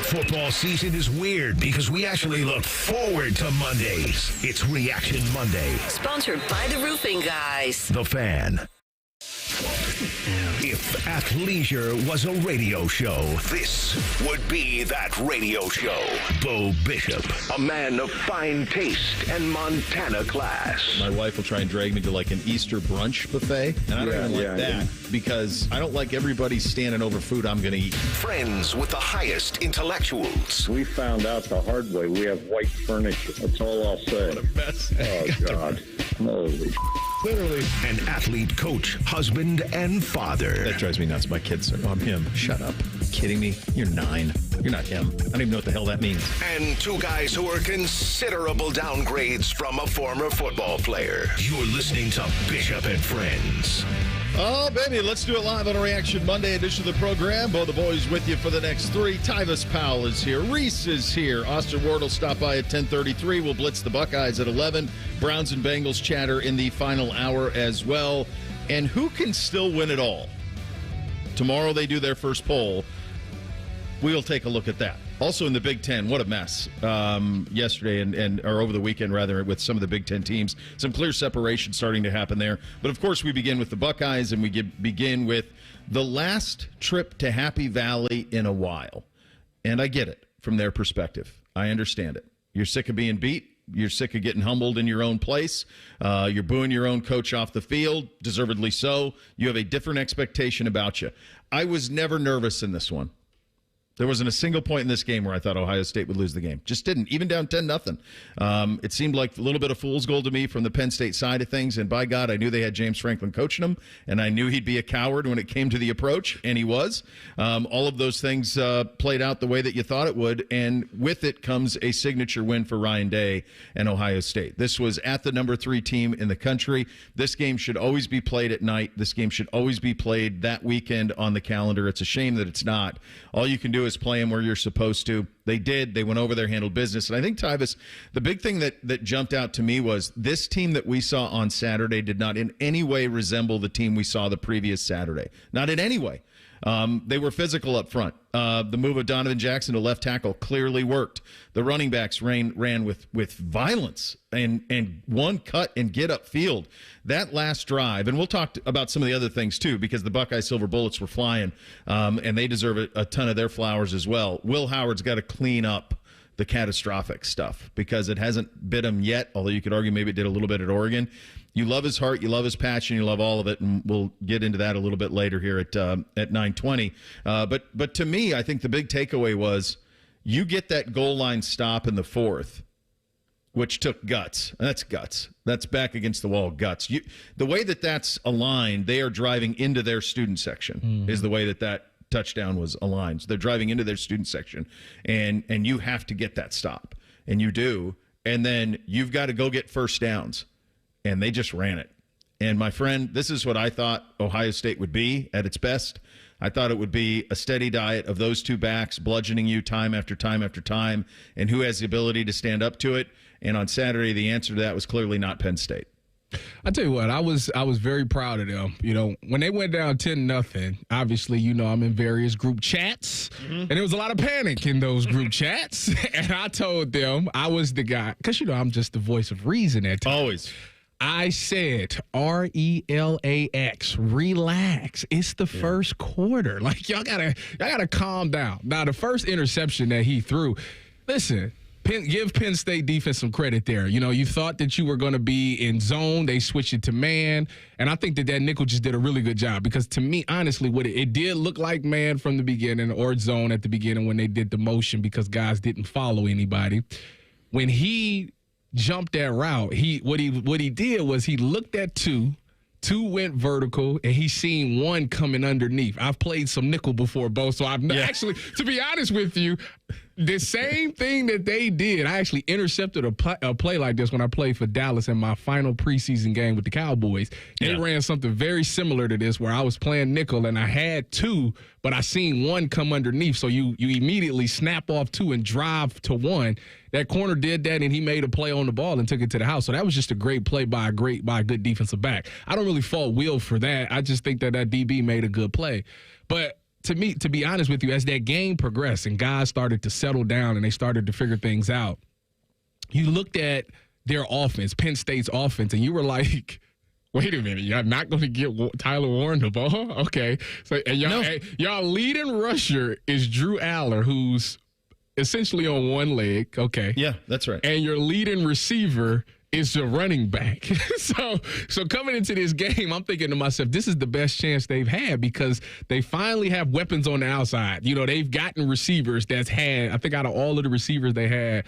Football season is weird because we actually look forward to Mondays. It's Reaction Monday. Sponsored by the Roofing Guys. The Fan. If athleisure was a radio show, this would be that radio show. Bo Bishop, a man of fine taste and Montana class. My wife will try and drag me to like an Easter brunch buffet, and I don't even like that because I don't like everybody standing over food I'm going to eat. Friends with the highest intellectuals. We found out the hard way. We have white furniture. That's all I'll say. What a mess. Oh, God. Holy Literally. An athlete, coach, husband, and father. That drives me nuts. My kids are, I'm him. Shut up. Are you kidding me? You're 9. You're not him. I don't even know what the hell that means. And two guys who are considerable downgrades from a former football player. You're listening to Bishop and Friends. Oh, baby, let's do it live on a Reaction Monday edition of the program. Both the boys with you for the next 3. Tyvis Powell is here. Reese is here. Austin Ward will stop by at 10:33. We'll blitz the Buckeyes at 11. Browns and Bengals chatter in the final hour as well. And who can still win it all? Tomorrow they do their first poll. We'll take a look at that. Also in the Big Ten, what a mess yesterday or over the weekend, rather, with some of the Big Ten teams. Some clear separation starting to happen there. But, of course, we begin with the Buckeyes, and we begin with the last trip to Happy Valley in a while. And I get it from their perspective. I understand it. You're sick of being beat. You're sick of getting humbled in your own place. You're booing your own coach off the field, deservedly so. You have a different expectation about you. I was never nervous in this one. There wasn't a single point in this game where I thought Ohio State would lose the game. Just didn't, even down 10-0. It seemed like a little bit of fool's gold to me from the Penn State side of things, and by God, I knew they had James Franklin coaching them, and I knew he'd be a coward when it came to the approach, and he was. All of those things played out the way that you thought it would, and with it comes a signature win for Ryan Day and Ohio State. This was at the number 3 team in the country. This game should always be played at night. This game should always be played that weekend on the calendar. It's a shame that it's not. All you can do is play them where you're supposed to. They did. They went over there, handled business. And I think, Tyvis, the big thing that jumped out to me was this team that we saw on Saturday did not in any way resemble the team we saw the previous Saturday. Not in any way. They were physical up front. The move of Donovan Jackson to left tackle clearly worked. The running backs ran with violence and one cut and get upfield. That last drive, and we'll talk about some of the other things too, because the Buckeye Silver Bullets were flying, and they deserve a ton of their flowers as well. Will Howard's got to clean up the catastrophic stuff because it hasn't bit him yet, although you could argue maybe it did a little bit at Oregon. You love his heart, you love his passion, you love all of it, and we'll get into that a little bit later here at 9:20. But to me, I think the big takeaway was you get that goal line stop in the 4th, which took guts. That's guts. That's back against the wall guts. The way that's aligned, they are driving into their student section is the way that touchdown was aligned. So they're driving into their student section, and you have to get that stop, and you do, and then you've got to go get first downs. And they just ran it. And, my friend, this is what I thought Ohio State would be at its best. I thought it would be a steady diet of those two backs bludgeoning you time after time after time, and who has the ability to stand up to it. And on Saturday, the answer to that was clearly not Penn State. I tell you what, I was very proud of them. You know, when they went down 10-0, obviously, you know, I'm in various group chats, and there was a lot of panic in those group chats. And I told them I was the guy, because, you know, I'm just the voice of reason at times. Always. I said, RELAX, relax. It's the first quarter. Like, y'all gotta calm down. Now, the first interception that he threw, listen, give Penn State defense some credit there. You know, you thought that you were going to be in zone. They switched it to man. And I think that nickel just did a really good job because, to me, honestly, what it did look like man from the beginning or zone at the beginning when they did the motion because guys didn't follow anybody. When he jumped that route, what he did was he looked at two went vertical, and he seen one coming underneath. I've played some nickel before, Bo, so I've actually, to be honest with you, the same thing that they did, I actually intercepted a play like this when I played for Dallas in my final preseason game with the Cowboys. They ran something very similar to this where I was playing nickel, and I had two, but I seen one come underneath, so you immediately snap off two and drive to one. That corner did that, and he made a play on the ball and took it to the house. So that was just a great play by a good defensive back. I don't really fault Will for that. I just think that DB made a good play. But to me, to be honest with you, as that game progressed and guys started to settle down and they started to figure things out, you looked at their offense, Penn State's offense, and you were like, wait a minute, y'all not going to get Tyler Warren the ball? Okay. So, and y'all leading rusher is Drew Aller, who's essentially on one leg. Okay. Yeah, that's right. And your leading receiver is the running back. So coming into this game, I'm thinking to myself, this is the best chance they've had because they finally have weapons on the outside. You know, they've gotten receivers that's had, I think out of all of the receivers they had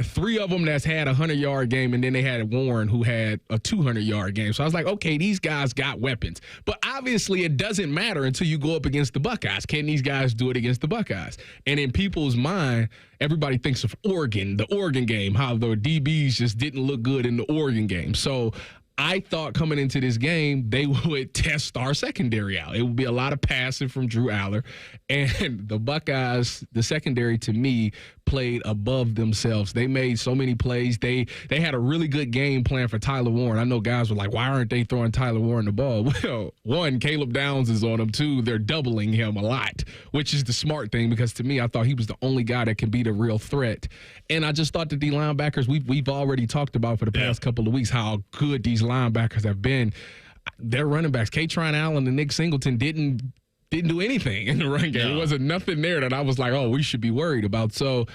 3 of them that's had a 100-yard game, and then they had Warren who had a 200-yard game. So I was like, okay, these guys got weapons. But obviously it doesn't matter until you go up against the Buckeyes. Can these guys do it against the Buckeyes? And in people's mind, everybody thinks of Oregon, the Oregon game, how the DBs just didn't look good in the Oregon game. So I thought coming into this game, they would test our secondary out. It would be a lot of passing from Drew Aller. And the Buckeyes, the secondary to me, played above themselves. They made so many plays. They had a really good game plan for Tyler Warren. I know guys were like, why aren't they throwing Tyler Warren the ball? Well, one, Caleb Downs is on him. Two, they're doubling him a lot, which is the smart thing because to me, I thought he was the only guy that can be the real threat. And I just thought that the linebackers, we've already talked about for the past couple of weeks how good these linebackers have been. Their running backs, Katron Allen and Nick Singleton, didn't do anything in the run game. There wasn't nothing there that I was like, oh, we should be worried about. So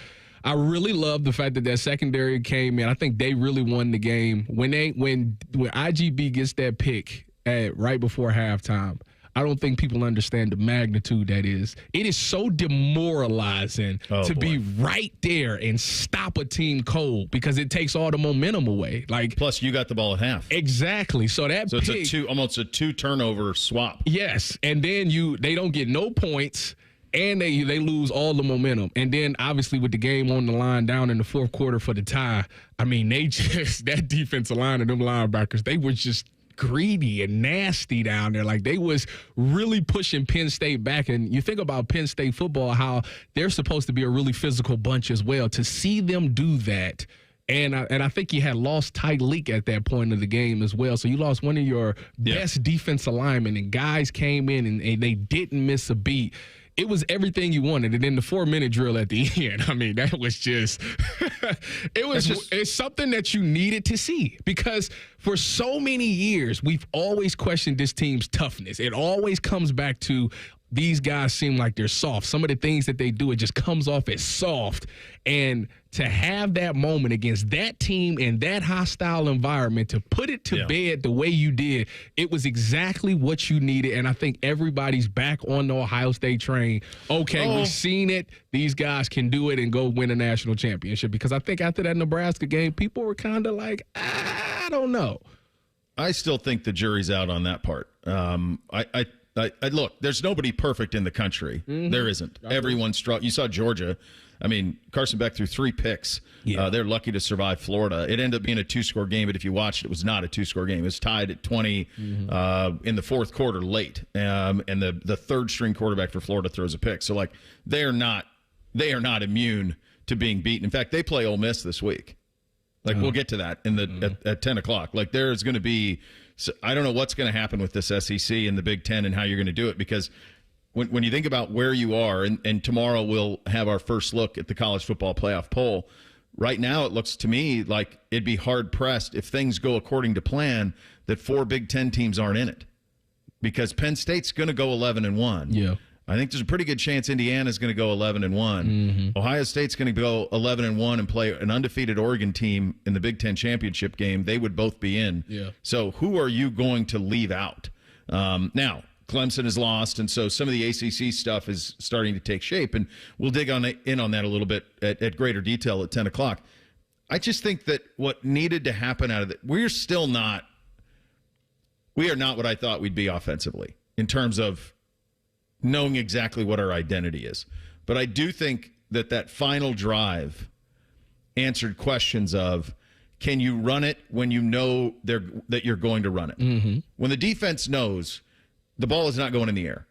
I really love the fact that that secondary came in. I think they really won the game. When IGB gets that pick right before halftime, I don't think people understand the magnitude that is. It is so demoralizing to be right there and stop a team cold because it takes all the momentum away. Like, plus, you got the ball at half. Exactly. So it's almost a 2 turnover swap. Yes, and then they don't get no points. And they lose all the momentum. And then, obviously, with the game on the line down in the fourth quarter for the tie, I mean, that defensive line and them linebackers, they were just greedy and nasty down there. Like, they was really pushing Penn State back. And you think about Penn State football, how they're supposed to be a really physical bunch as well. To see them do that, and I think you had lost Tyleek at that point of the game as well. So you lost one of your best defensive linemen, and guys came in and they didn't miss a beat. It was everything you wanted. And then the 4-minute drill at the end, I mean, that was just it's something that you needed to see because for so many years, we've always questioned this team's toughness. It always comes back to these guys seem like they're soft. Some of the things that they do, it just comes off as soft. And to have that moment against that team in that hostile environment, to put it to bed the way you did, it was exactly what you needed. And I think everybody's back on the Ohio State train. Okay, we've seen it. These guys can do it and go win a national championship. Because I think after that Nebraska game, people were kind of like, I don't know. I still think the jury's out on that part. Look, there's nobody perfect in the country. Mm-hmm. There isn't. Everyone's strong. You saw Georgia. I mean, Carson Beck threw 3 picks. Yeah. They're lucky to survive Florida. It ended up being a 2-score game, but if you watched, it was not a 2-score game. It was tied at 20 in the fourth quarter late. And the third-string quarterback for Florida throws a pick. So, like, they are not immune to being beaten. In fact, they play Ole Miss this week. Like, we'll get to that at 10 o'clock. Like, there's going to be – so I don't know what's going to happen with this SEC and the Big Ten and how you're going to do it because when you think about where you are, and tomorrow we'll have our first look at the college football playoff poll, right now it looks to me like it'd be hard-pressed if things go according to plan that 4 Big Ten teams aren't in it because Penn State's going to go 11-1. Yeah. I think there's a pretty good chance Indiana's going to go 11-1. Mm-hmm. Ohio State's going to go 11-1 and play an undefeated Oregon team in the Big Ten championship game. They would both be in. Yeah. So who are you going to leave out? Now, Clemson is lost, and so some of the ACC stuff is starting to take shape, and we'll dig in on that a little bit at greater detail at 10 o'clock. I just think that what needed to happen out of it, we are not what I thought we'd be offensively in terms of knowing exactly what our identity is. But I do think that final drive answered questions of, can you run it when you know that you're going to run it? Mm-hmm. When the defense knows the ball is not going in the air,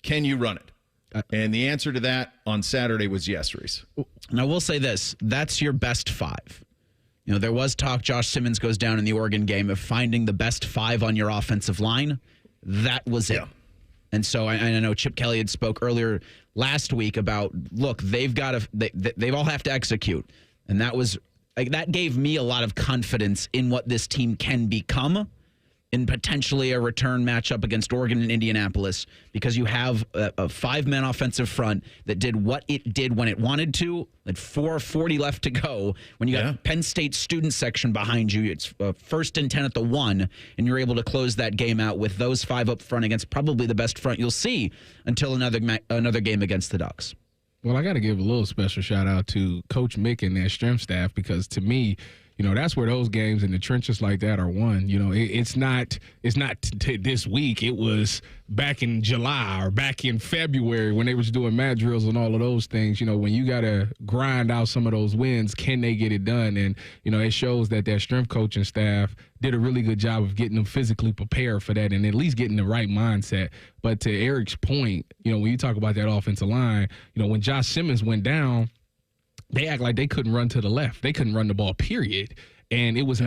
can you run it? And the answer to that on Saturday was yes, Reese. And I will say this, that's your best 5. You know, there was talk Josh Simmons goes down in the Oregon game of finding the best 5 on your offensive line. That was it. And so I know Chip Kelly had spoke earlier last week about, look, they've got to, they all have to execute. And that was, like, that gave me a lot of confidence in what this team can become in potentially a return matchup against Oregon and Indianapolis, because you have a five-man offensive front that did what it did when it wanted to, at 4:40 left to go. When you got Penn State student section behind you, it's 1st and 10 at the 1, and you're able to close that game out with those 5 up front against probably the best front you'll see until another game against the Ducks. Well, I got to give a little special shout out to Coach Mick and their strength staff, because to me, you know, that's where those games in the trenches like that are won. You know, it's not this week. It was back in July or back in February when they was doing mat drills and all of those things. You know, when you got to grind out some of those wins, can they get it done? And, you know, it shows that their strength coaching staff did a really good job of getting them physically prepared for that and at least getting the right mindset. But to Eric's point, you know, when you talk about that offensive line, you know, when Josh Simmons went down, they act like they couldn't run to the left. They couldn't run the ball, period. And it was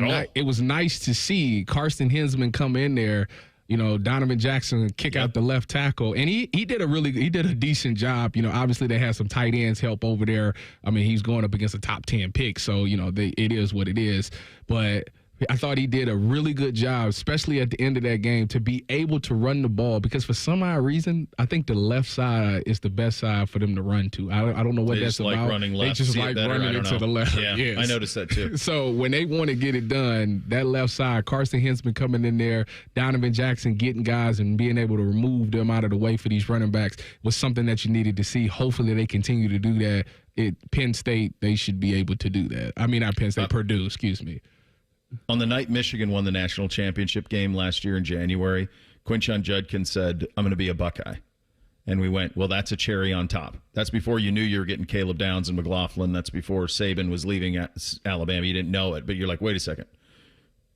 nice to see Karsten Hinsman come in there, you know, Donovan Jackson kick out the left tackle. And he did a decent job. You know, obviously they had some tight ends help over there. I mean, he's going up against a top 10 pick. So, you know, it is what it is. But I thought he did a really good job, especially at the end of that game, to be able to run the ball, because for some odd reason, I think the left side is the best side for them to run to. I don't know what that's about. They just like running it to the left. Yeah, yes. I noticed that too. So when they want to get it done, that left side, Karsten Hinsman coming in there, Donovan Jackson getting guys and being able to remove them out of the way for these running backs was something that you needed to see. Hopefully they continue to do that. Penn State, they should be able to do that. I mean, not Penn State, Purdue, excuse me. On the night Michigan won the national championship game last year in January, Quinshon Judkins said, "I'm going to be a Buckeye." And we went, well, that's a cherry on top. That's before you knew you were getting Caleb Downs and McLaughlin. That's before Saban was leaving at Alabama. You didn't know it, but you're like, wait a second.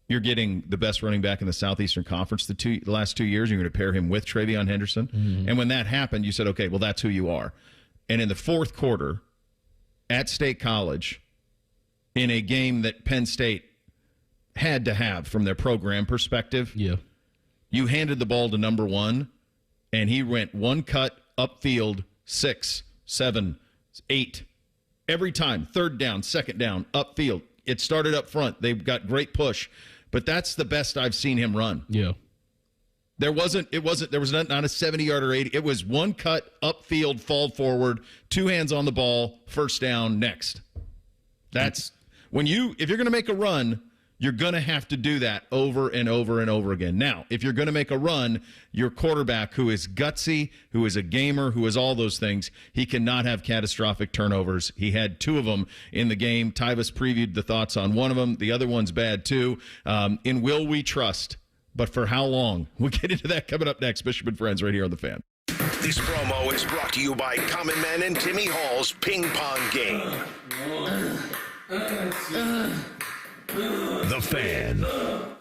You're getting the best running back in the Southeastern Conference the last 2 years. You're going to pair him with TreVeyon Henderson. Mm-hmm. And when that happened, you said, okay, well, that's who you are. And in the fourth quarter at State College, in a game that Penn State had to have from their program perspective, you handed the ball to number 1, and he went one cut upfield, 6, 7, 8. Every time, third down, second down, upfield. It started up front. They've got great push, but that's the best I've seen him run. Yeah. There was not a 70-yard or 80. It was one cut upfield, fall forward, 2 hands on the ball, first down, next. That's if you're going to make a run, you're going to have to do that over and over and over again. Now, if you're going to make a run, your quarterback, who is gutsy, who is a gamer, who is all those things, he cannot have catastrophic turnovers. He had 2 of them in the game. Tyvis previewed the thoughts on one of them. The other one's bad, too. In Will We Trust? But for how long? We'll get into that coming up next. Bishop and Friends right here on The Fan. This promo is brought to you by Common Man and Timmy Hall's Ping Pong Game. The Fan.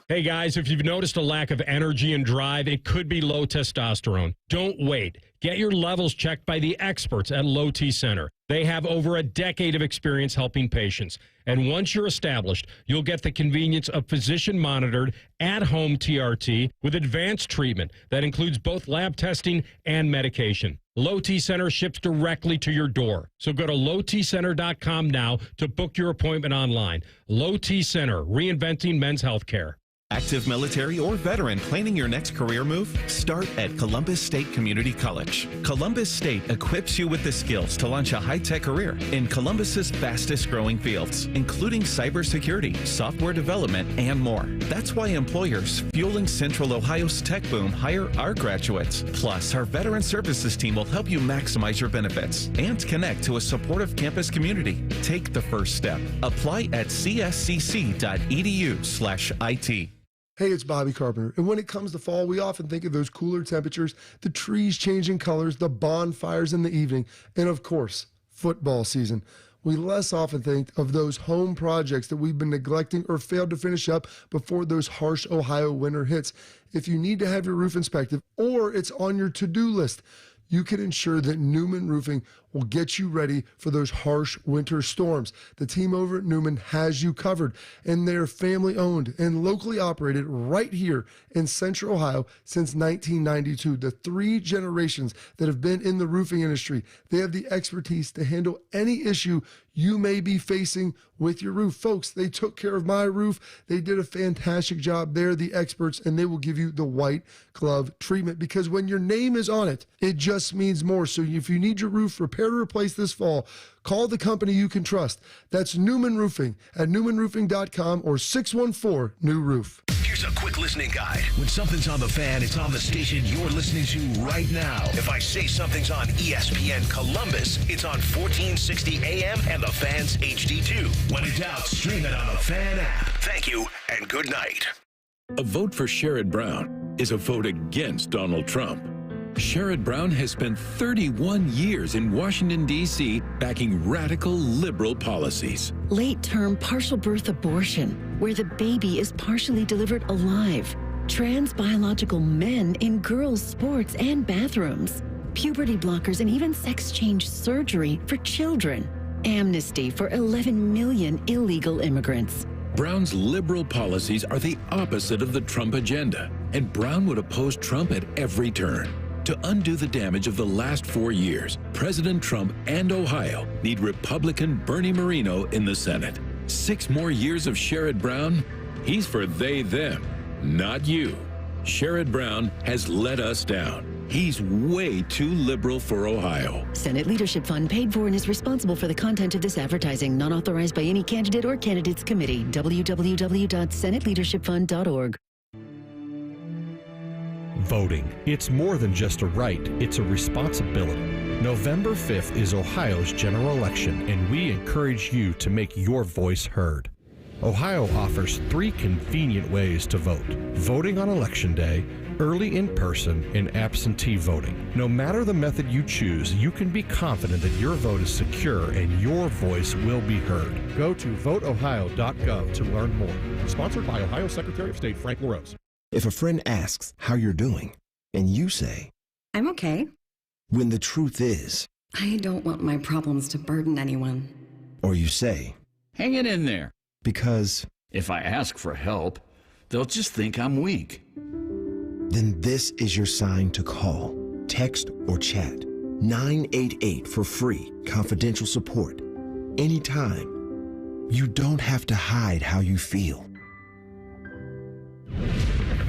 Hey guys, if you've noticed a lack of energy and drive, it could be low testosterone. Don't wait. Get your levels checked by the experts at Low T Center. They have over a decade of experience helping patients. And once you're established, you'll get the convenience of physician-monitored, at-home TRT with advanced treatment that includes both lab testing and medication. Low T Center ships directly to your door. So go to lowtcenter.com now to book your appointment online. Low T Center, reinventing men's health care. Active military or veteran planning your next career move? Start at Columbus State Community College. Columbus State equips you with the skills to launch a high-tech career in Columbus's fastest-growing fields, including cybersecurity, software development, and more. That's why employers fueling Central Ohio's tech boom hire our graduates. Plus, our veteran services team will help you maximize your benefits and connect to a supportive campus community. Take the first step. Apply at cscc.edu/IT. Hey, it's Bobby Carpenter, and when it comes to fall, we often think of those cooler temperatures, the trees changing colors, the bonfires in the evening, and of course, football season. We less often think of those home projects that we've been neglecting or failed to finish up before those harsh Ohio winter hits. If you need to have your roof inspected or it's on your to-do list, you can ensure that Newman Roofing will get you ready for those harsh winter storms. The team over at Newman has you covered, and they're family-owned and locally operated right here in Central Ohio since 1992. The 3 generations that have been in the roofing industry, they have the expertise to handle any issue you may be facing with your roof. Folks, they took care of my roof. They did a fantastic job. They're the experts, and they will give you the white glove treatment, because when your name is on it, it just means more. So if you need your roof repaired or replaced this fall, call the company you can trust. That's Newman Roofing at newmanroofing.com or 614-NEW-ROOF. Here's a quick listening guide. When something's on the fan, it's on the station you're listening to right now. If I say something's on ESPN Columbus, it's on 1460 AM and the Fan's HD2. When in doubt, stream it on the Fan app. Thank you and good night. A vote for Sherrod Brown is a vote against Donald Trump. Sherrod Brown has spent 31 years in Washington, D.C., backing radical liberal policies. Late-term partial birth abortion, where the baby is partially delivered alive. Trans biological men in girls' sports and bathrooms. Puberty blockers and even sex change surgery for children. Amnesty for 11 million illegal immigrants. Brown's liberal policies are the opposite of the Trump agenda, and Brown would oppose Trump at every turn. To undo the damage of the last 4 years, President Trump and Ohio need Republican Bernie Moreno in the Senate. 6 more years of Sherrod Brown? He's for they, them, not you. Sherrod Brown has let us down. He's way too liberal for Ohio. Senate Leadership Fund paid for and is responsible for the content of this advertising, not authorized by any candidate or candidates committee. www.senateleadershipfund.org. Voting. It's more than just a right, it's a responsibility. November 5th is Ohio's general election, and we encourage you to make your voice heard. Ohio offers 3 convenient ways to vote: voting on Election Day, early in person, and absentee voting. No matter the method you choose, you can be confident that your vote is secure and your voice will be heard. Go to voteohio.gov to learn more. Sponsored by Ohio Secretary of State Frank LaRose. If a friend asks how you're doing, and you say, I'm okay, when the truth is, I don't want my problems to burden anyone. Or you say, hang it in there. Because if I ask for help, they'll just think I'm weak. Then this is your sign to call, text, or chat 988 for free, confidential support. Anytime. You don't have to hide how you feel.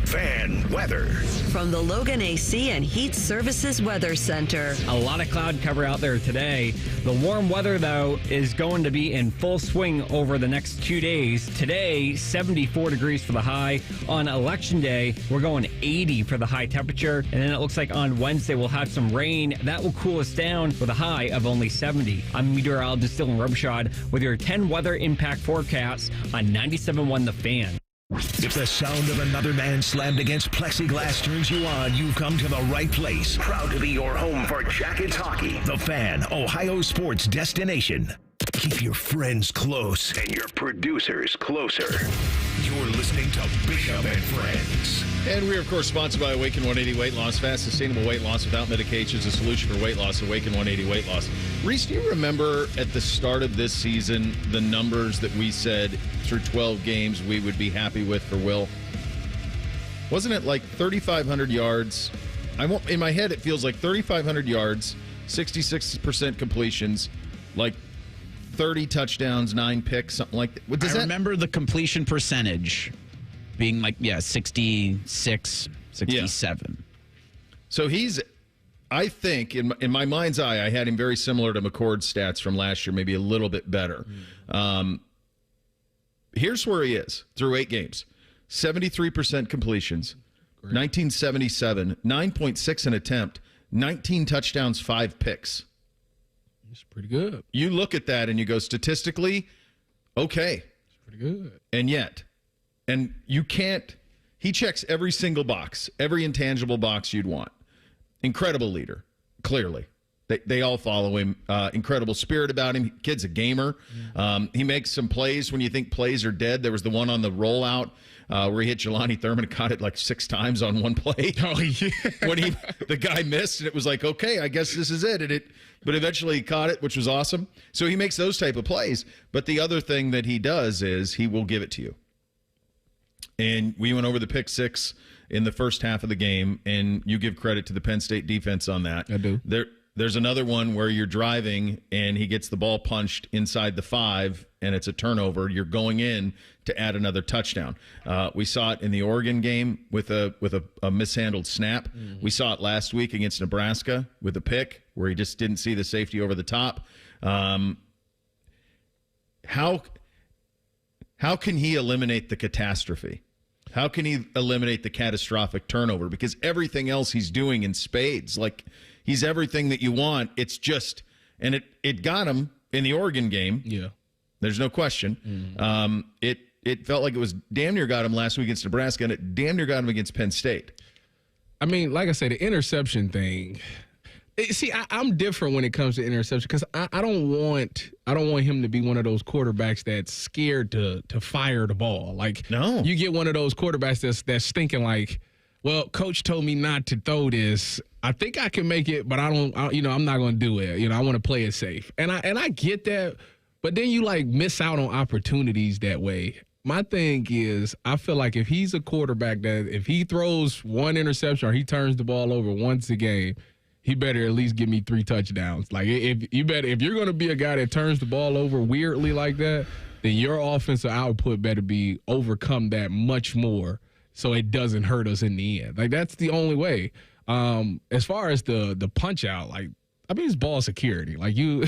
Fan weather. From the Logan AC and Heat Services Weather Center. A lot of cloud cover out there today. The warm weather, though, is going to be in full swing over the next 2 days. Today, 74 degrees for the high. On Election Day, we're going 80 for the high temperature. And then it looks like on Wednesday, we'll have some rain. That will cool us down with a high of only 70. I'm meteorologist Dylan Robichaud with your 10 weather impact forecasts on 97.1 The Fan. If the sound of another man slammed against plexiglass turns you on, you've come to the right place. Proud to be your home for Jackets hockey. The Fan, Ohio sports destination. Keep your friends close and your producers closer. You're listening to Bishop and Friends. And we are, of course, sponsored by Awaken 180 Weight Loss. Fast, sustainable weight loss without medications. A solution for weight loss. Awaken 180 Weight Loss. Reese, do you remember at the start of this season the numbers that we said through 12 games we would be happy with for Will? Wasn't it like 3,500 yards? In my head, it feels like 3,500 yards, 66% completions, like 30 touchdowns, 9 picks, something like that. I remember the completion percentage being like, 66, 67. Yeah. So I think, in my mind's eye, I had him very similar to McCord's stats from last year, maybe a little bit better. Here's where he is through 8 games. 73% completions, 1977, 9.6 an attempt, 19 touchdowns, 5 picks. It's pretty good. You look at that and you go, statistically, okay. It's pretty good. And yet, and you can't, he checks every single box, every intangible box you'd want. Incredible leader, clearly. They all follow him. Incredible spirit about him. Kid's a gamer. He makes some plays when you think plays are dead. There was the one on the rollout where he hit Jelani Thurman and caught it like 6 times on one play. Oh, yeah. When the guy missed, and it was like, okay, I guess this is it. But eventually he caught it, which was awesome. So he makes those type of plays. But the other thing that he does is he will give it to you. And we went over the pick 6 in the first half of the game, and you give credit to the Penn State defense on that. I do. There's another one where you're driving and he gets the ball punched inside the 5 and it's a turnover. You're going in to add another touchdown. We saw it in the Oregon game with a mishandled snap. Mm-hmm. We saw it last week against Nebraska with a pick where he just didn't see the safety over the top. How can he eliminate the catastrophe? How can he eliminate the catastrophic turnover? Because everything else he's doing in spades, like he's everything that you want. It's just, and it got him in the Oregon game. Yeah, there's no question. Mm-hmm. It felt like it was damn near got him last week against Nebraska, and it damn near got him against Penn State. I mean, like I say, the interception thing. See, I'm different when it comes to interception because I don't want him to be one of those quarterbacks that's scared to fire the ball. Like, no, you get one of those quarterbacks that's thinking like, well, coach told me not to throw this. I think I can make it, but I'm not going to do it. I want to play it safe, and I get that, but then you like miss out on opportunities that way. My thing is, I feel like if he's a quarterback that if he throws one interception or he turns the ball over once a game, he better at least give me 3 touchdowns. Like if you're going to be a guy that turns the ball over weirdly like that, then your offensive output better be overcome that much more so it doesn't hurt us in the end. Like that's the only way. As far as the punch out, like I mean, it's ball security. Like you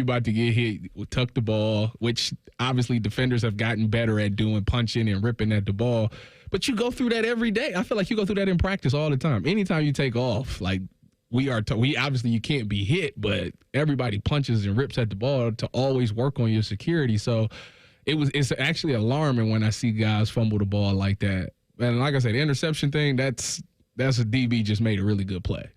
about to get hit, tuck the ball, which obviously defenders have gotten better at doing, punching and ripping at the ball. But you go through that every day. I feel like you go through that in practice all the time. Anytime you take off, like we obviously you can't be hit, but everybody punches and rips at the ball to always work on your security. So it's actually alarming when I see guys fumble the ball like that. And like I said, the interception thing, that's a DB just made a really good play.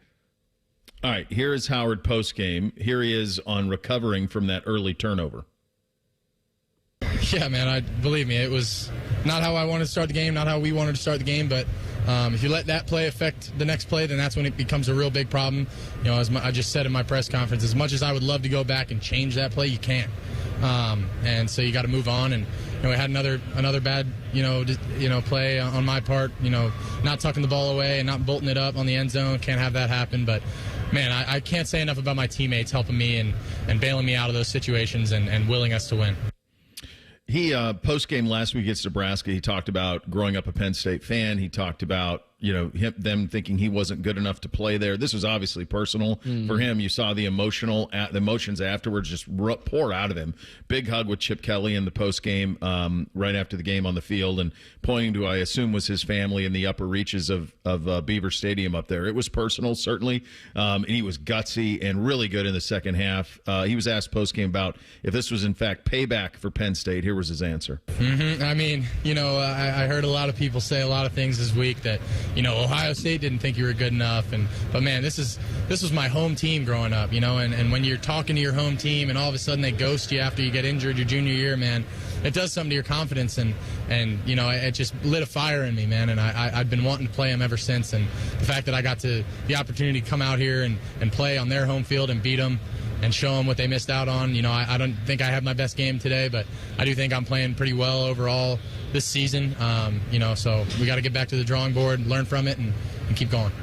All right, here is Howard postgame. Here he is on recovering from that early turnover. Yeah, man, believe me, it was not how I wanted to start the game, not how we wanted to start the game, but if you let that play affect the next play, then that's when it becomes a real big problem. As I just said in my press conference, as much as I would love to go back and change that play, you can't. And so you got to move on. And we had another bad play on my part. Not tucking the ball away and not bolting it up on the end zone. Can't have that happen. But man, I can't say enough about my teammates helping me and bailing me out of those situations and willing us to win. He post-game last week against Nebraska, he talked about growing up a Penn State fan. He talked about them thinking he wasn't good enough to play there. This was obviously personal for him. You saw the emotions afterwards just pour out of him. Big hug with Chip Kelly in the post-game right after the game on the field and pointing to, I assume, was his family in the upper reaches of Beaver Stadium up there. It was personal, certainly, and he was gutsy and really good in the second half. He was asked post-game about if this was, in fact, payback for Penn State. Here was his answer. Mm-hmm. I mean, I heard a lot of people say a lot of things this week that, Ohio State didn't think you were good enough. But man, this was my home team growing up, and when you're talking to your home team and all of a sudden they ghost you after you get injured your junior year, man, it does something to your confidence. And it just lit a fire in me, man. And I've been wanting to play them ever since. And the fact that I got the opportunity to come out here and play on their home field and beat them and show them what they missed out on. I don't think I have my best game today, but I do think I'm playing pretty well overall this season. So we got to get back to the drawing board, learn from it, and keep going.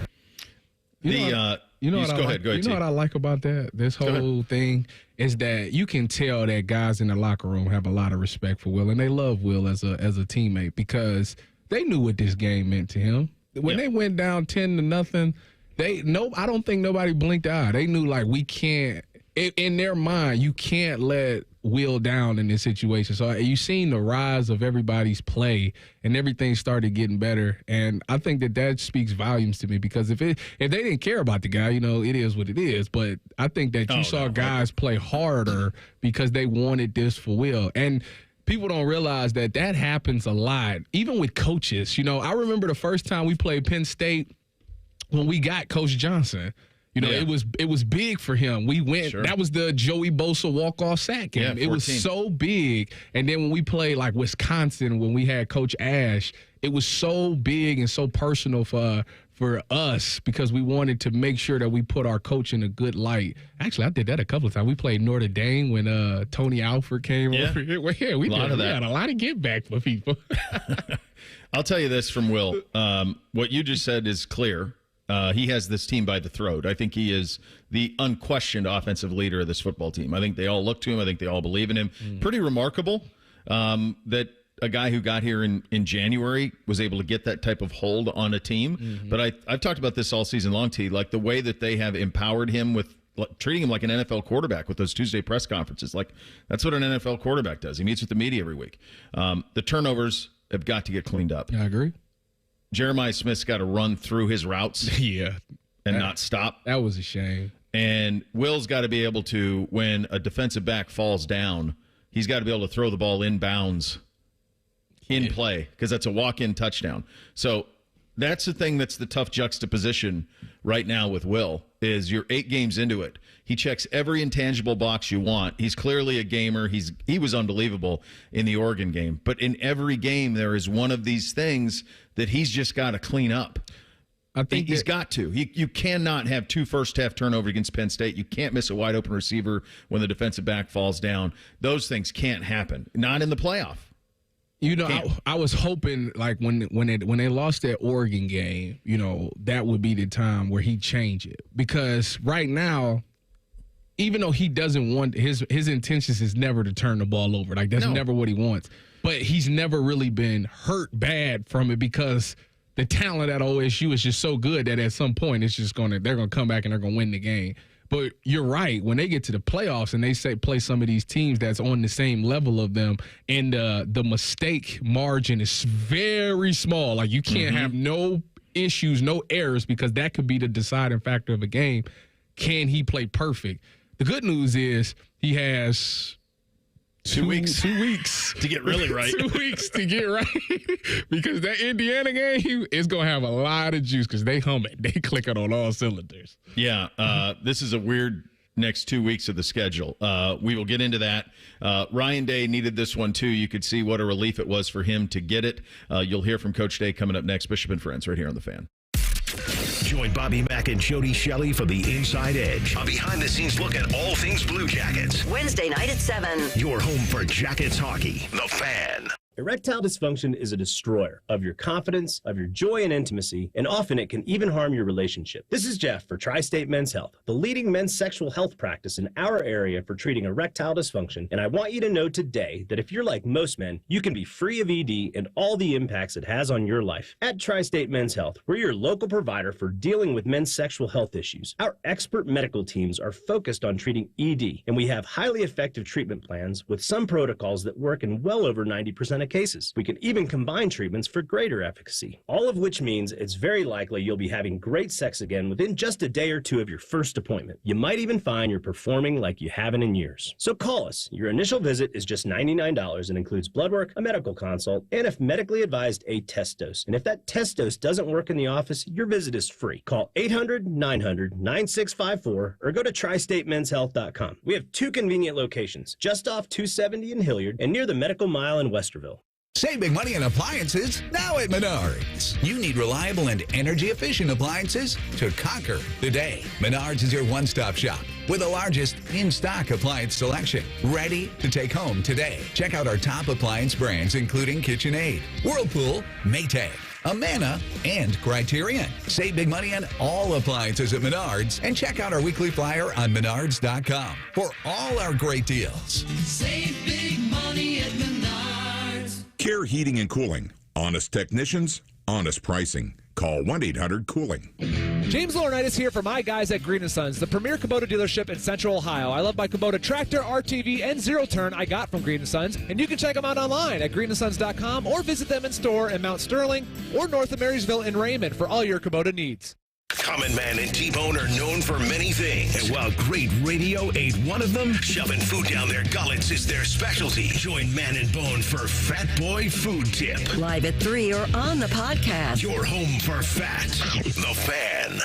What I like about this whole thing is that you can tell that guys in the locker room have a lot of respect for Will, and they love Will as a teammate because they knew what this game meant to him. When they went down 10-0, I don't think nobody blinked an eye. They knew like we can't. In their mind, you can't let Will down in this situation. So you've seen the rise of everybody's play, and everything started getting better. And I think that speaks volumes to me because if they didn't care about the guy, it is what it is. But I think that you saw guys play harder because they wanted this for Will. And people don't realize that happens a lot, even with coaches. I remember the first time we played Penn State when we got Coach Johnson. You know, it was big for him. We went. Sure. That was the Joey Bosa walk-off sack game. Yeah, it was so big. And then when we played like Wisconsin, when we had Coach Ash, it was so big and so personal for us because we wanted to make sure that we put our coach in a good light. Actually, I did that a couple of times. We played Notre Dame when Tony Alford came over here. Well, yeah, we had a lot of get back for people. I'll tell you this from Will. What you just said is clear. He has this team by the throat. I think he is the unquestioned offensive leader of this football team. I think they all look to him. I think they all believe in him. Pretty remarkable that a guy who got here in January was able to get that type of hold on a team. But I've talked about this all season long, T, like the way that they have empowered him with treating him like an NFL quarterback with those Tuesday press conferences. Like that's what an NFL quarterback does. He meets with the media every week. The turnovers have got to get cleaned up. Yeah, I agree. Jeremiah Smith's got to run through his routes and not stop. That was a shame. And Will's got to be able to, when a defensive back falls down, he's got to be able to throw the ball in bounds in play because that's a walk-in touchdown. So that's the thing that's the tough juxtaposition right now with Will is you're 8 games into it. He checks every intangible box you want. He's clearly a gamer. He was unbelievable in the Oregon game. But in every game, there is one of these things that he's just got to clean up. I think he's got to. You cannot have 2 first-half turnovers against Penn State. You can't miss a wide-open receiver when the defensive back falls down. Those things can't happen. Not in the playoff. You know, I was hoping like when they lost that Oregon game, you know, that would be the time where he changed it. Because right now, even though he doesn't want his intentions is never to turn the ball over. Like that's never what he wants. But he's never really been hurt bad from it because the talent at OSU is just so good that at some point it's just they're gonna come back and they're gonna win the game. But you're right. When they get to the playoffs and they play some of these teams that's on the same level of them, and the mistake margin is very small. Like you can't have no issues, no errors, because that could be the deciding factor of a game. Can he play perfect? The good news is he has 2 weeks. 2 weeks to get really right. 2 weeks to get right. Because that Indiana game is going to have a lot of juice because they hum it. They click it on all cylinders. Yeah. This is a weird next 2 weeks of the schedule. We will get into that. Ryan Day needed this one, too. You could see what a relief it was for him to get it. You'll hear from Coach Day coming up next. Bishop and Friends right here on The Fan. Join Bobby Mack and Jody Shelley for the Inside Edge, a behind-the-scenes look at all things Blue Jackets. Wednesday night at 7. Your home for Jackets hockey, The Fan. Erectile dysfunction is a destroyer of your confidence, of your joy and intimacy, and often it can even harm your relationship. This is Jeff for Tri-State Men's Health, the leading men's sexual health practice in our area for treating erectile dysfunction, and I want you to know today that if you're like most men, you can be free of ED and all the impacts it has on your life. At Tri-State Men's Health, we're your local provider for dealing with men's sexual health issues. Our expert medical teams are focused on treating ED, and we have highly effective treatment plans with some protocols that work in well over 90% of cases. We can even combine treatments for greater efficacy, all of which means it's very likely you'll be having great sex again within just a day or two of your first appointment. You might even find you're performing like you haven't in years. So call us. Your initial visit is just $99 and includes blood work, a medical consult, and if medically advised, a test dose. And if that test dose doesn't work in the office, your visit is free. Call 800-900-9654 or go to tristatemenshealth.com. We have 2 convenient locations, just off 270 in Hilliard and near the Medical Mile in Westerville. Save big money on appliances now at Menards. You need reliable and energy-efficient appliances to conquer the day. Menards is your one-stop shop with the largest in-stock appliance selection, ready to take home today. Check out our top appliance brands, including KitchenAid, Whirlpool, Maytag, Amana, and Criterion. Save big money on all appliances at Menards and check out our weekly flyer on Menards.com for all our great deals. Save big money at Menards. Care Heating and Cooling. Honest technicians, honest pricing. Call 1-800-COOLING. James Laurinaitis here for my guys at Green & Sons, the premier Kubota dealership in Central Ohio. I love my Kubota tractor, RTV, and zero-turn I got from Green & Sons, and you can check them out online at greenandsons.com or visit them in store in Mount Sterling or north of Marysville in Raymond for all your Kubota needs. Common Man and T-Bone are known for many things. And while great radio ain't one of them, shoving food down their gullets is their specialty. Join Man and Bone for Fat Boy Food Tip. Live at 3 or on the podcast. Your home for fat. The Fan.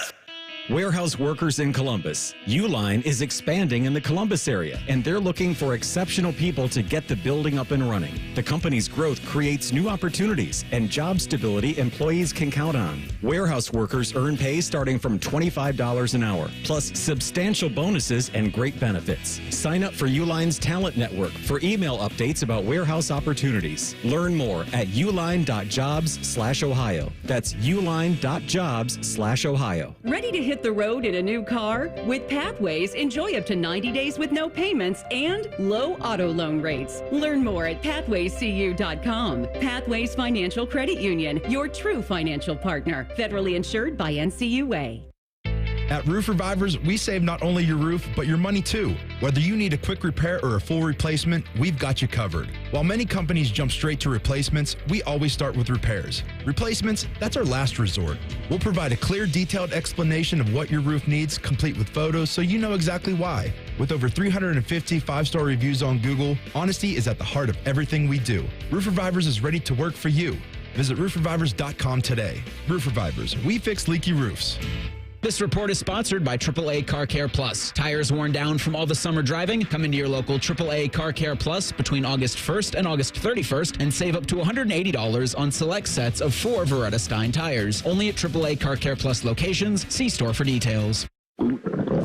Warehouse workers in Columbus. Uline is expanding in the Columbus area, and they're looking for exceptional people to get the building up and running. The company's growth creates new opportunities and job stability employees can count on. Warehouse workers earn pay starting from $25 an hour, plus substantial bonuses and great benefits. Sign up for Uline's Talent Network for email updates about warehouse opportunities. Learn more at uline.jobs/Ohio. That's uline.jobs/Ohio. Ready to hit the road in a new car? With Pathways, enjoy up to 90 days with no payments and low auto loan rates. Learn more at pathwayscu.com. Pathways Financial Credit Union, your true financial partner. Federally insured by NCUA. At Roof Revivers, we save not only your roof, but your money too. Whether you need a quick repair or a full replacement, we've got you covered. While many companies jump straight to replacements, we always start with repairs. Replacements, that's our last resort. We'll provide a clear, detailed explanation of what your roof needs, complete with photos, so you know exactly why. With over 350 five-star reviews on Google, honesty is at the heart of everything we do. Roof Revivers is ready to work for you. Visit roofrevivers.com today. Roof Revivers, we fix leaky roofs. This report is sponsored by AAA Car Care Plus. Tires worn down from all the summer driving? Come into your local AAA Car Care Plus between August 1st and August 31st and save up to $180 on select sets of 4 Beretta Stein tires. Only at AAA Car Care Plus locations. See store for details.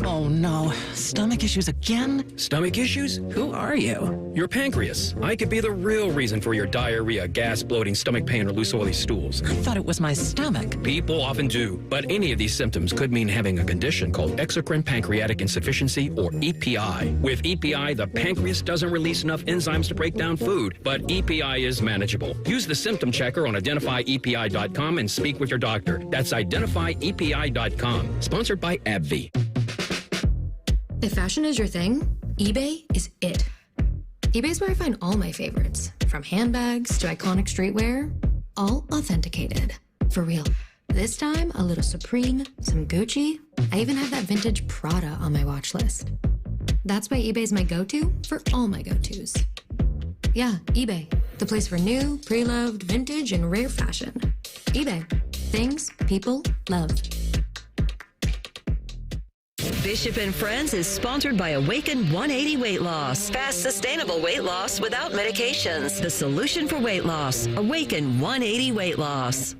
Oh no, stomach issues again? Stomach issues? Who are you? Your pancreas. I could be the real reason for your diarrhea, gas, bloating, stomach pain, or loose oily stools. I thought it was my stomach. People often do, but any of these symptoms could mean having a condition called exocrine pancreatic insufficiency, or EPI. With EPI, the pancreas doesn't release enough enzymes to break down food, but EPI is manageable. Use the symptom checker on identifyepi.com and speak with your doctor. That's identifyepi.com. Sponsored by AbbVie. If fashion is your thing, eBay is it. eBay's where I find all my favorites, from handbags to iconic streetwear, all authenticated. For real. This time, a little Supreme, some Gucci. I even have that vintage Prada on my watch list. That's why eBay's my go-to for all my go-tos. Yeah, eBay, the place for new, pre-loved, vintage, and rare fashion. eBay. Things people love. Bishop and Friends is sponsored by Awaken 180 Weight Loss. Fast, sustainable weight loss without medications. The solution for weight loss. Awaken 180 Weight Loss.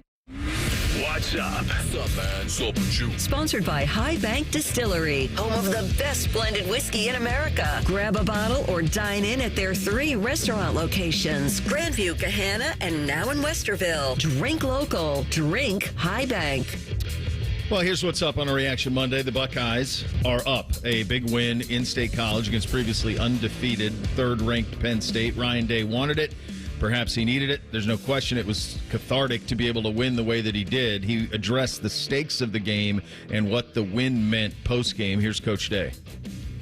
What's up? What's up, man? Sup with you? Sponsored by High Bank Distillery, home of the best blended whiskey in America. Grab a bottle or dine in at their 3 restaurant locations, Grandview, Gahanna, and now in Westerville. Drink local. Drink High Bank. Well, here's what's up on a Reaction Monday. The Buckeyes are up. A big win in State College against previously undefeated, third-ranked Penn State. Ryan Day wanted it. Perhaps he needed it. There's no question it was cathartic to be able to win the way that he did. He addressed the stakes of the game and what the win meant post-game. Here's Coach Day.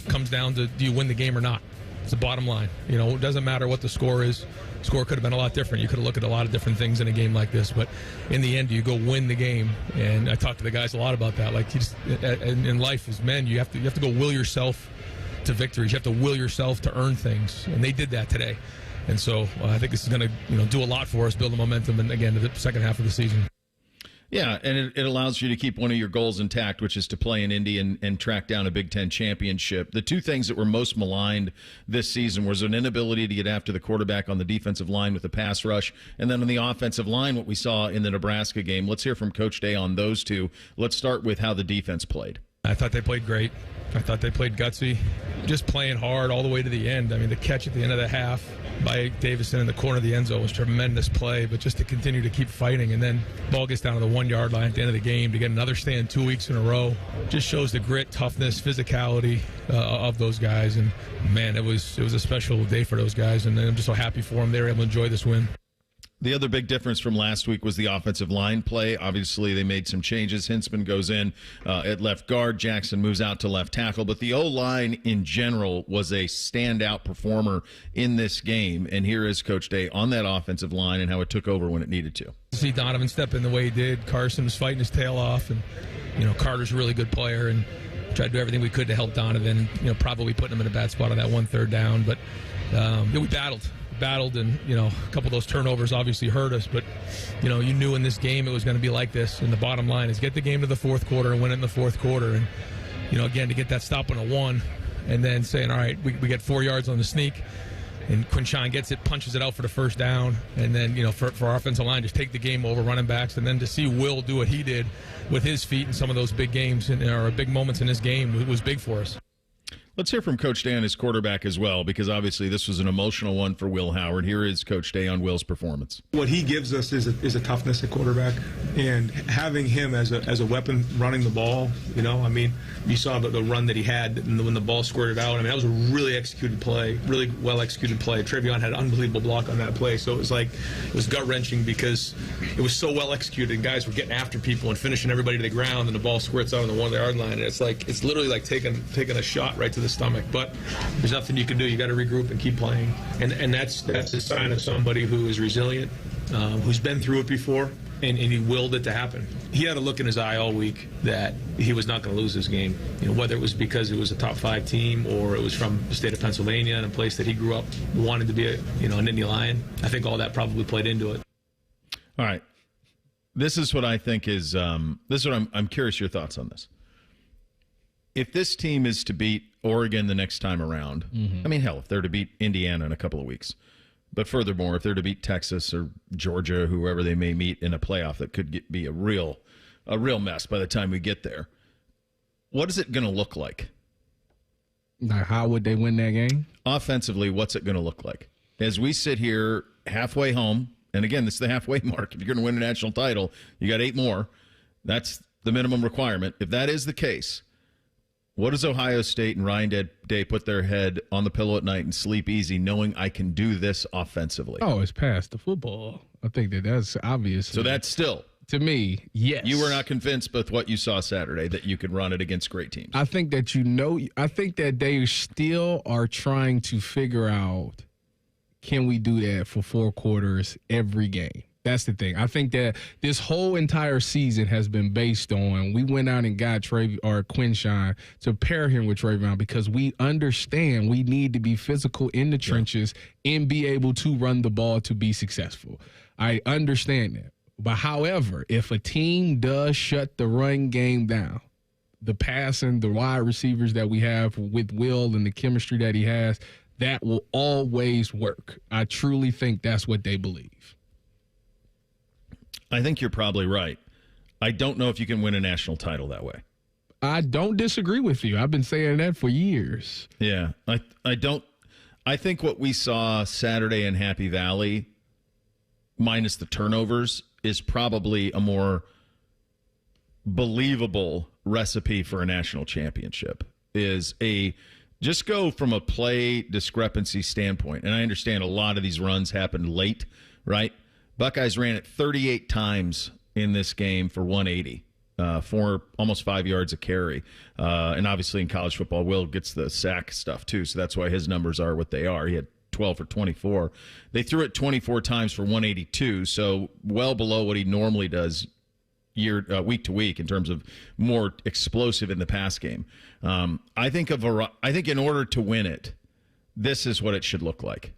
Comes down to, do you win the game or not? It's the bottom line. You know, it doesn't matter what the score is. Score could have been a lot different. You could have looked at a lot of different things in a game like this, but in the end, you go win the game. And I talked to the guys a lot about that. Like, you just, in life as men, you have to go will yourself to victories. You have to will yourself to earn things, and they did that today. And so I think this is going to do a lot for us, build the momentum, and again, to the second half of the season. Yeah, and it allows you to keep one of your goals intact, which is to play in Indy and track down a Big Ten championship. The two things that were most maligned this season was an inability to get after the quarterback on the defensive line with the pass rush, and then on the offensive line, what we saw in the Nebraska game. Let's hear from Coach Day on those two. Let's start with how the defense played. I thought they played great. I thought they played gutsy, just playing hard all the way to the end. I mean, the catch at the end of the half by Davison in the corner of the end zone was a tremendous play, but just to continue to keep fighting, and then ball gets down to the 1-yard line at the end of the game to get another stand 2 weeks in a row just shows the grit, toughness, physicality of those guys. And man, it was a special day for those guys, and I'm just so happy for them. They were able to enjoy this win. The other big difference from last week was the offensive line play. Obviously, they made some changes. Hintzman goes in at left guard. Jackson moves out to left tackle. But the O-line in general was a standout performer in this game. And here is Coach Day on that offensive line and how it took over when it needed to. See Donovan step in the way he did. Carson was fighting his tail off. And, Carter's a really good player. And tried to do everything we could to help Donovan. Probably putting him in a bad spot on that 1 3rd down. But we battled. battled, and a couple of those turnovers obviously hurt us. But you knew in this game it was going to be like this. And the bottom line is get the game to the fourth quarter and win it in the fourth quarter. And again, to get that stop on a 1, and then saying, all right, we get 4 yards on the sneak, and Quinshawn gets it, punches it out for the first down, and then for our offensive line, just take the game over running backs, and then to see Will do what he did with his feet in some of those big games or big moments in this game, it was big for us. Let's hear from Coach Day on his quarterback as well, because obviously this was an emotional one for Will Howard. Here is Coach Day on Will's performance. What he gives us is a toughness at quarterback, and having him as a weapon running the ball. You saw the run that he had when the ball squirted out. That was a really executed play, really well executed play. Trevion had an unbelievable block on that play, so it was gut wrenching because it was so well executed. And guys were getting after people and finishing everybody to the ground, and the ball squirts out on the 1-yard line. And it's literally like taking a shot right to the stomach, but there's nothing you can do. You got to regroup and keep playing, and that's a sign of somebody who is resilient, who's been through it before, and he willed it to happen. He had a look in his eye all week that he was not going to lose this game. Whether it was because it was a top 5 team or it was from the state of Pennsylvania and a place that he grew up wanting to be an Indy Lion. I think all that probably played into it. All right, this is what I think is. This is what I'm curious your thoughts on this. If this team is to beat Oregon the next time around, hell, if they're to beat Indiana in a couple of weeks, but furthermore, if they're to beat Texas or Georgia, whoever they may meet in a playoff that could be a real mess by the time we get there, what is it going to look like? Now, how would they win that game? Offensively, what's it going to look like? As we sit here halfway home, and again, this is the halfway mark. If you're going to win a national title, you got 8 more. That's the minimum requirement. If that is the case, what does Ohio State and Ryan Day put their head on the pillow at night and sleep easy knowing I can do this offensively? Oh, it's past the football. I think that's obvious. So that's still, to me, yes. You were not convinced with what you saw Saturday that you could run it against great teams. I think that I think that they still are trying to figure out, can we do that for 4 quarters every game? That's the thing. I think that this whole entire season has been based on we went out and got Quinshawn to pair him with Trevion because we understand we need to be physical in the trenches and be able to run the ball to be successful. I understand that. But however, if a team does shut the run game down, the passing, the wide receivers that we have with Will and the chemistry that he has, that will always work. I truly think that's what they believe. I think you're probably right. I don't know if you can win a national title that way. I don't disagree with you. I've been saying that for years. Yeah. I don't. I think what we saw Saturday in Happy Valley, minus the turnovers, is probably a more believable recipe for a national championship. Just go from a play discrepancy standpoint. And I understand a lot of these runs happened late, right? Buckeyes ran it 38 times in this game for 180, for almost 5 yards a carry. And obviously in college football, Will gets the sack stuff too, so that's why his numbers are what they are. He had 12 for 24. They threw it 24 times for 182, so well below what he normally does week to week in terms of more explosive in the pass game. I think in order to win it, this is what it should look like,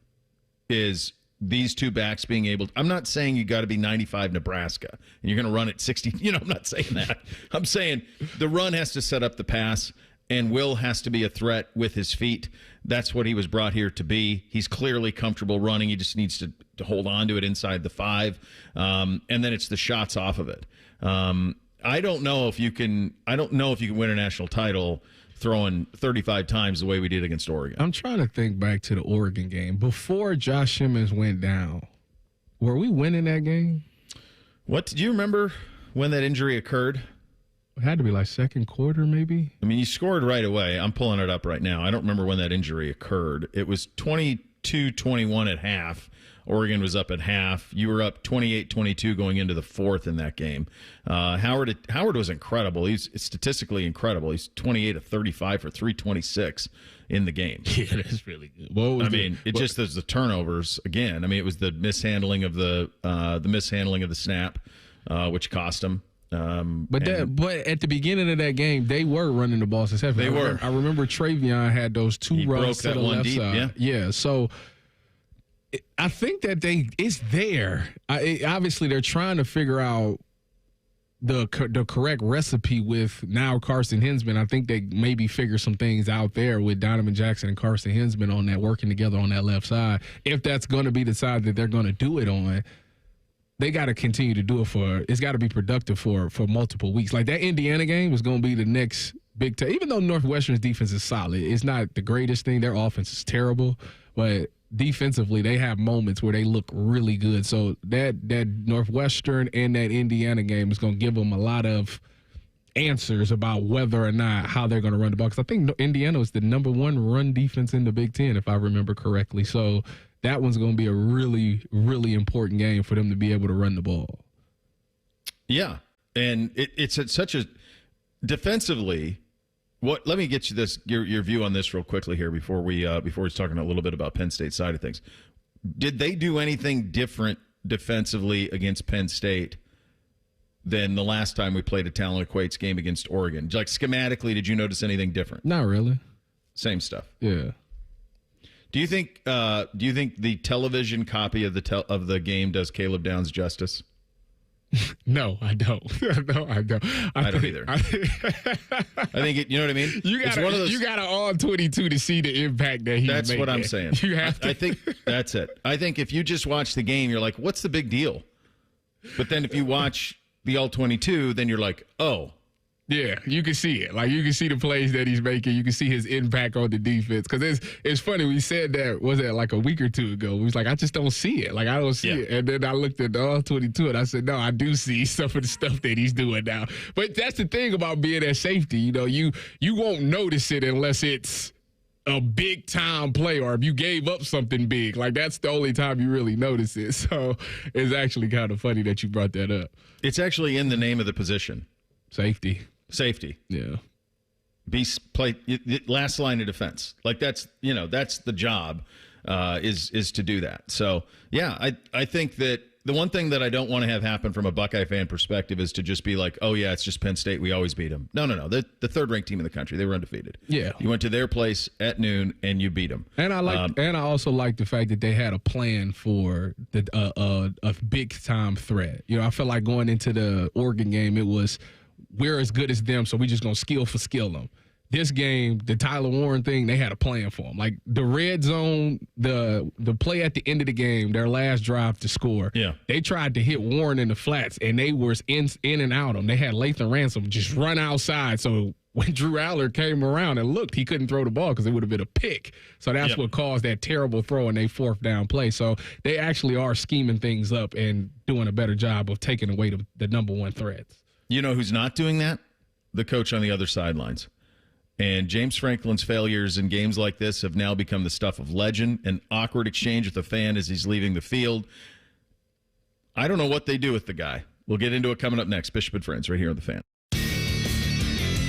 is these two backs being able to, I'm not saying you got to be 95 Nebraska and you're going to run it 60. I'm not saying that. I'm saying the run has to set up the pass and Will has to be a threat with his feet. That's what he was brought here to be. He's clearly comfortable running. He just needs to hold on to it inside the 5. And then it's the shots off of it. I don't know if you can win a national title throwing 35 times the way we did against Oregon. I'm trying to think back to the Oregon game. Before Josh Simmons went down, were we winning that game? What, do you remember when that injury occurred? It had to be like second quarter, maybe. I mean, you scored right away. I'm pulling it up right now. I don't remember when that injury occurred. It was 22-21 at half. Oregon was up at half. You were up 28-22 going into the 4th in that game. Howard was incredible. He's statistically incredible. He's 28 of 35 for 326 in the game. Yeah, that's really good. Just as the turnovers again. I mean, it was the mishandling of the snap, which cost him. But at the beginning of that game, they were running the ball successfully. I remember Trevion had those 2 runs to the left side. Yeah. So I think that it's there. Obviously, they're trying to figure out the correct recipe with now Carson Hinsman. I think they maybe figure some things out there with Donovan Jackson and Carson Hinsman on that, working together on that left side. If that's going to be the side that they're going to do it on, they got to continue to do it it's got to be productive for multiple weeks. Like that Indiana game was going to be the next big time. Even though Northwestern's defense is solid, it's not the greatest thing. Their offense is terrible, but defensively, they have moments where they look really good. So that Northwestern and that Indiana game is going to give them a lot of answers about whether or not how they're going to run the ball. Because I think Indiana was the number 1 run defense in the Big Ten, if I remember correctly. So that one's going to be a really, really important game for them to be able to run the ball. Yeah, and it's at such a defensively. Let me get you your view on this real quickly here before we're talking a little bit about Penn State side of things. Did they do anything different defensively against Penn State than the last time we played a Talent Equates game against Oregon? Like schematically, did you notice anything different? Not really. Same stuff. Yeah. Do you think the television copy of the game does Caleb Downs justice? No, I don't. No, I don't. I don't either. I think you know what I mean? You got to on 22 to see the impact that he's That's making. what I'm saying. You have to. I think that's it. I think if you just watch the game, you're like, what's the big deal? But then if you watch the all-22, then you're like, oh. Yeah, you can see it. Like, you can see the plays that he's making. You can see his impact on the defense. Because it's funny. We said that, was it like a week or two ago? We was like, I just don't see it. Like, I don't see it. And then I looked at the all-22, and I said, no, I do see some of the stuff that he's doing now. But that's the thing about being at safety. You know, you won't notice it unless it's a big-time play or if you gave up something big. Like, that's the only time you really notice it. So it's actually kind of funny that you brought that up. It's actually in the name of the position. Safety. Yeah. Play last line of defense. Like that's the job is to do that. So yeah, I think that the one thing that I don't want to have happen from a Buckeye fan perspective is to just be like, oh yeah, it's just Penn State. We always beat them. No. They're the third ranked team in the country. They were undefeated. Yeah. You went to their place at noon and you beat them. And I also like the fact that they had a plan for a big time threat. You know, I felt like going into the Oregon game, it was, we're as good as them, so we just going to skill them. This game, the Tyler Warren thing, they had a plan for him. Like the red zone, the play at the end of the game, their last drive to score. Yeah. They tried to hit Warren in the flats, and they were in and out of them. They had Lathan Ransom just run outside. So when Drew Aller came around and looked, he couldn't throw the ball because it would have been a pick. So that's what caused that terrible throw in their fourth down play. So they actually are scheming things up and doing a better job of taking away the number 1 threats. You know who's not doing that? The coach on the other sidelines. And James Franklin's failures in games like this have now become the stuff of legend. An awkward exchange with a fan as he's leaving the field. I don't know what they do with the guy. We'll get into it coming up next. Bishop and Friends right here on The Fan.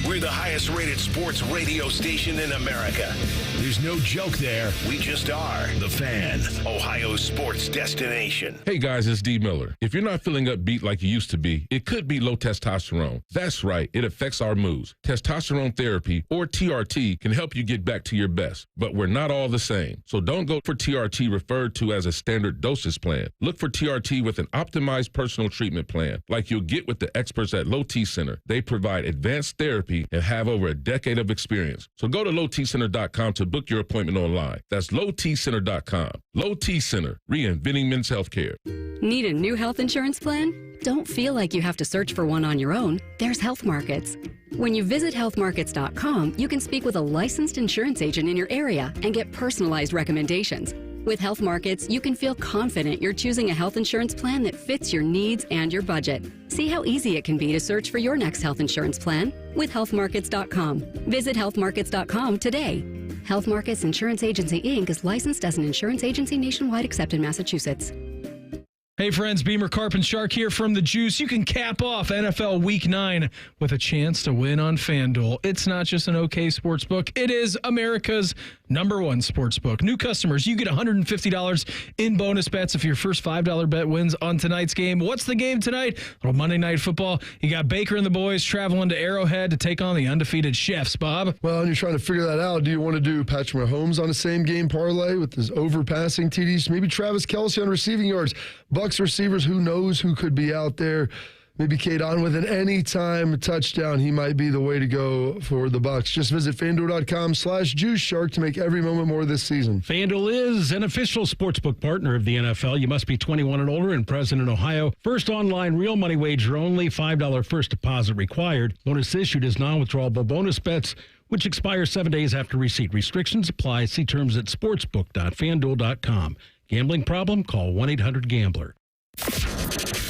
We're the highest rated sports radio station in America. There's no joke there. We just are. The Fan, Ohio sports destination. Hey guys, it's D. Miller. If you're not feeling upbeat like you used to be, it could be low testosterone. That's right. It affects our moods. Testosterone therapy, or TRT, can help you get back to your best. But we're not all the same. So don't go for TRT referred to as a standard dosage plan. Look for TRT with an optimized personal treatment plan, like you'll get with the experts at Low T Center. They provide advanced therapy and have over a decade of experience. So go to lowtcenter.com to book your appointment online. That's lowtcenter.com. Low T Center, reinventing men's healthcare. Need a new health insurance plan? Don't feel like you have to search for one on your own. There's Health Markets. When you visit healthmarkets.com, you can speak with a licensed insurance agent in your area and get personalized recommendations. With Health Markets, you can feel confident you're choosing a health insurance plan that fits your needs and your budget. See how easy it can be to search for your next health insurance plan with healthmarkets.com. Visit healthmarkets.com today. Health Markets Insurance Agency, Inc. is licensed as an insurance agency nationwide except in Massachusetts. Hey friends, Beamer Carp and Shark here from The Juice. You can cap off NFL Week 9 with a chance to win on FanDuel. It's not just an okay sports book, it is America's #1 sports book. New customers, you get $150 in bonus bets if your first $5 bet wins on tonight's game. What's the game tonight? Little Monday Night Football. You got Baker and the boys traveling to Arrowhead to take on the undefeated Chefs, Bob. Well, and you're trying to figure that out. Do you want to do Patrick Mahomes on the same game parlay with his overpassing TDs? Maybe Travis Kelce on receiving yards. Bucks receivers, who knows who could be out there. Maybe Kate on with an anytime touchdown. He might be the way to go for the Bucks. Just visit FanDuel.com/Juice Shark to make every moment more this season. FanDuel is an official sportsbook partner of the NFL. You must be 21 and older and present in Ohio. First online real money wager only. $5 first deposit required. Bonus issued is non-withdrawable bonus bets, which expire 7 days after receipt. Restrictions apply. See terms at sportsbook.fanduel.com. Gambling problem? Call 1-800-GAMBLER.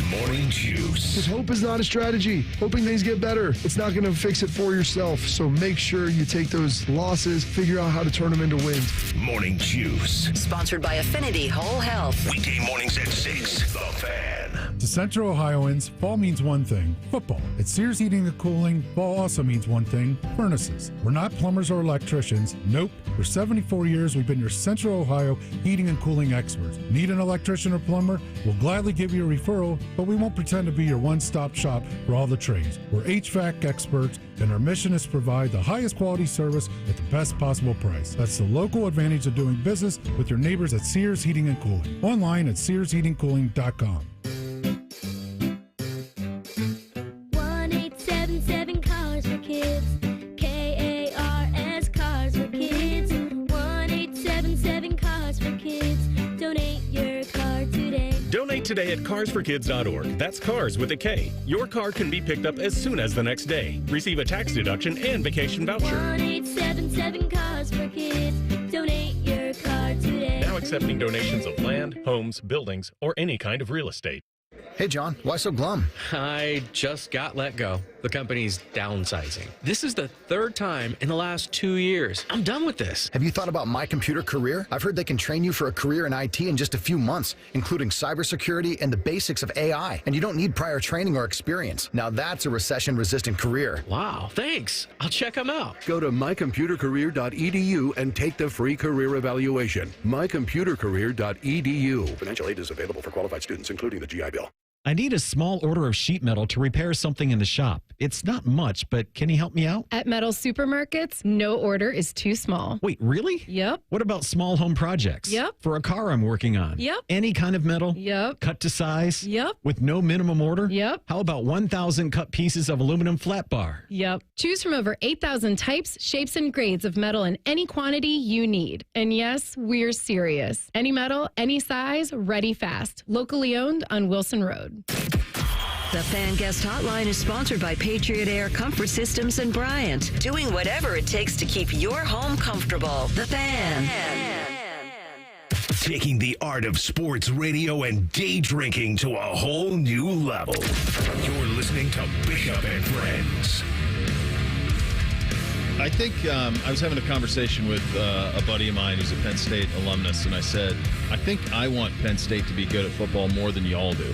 Morning Juice. Because hope is not a strategy. Hoping things get better. It's not going to fix it for yourself. So make sure you take those losses, figure out how to turn them into wins. Morning Juice. Sponsored by Affinity Whole Health. Weekday mornings at 6. The Fan. To Central Ohioans, fall means one thing, football. At Sears Heating and Cooling, fall also means one thing, furnaces. We're not plumbers or electricians. Nope. For 74 years, we've been your Central Ohio heating and cooling experts. Need an electrician or plumber? We'll gladly give you a referral, but we won't pretend to be your one-stop shop for all the trades. We're HVAC experts, and our mission is to provide the highest quality service at the best possible price. That's the local advantage of doing business with your neighbors at Sears Heating and Cooling. Online at SearsHeatingCooling.com. 1-877 Cars for Kids. KARS Cars for Kids. 1-877 Cars for Kids. Donate your car today. Donate today at carsforkids.org. That's cars with a K. Your car can be picked up as soon as the next day. Receive a tax deduction and vacation voucher. 1-877 Cars for Kids. Donate your car today. Now accepting donations of land, homes, buildings, or any kind of real estate. Hey, John, why so glum? I just got let go. The company's downsizing. This is the third time in the last 2 years. I'm done with this. Have you thought about My Computer Career? I've heard they can train you for a career in IT in just a few months, including cybersecurity and the basics of AI. And you don't need prior training or experience. Now that's a recession-resistant career. Wow, thanks. I'll check them out. Go to mycomputercareer.edu and take the free career evaluation. mycomputercareer.edu. Financial aid is available for qualified students, including the GI Bill. I need a small order of sheet metal to repair something in the shop. It's not much, but can you help me out? At Metal Supermarkets, no order is too small. Wait, really? Yep. What about small home projects? Yep. For a car I'm working on? Yep. Any kind of metal? Yep. Cut to size? Yep. With no minimum order? Yep. How about 1,000 cut pieces of aluminum flat bar? Yep. Choose from over 8,000 types, shapes, and grades of metal in any quantity you need. And yes, we're serious. Any metal, any size, ready fast. Locally owned on Wilson Road. The Fan Guest Hotline is sponsored by Patriot Air Comfort Systems and Bryant, doing whatever it takes to keep your home comfortable. The Fan. Taking the art of sports radio and day drinking to a whole new level. You're listening to Bishop and Friends. I think I was having a conversation with a buddy of mine who's a Penn State alumnus, and I said, I think I want Penn State to be good at football more than y'all do.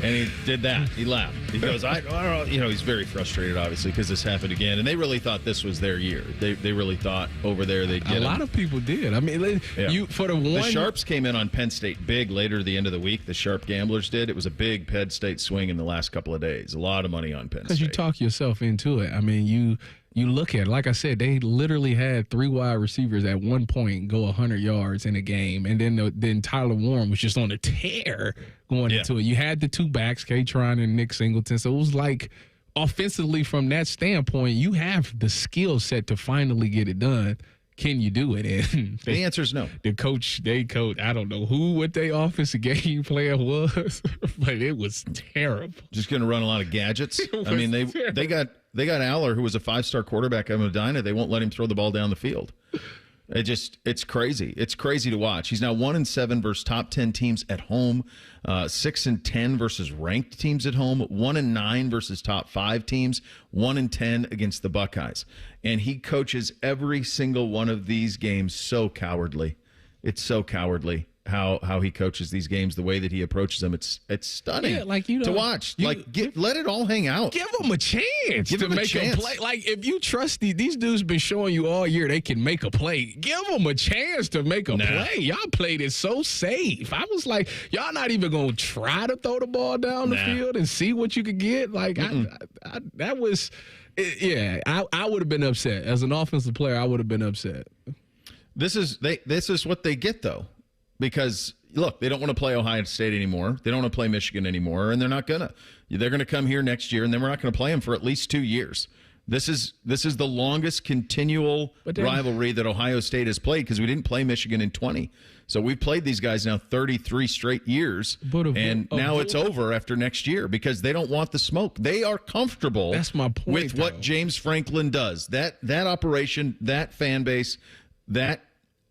And he did that. He laughed. He goes, I don't know. You know, he's very frustrated, obviously, because this happened again. And they really thought this was their year. They really thought over there they'd get a lot of people did. I mean, the Sharps came in on Penn State big later at the end of the week. The Sharp Gamblers did. It was a big Penn State swing in the last couple of days. A lot of money on Penn State. Because you talk yourself into it. I mean, you look at it, like I said, they literally had 3 wide receivers at one point go 100 yards in a game, and then Tyler Warren was just on a tear going into it. You had the 2 backs, K-Tron and Nick Singleton, so it was like offensively from that standpoint, you have the skill set to finally get it done. Can you do it? And the answer is no. They coach, I don't know what their offensive game plan was, but it was terrible. Just going to run a lot of gadgets. I mean, they got Aller, who was a 5-star quarterback at Medina. They won't let him throw the ball down the field. It's crazy. It's crazy to watch. He's now 1-7 versus top 10 teams at home, 6-10 versus ranked teams at home, 1-9 versus top 5 teams, 1-10 against the Buckeyes. And he coaches every single one of these games so cowardly. It's so cowardly. how he coaches these games, the way that he approaches them. It's stunning to watch. Let it all hang out. Give them a chance to make a play. Like, if you trust these dudes been showing you all year they can make a play. Give them a chance to make a play. Y'all played it so safe. I was like, y'all not even going to try to throw the ball down the field and see what you could get? Like, that was – yeah, I would have been upset. As an offensive player, I would have been upset. This is what they get, though. Because, look, they don't want to play Ohio State anymore. They don't want to play Michigan anymore, and they're not going to. They're going to come here next year, and then we're not going to play them for at least 2 years. This is the longest continual rivalry that Ohio State has played because we didn't play Michigan in 20. So we've played these guys now 33 straight years, and now it's over after next year because they don't want the smoke. They are comfortable with what James Franklin does. That operation, that fan base,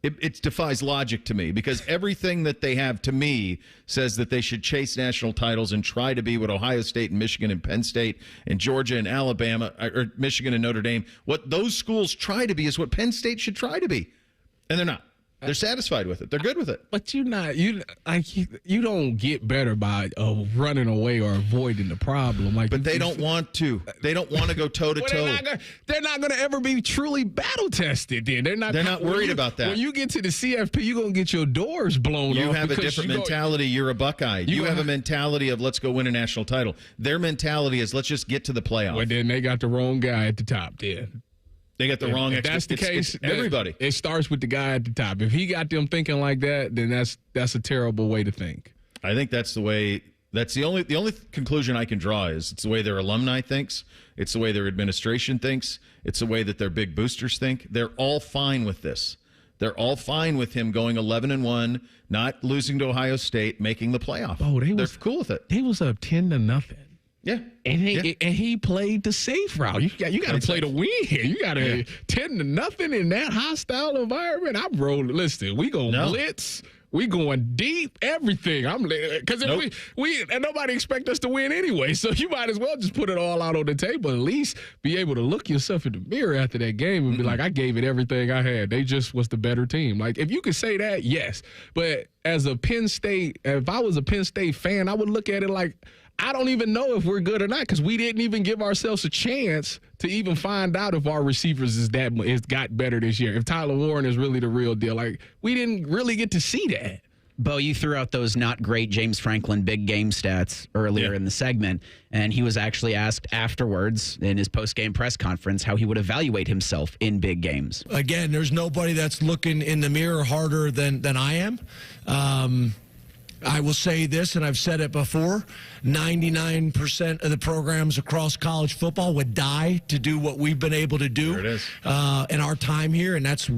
it defies logic to me because everything that they have, to me, says that they should chase national titles and try to be what Ohio State and Michigan and Penn State and Georgia and Alabama, or Michigan and Notre Dame, what those schools try to be is what Penn State should try to be. And they're not. They're satisfied with it. They're good with it. But you don't get better by running away or avoiding the problem. But they don't want to. They don't want to go toe to toe. They're not going to ever be truly battle tested. Then they're not worried about that. When you get to the CFP, you're going to get your doors blown off. You have a different mentality. You're a Buckeye. You have a mentality of let's go win a national title. Their mentality is let's just get to the playoff. Well, then they got the wrong guy at the top. Then. They got the wrong. If that's the case, everybody. It starts with the guy at the top. If he got them thinking like that, then that's a terrible way to think. I think that's the way. That's the only conclusion I can draw is it's the way their alumni thinks. It's the way their administration thinks. It's the way that their big boosters think. They're all fine with this. They're all fine with him going 11-1, not losing to Ohio State, making the playoff. Oh, they're cool with it. They was up 10-0. Yeah, and he played the safe route. You got to play to win here. You got to 10-0 in that hostile environment. I'm rolling. Listen, we go blitz. We going deep. Everything. Because we and nobody expect us to win anyway. So you might as well just put it all out on the table. At least be able to look yourself in the mirror after that game and be like, I gave it everything I had. They just was the better team. Like if you could say that, yes. But as a Penn State, if I was a Penn State fan, I would look at it like, I don't even know if we're good or not because we didn't even give ourselves a chance to even find out if our receivers got better this year. If Tyler Warren is really the real deal, like we didn't really get to see that. Bo, you threw out those not great James Franklin big game stats earlier in the segment, and he was actually asked afterwards in his post-game press conference how he would evaluate himself in big games. Again, there's nobody that's looking in the mirror harder than I am. I will say this, and I've said it before, 99% of the programs across college football would die to do what we've been able to do in our time here, and that's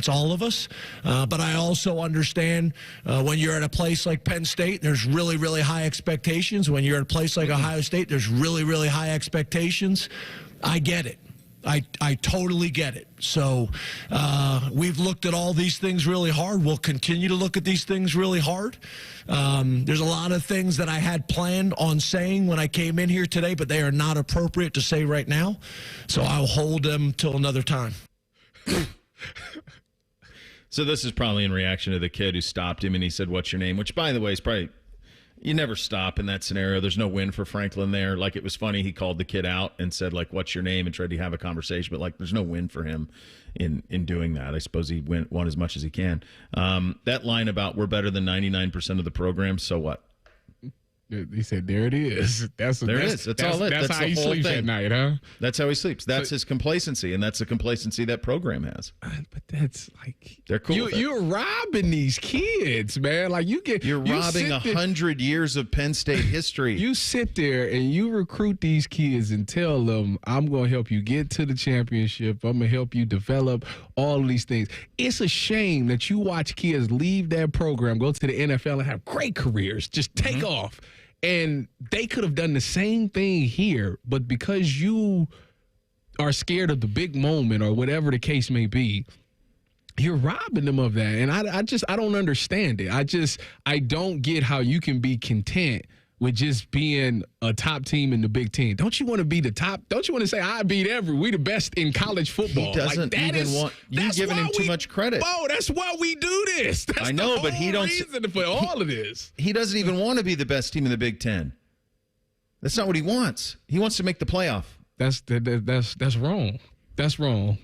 all of us. But I also understand when you're at a place like Penn State, there's really, really high expectations. When you're at a place like Ohio State, there's really, really high expectations. I get it. I totally get it. So we've looked at all these things really hard. We'll continue to look at these things really hard. There's a lot of things that I had planned on saying when I came in here today, but they are not appropriate to say right now. So I'll hold them till another time. So this is probably in reaction to the kid who stopped him and he said, "What's your name?" Which, by the way, is probably... You never stop in that scenario. There's no win for Franklin there. Like, it was funny. He called the kid out and said, like, "What's your name?" and tried to have a conversation. But, like, there's no win for him in doing that. I suppose he won as much as he can. That line about we're better than 99% of the program, so what? He said, there it is. That's all it. That's how he sleeps at night, huh? That's how he sleeps. That's his complacency, and that's the complacency that program has. But that's like... They're cool You're robbing these kids, man. Like You're robbing 100 years of Penn State history. You sit there and you recruit these kids and tell them, I'm going to help you get to the championship. I'm going to help you develop all of these things. It's a shame that you watch kids leave that program, go to the NFL, and have great careers, just take off. And they could have done the same thing here, but because you are scared of the big moment or whatever the case may be, you're robbing them of that. And I don't understand it. I don't get how you can be content with just being a top team in the Big Ten? Don't you want to be the top? Don't you want to say, I beat we the best in college football? He doesn't want you giving him too much credit. Bo, that's why we do this. That's I know, the but he whole don't reason for all of this. He doesn't even want to be the best team in the Big Ten. That's not what he wants. He wants to make the playoff. That's wrong. That's wrong.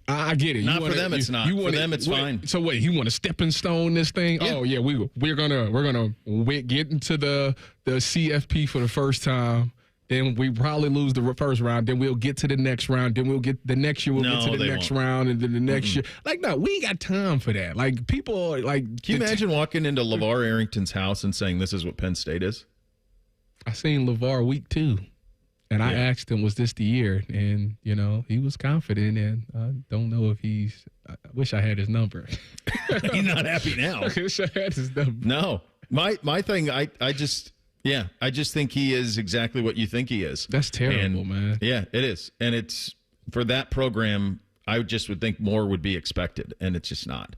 I get it. Not for them, it's not. For them, it's fine. So wait, he want to stepping stone this thing? Yeah. Oh yeah, we're gonna get into the CFP for the first time. Then we probably lose the first round. Then we'll get to the next round. Then we'll get the next year. We'll get to the next round, and then the next year. Like, no, we ain't got time for that. Like, people like. Can you imagine walking into LeVar Arrington's house and saying, "This is what Penn State is"? I seen LeVar week 2. And I asked him, was this the year? And, he was confident. And I don't know if I wish I had his number. He's not happy now. I wish I had his number. No. My thing, I just think he is exactly what you think he is. That's terrible, man. Yeah, it is. And it's for that program, I just would think more would be expected. And it's just not.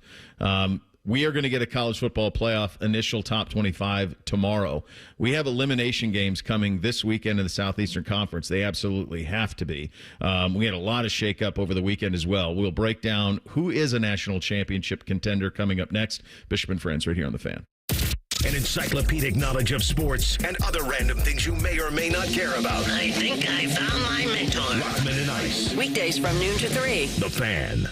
We are going to get a college football playoff initial top 25 tomorrow. We have elimination games coming this weekend in the Southeastern Conference. They absolutely have to be. We had a lot of shakeup over the weekend as well. We'll break down who is a national championship contender coming up next. Bishop and Friends right here on The Fan. An encyclopedic knowledge of sports and other random things you may or may not care about. I think I found my mentor. Rockman and Ice. Weekdays from noon to 3. The Fan.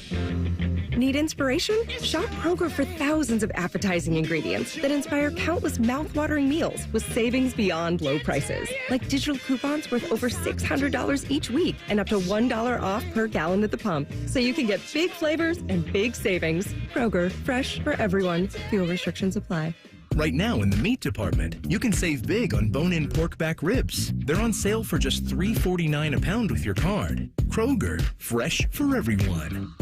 Need inspiration? Shop Kroger for thousands of appetizing ingredients that inspire countless mouth-watering meals with savings beyond low prices. Like digital coupons worth over $600 each week and up to $1 off per gallon at the pump. So you can get big flavors and big savings. Kroger, fresh for everyone. Fuel restrictions apply. Right now in the meat department, you can save big on bone-in pork back ribs. They're on sale for just $3.49 a pound with your card. Kroger, fresh for everyone.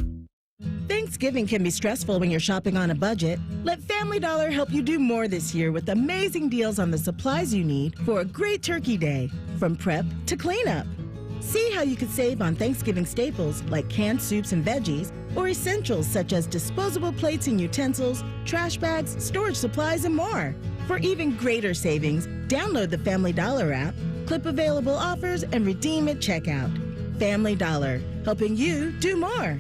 Thanksgiving can be stressful when you're shopping on a budget. Let Family Dollar help you do more this year with amazing deals on the supplies you need for a great turkey day, from prep to cleanup. See how you could save on Thanksgiving staples like canned soups and veggies, or essentials such as disposable plates and utensils, trash bags, storage supplies, and more. For even greater savings, download the Family Dollar app, clip available offers, and redeem at checkout. Family Dollar, helping you do more.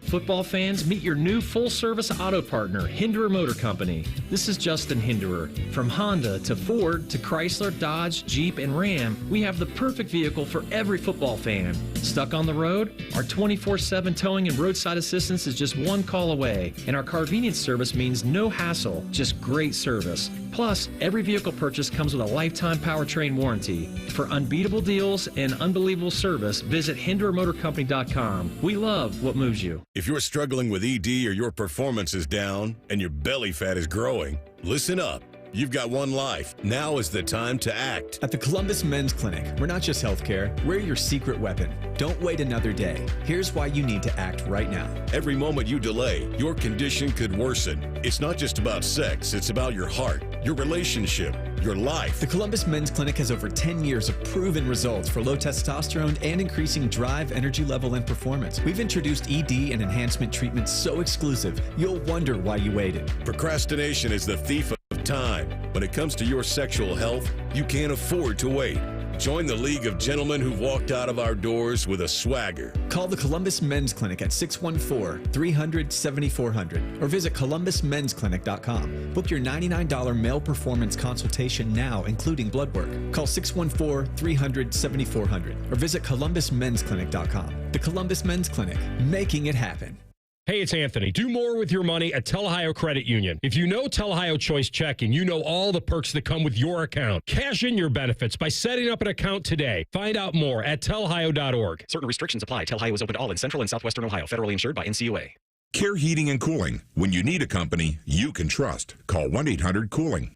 Football fans, meet your new full-service auto partner, Hinderer Motor Company. This is Justin Hinderer. From Honda to Ford to Chrysler, Dodge, Jeep, and Ram, we have the perfect vehicle for every football fan. Stuck on the road? Our 24/7 towing and roadside assistance is just one call away. And our convenience service means no hassle, just great service. Plus, every vehicle purchase comes with a lifetime powertrain warranty. For unbeatable deals and unbelievable service, visit HindererMotorCompany.com. We love what moves you. If you're struggling with ED or your performance is down and your belly fat is growing, listen up. You've got one life. Now is the time to act. At the Columbus Men's Clinic, we're not just healthcare, we're your secret weapon. Don't wait another day. Here's why you need to act right now. Every moment you delay, your condition could worsen. It's not just about sex, it's about your heart, your relationship, your life. The Columbus Men's Clinic has over 10 years of proven results for low testosterone and increasing drive, energy level, and performance. We've introduced ED and enhancement treatments so exclusive, you'll wonder why you waited. Procrastination is the thief of time. When it comes to your sexual health, you can't afford to wait. Join the League of Gentlemen who've walked out of our doors with a swagger. Call the Columbus Men's Clinic at 614-300-7400 or visit columbusmensclinic.com. Book your $99 male performance consultation now, including blood work. Call 614-300-7400 or visit columbusmensclinic.com. The Columbus Men's Clinic, making it happen. Hey, it's Anthony. Do more with your money at Tel-Ohio Credit Union. If you know Tel-Ohio Choice Checking, you know all the perks that come with your account. Cash in your benefits by setting up an account today. Find out more at tellohio.org. Certain restrictions apply. Tel-Ohio is open to all in Central and Southwestern Ohio. Federally insured by NCUA. Care Heating and Cooling. When you need a company you can trust, call 1-800-COOLING.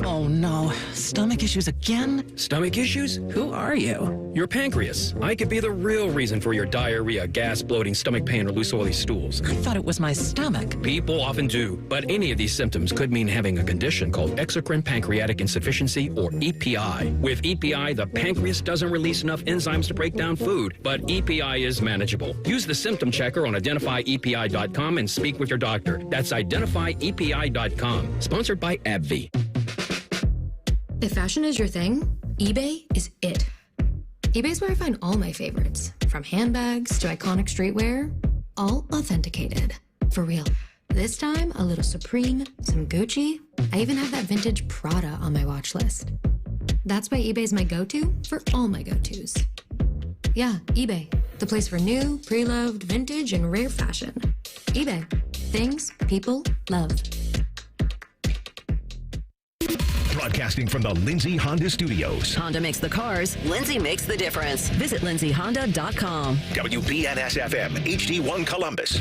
Oh no, stomach issues again? Stomach issues? Who are you? Your pancreas. I could be the real reason for your diarrhea, gas, bloating, stomach pain, or loose oily stools. I thought it was my stomach. People often do, but any of these symptoms could mean having a condition called exocrine pancreatic insufficiency, or EPI. With EPI, the pancreas doesn't release enough enzymes to break down food, but EPI is manageable. Use the symptom checker on identifyepi.com and speak with your doctor. That's identifyepi.com. Sponsored by AbbVie. If fashion is your thing, eBay is it. eBay's where I find all my favorites, from handbags to iconic streetwear, all authenticated. For real. This time, a little Supreme, some Gucci. I even have that vintage Prada on my watch list. That's why eBay's my go-to for all my go-tos. Yeah, eBay, the place for new, pre-loved, vintage, and rare fashion. eBay, things people love. Broadcasting from the Lindsay Honda Studios. Honda makes the cars. Lindsay makes the difference. Visit lindsayhonda.com. WBNS-FM, HD1 Columbus.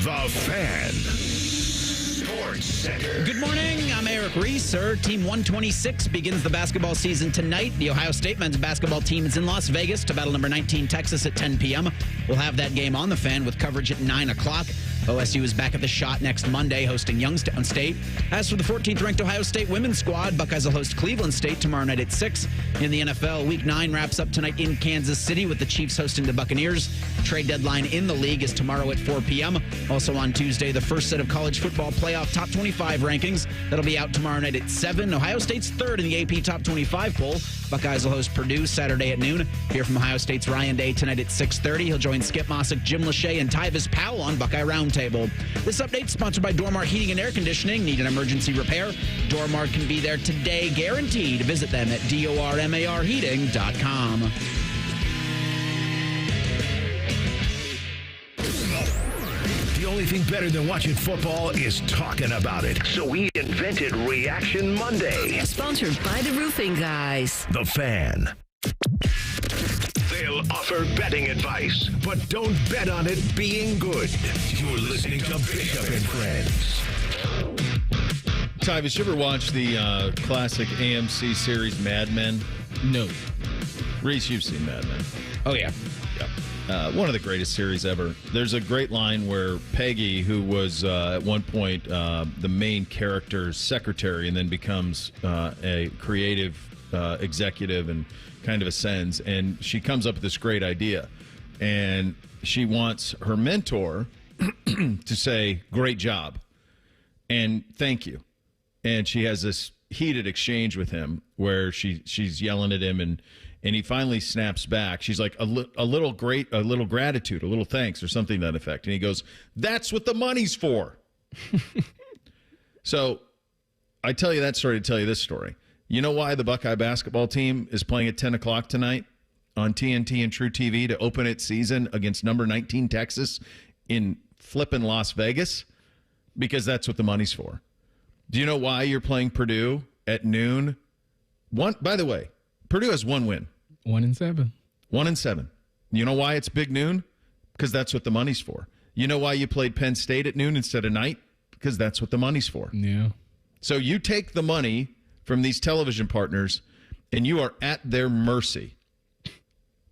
The Fan. Sports Center. Good morning. I'm Eric Reeser. Team 126 begins the basketball season tonight. The Ohio State men's basketball team is in Las Vegas to battle number 19 Texas at 10 p.m. We'll have that game on the Fan with coverage at 9 o'clock. OSU is back at the Shot next Monday, hosting Youngstown State. As for the 14th-ranked Ohio State women's squad, Buckeyes will host Cleveland State tomorrow night at 6. In the NFL, Week 9 wraps up tonight in Kansas City with the Chiefs hosting the Buccaneers. Trade deadline in the league is tomorrow at 4 p.m. Also on Tuesday, the first set of college football playoff top 25 rankings. That'll be out tomorrow night at 7. Ohio State's third in the AP top 25 poll. Buckeyes will host Purdue Saturday at noon. Hear from Ohio State's Ryan Day tonight at 6:30. He'll join Skip Mossick, Jim Lachey, and Tyvis Powell on Buckeye Roundtable. This update sponsored by Dormar Heating and Air Conditioning. Need an emergency repair? Dormar can be there today, guaranteed. Visit them at dormarheating.com. The only thing better than watching football is talking about it. So we invented Reaction Monday. Sponsored by the Roofing Guys. The Fan. They'll offer betting advice, but don't bet on it being good. You're listening to Bishop and Friends. Tyvis, you ever watch the classic AMC series Mad Men? No. Reese, you've seen Mad Men. Oh, yeah. One of the greatest series ever. There's a great line where Peggy, who was at one point the main character's secretary and then becomes a creative executive and kind of ascends, and she comes up with this great idea. And she wants her mentor to say, great job, and thank you. And she has this heated exchange with him where she's yelling at him, and he finally snaps back. She's like, a little gratitude, a little thanks, or something to that effect. And he goes, that's what the money's for. So I tell you that story to tell you this story. You know why the Buckeye basketball team is playing at 10 o'clock tonight on TNT and True TV to open its season against number 19 Texas in flippin' Las Vegas? Because that's what the money's for. Do you know why you're playing Purdue at noon? By the way, Purdue has one win. 1-7. 1-7. You know why it's big noon? Because that's what the money's for. You know why you played Penn State at noon instead of night? Because that's what the money's for. Yeah. So you take the money from these television partners, and you are at their mercy.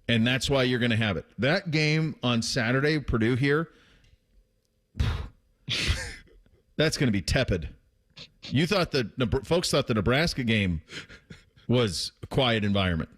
And that's why you're going to have it. That game on Saturday, Purdue here, that's going to be tepid. You thought folks thought the Nebraska game was a quiet environment.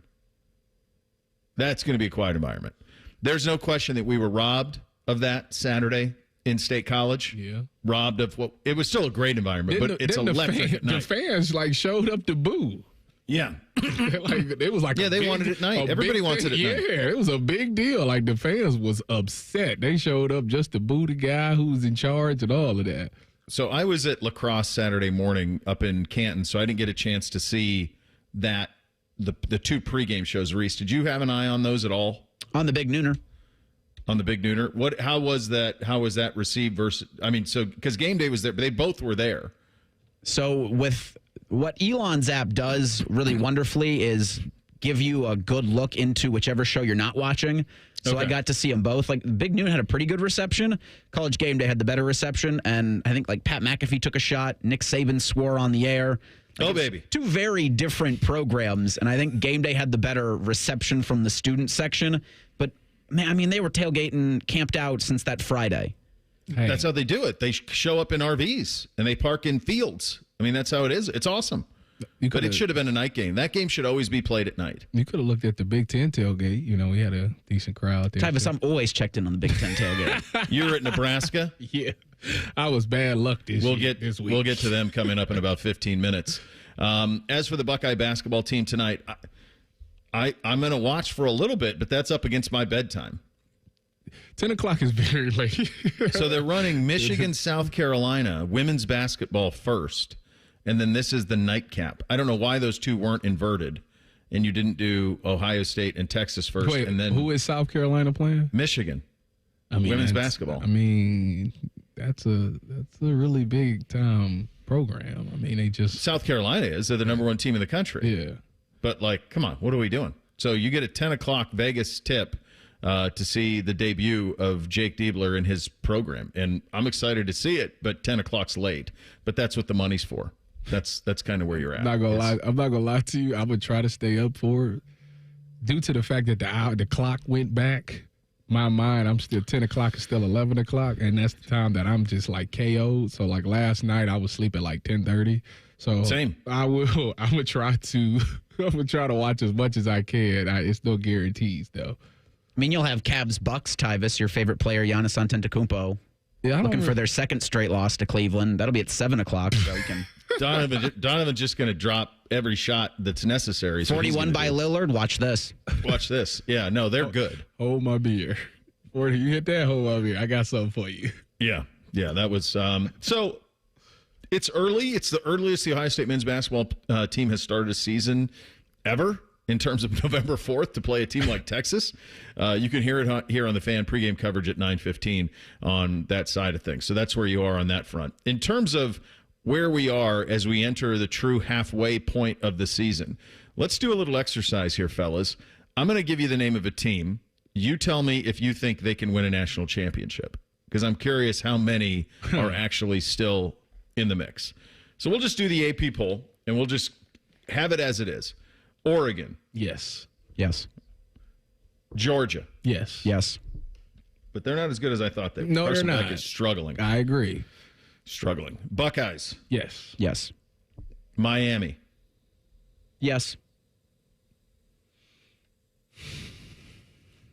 That's going to be a quiet environment. There's no question that we were robbed of that Saturday in State College. Yeah. Robbed of what it was still a great environment, but it's electric at night. The fans showed up to boo. Yeah. It was they wanted it at night. Everybody wants it at night. Yeah, it was a big deal. Like, the fans was upset. They showed up just to boo the guy who was in charge and all of that. So I was at lacrosse Saturday morning up in Canton, so I didn't get a chance to see that the two pregame shows. Reese, did you have an eye on those at all? On the Big Nooner. On the Big Nooner. How was that received versus, because game day was there, but they both were there. So with what Elon's app does really wonderfully is give you a good look into whichever show you're not watching. So I got to see them both. Like, Big Noon had a pretty good reception. College Game Day had the better reception. And I think Pat McAfee took a shot. Nick Saban swore on the air. Baby. Two very different programs. And I think Game Day had the better reception from the student section. But, man, they were tailgating, camped out since that Friday. Hey. That's how they do it. They show up in RVs and they park in fields. That's how it is. It's awesome. But it should have been a night game. That game should always be played at night. You could have looked at the Big Ten tailgate. We had a decent crowd there. Tyvis, I'm always checked in on the Big Ten tailgate. You were at Nebraska? Yeah. I was bad luck this week. We'll get to them coming up in about 15 minutes. As for the Buckeye basketball team tonight, I'm going to watch for a little bit, but that's up against my bedtime. 10 o'clock is very late. So they're running Michigan, South Carolina, women's basketball first, and then this is the nightcap. I don't know why those two weren't inverted, and you didn't do Ohio State and Texas first. Wait, and then who is South Carolina playing? Michigan. Women's basketball. That's a really big time program. They just South Carolina is. They're the number one team in the country. Yeah. But, come on, what are we doing? So you get a 10 o'clock Vegas tip to see the debut of Jake Diebler in his program. And I'm excited to see it, but 10 o'clock's late. But that's what the money's for. That's kind of where you're at. I'm not gonna lie to you. I would try to stay up for it. Due to the fact that the clock went back, my mind, I'm still 10 o'clock is still 11 o'clock, and that's the time that I'm just KO'd. So last night I was sleep at 10:30. So same. I'm gonna try to watch as much as I can. It's no guarantees though. You'll have Cavs Bucks, Tyvis, your favorite player, Giannis Antetokounmpo, looking for their second straight loss to Cleveland. That'll be at 7 o'clock. So you can. Donovan's just going to drop every shot that's necessary. 41 by Lillard. Watch this. Watch this. Yeah, no, they're good. Hold my beer. 40, you hit that, hold my beer. I got something for you. Yeah, that was so it's early. It's the earliest the Ohio State men's basketball team has started a season ever in terms of November 4th to play a team like Texas. You can hear it here on the Fan pregame coverage at 9:15 on that side of things. So that's where you are on that front. In terms of where we are as we enter the true halfway point of the season, let's do a little exercise here, fellas. I'm going to give you the name of a team. You tell me if you think they can win a national championship, because I'm curious how many are actually still in the mix. So we'll just do the AP poll, and we'll just have it as it is. Oregon. Yes. Yes. Georgia. Yes. Yes. But they're not as good as I thought they were. No, Carson they're Beck not. is struggling. I agree. Struggling. Buckeyes. Yes. Yes. Miami. Yes.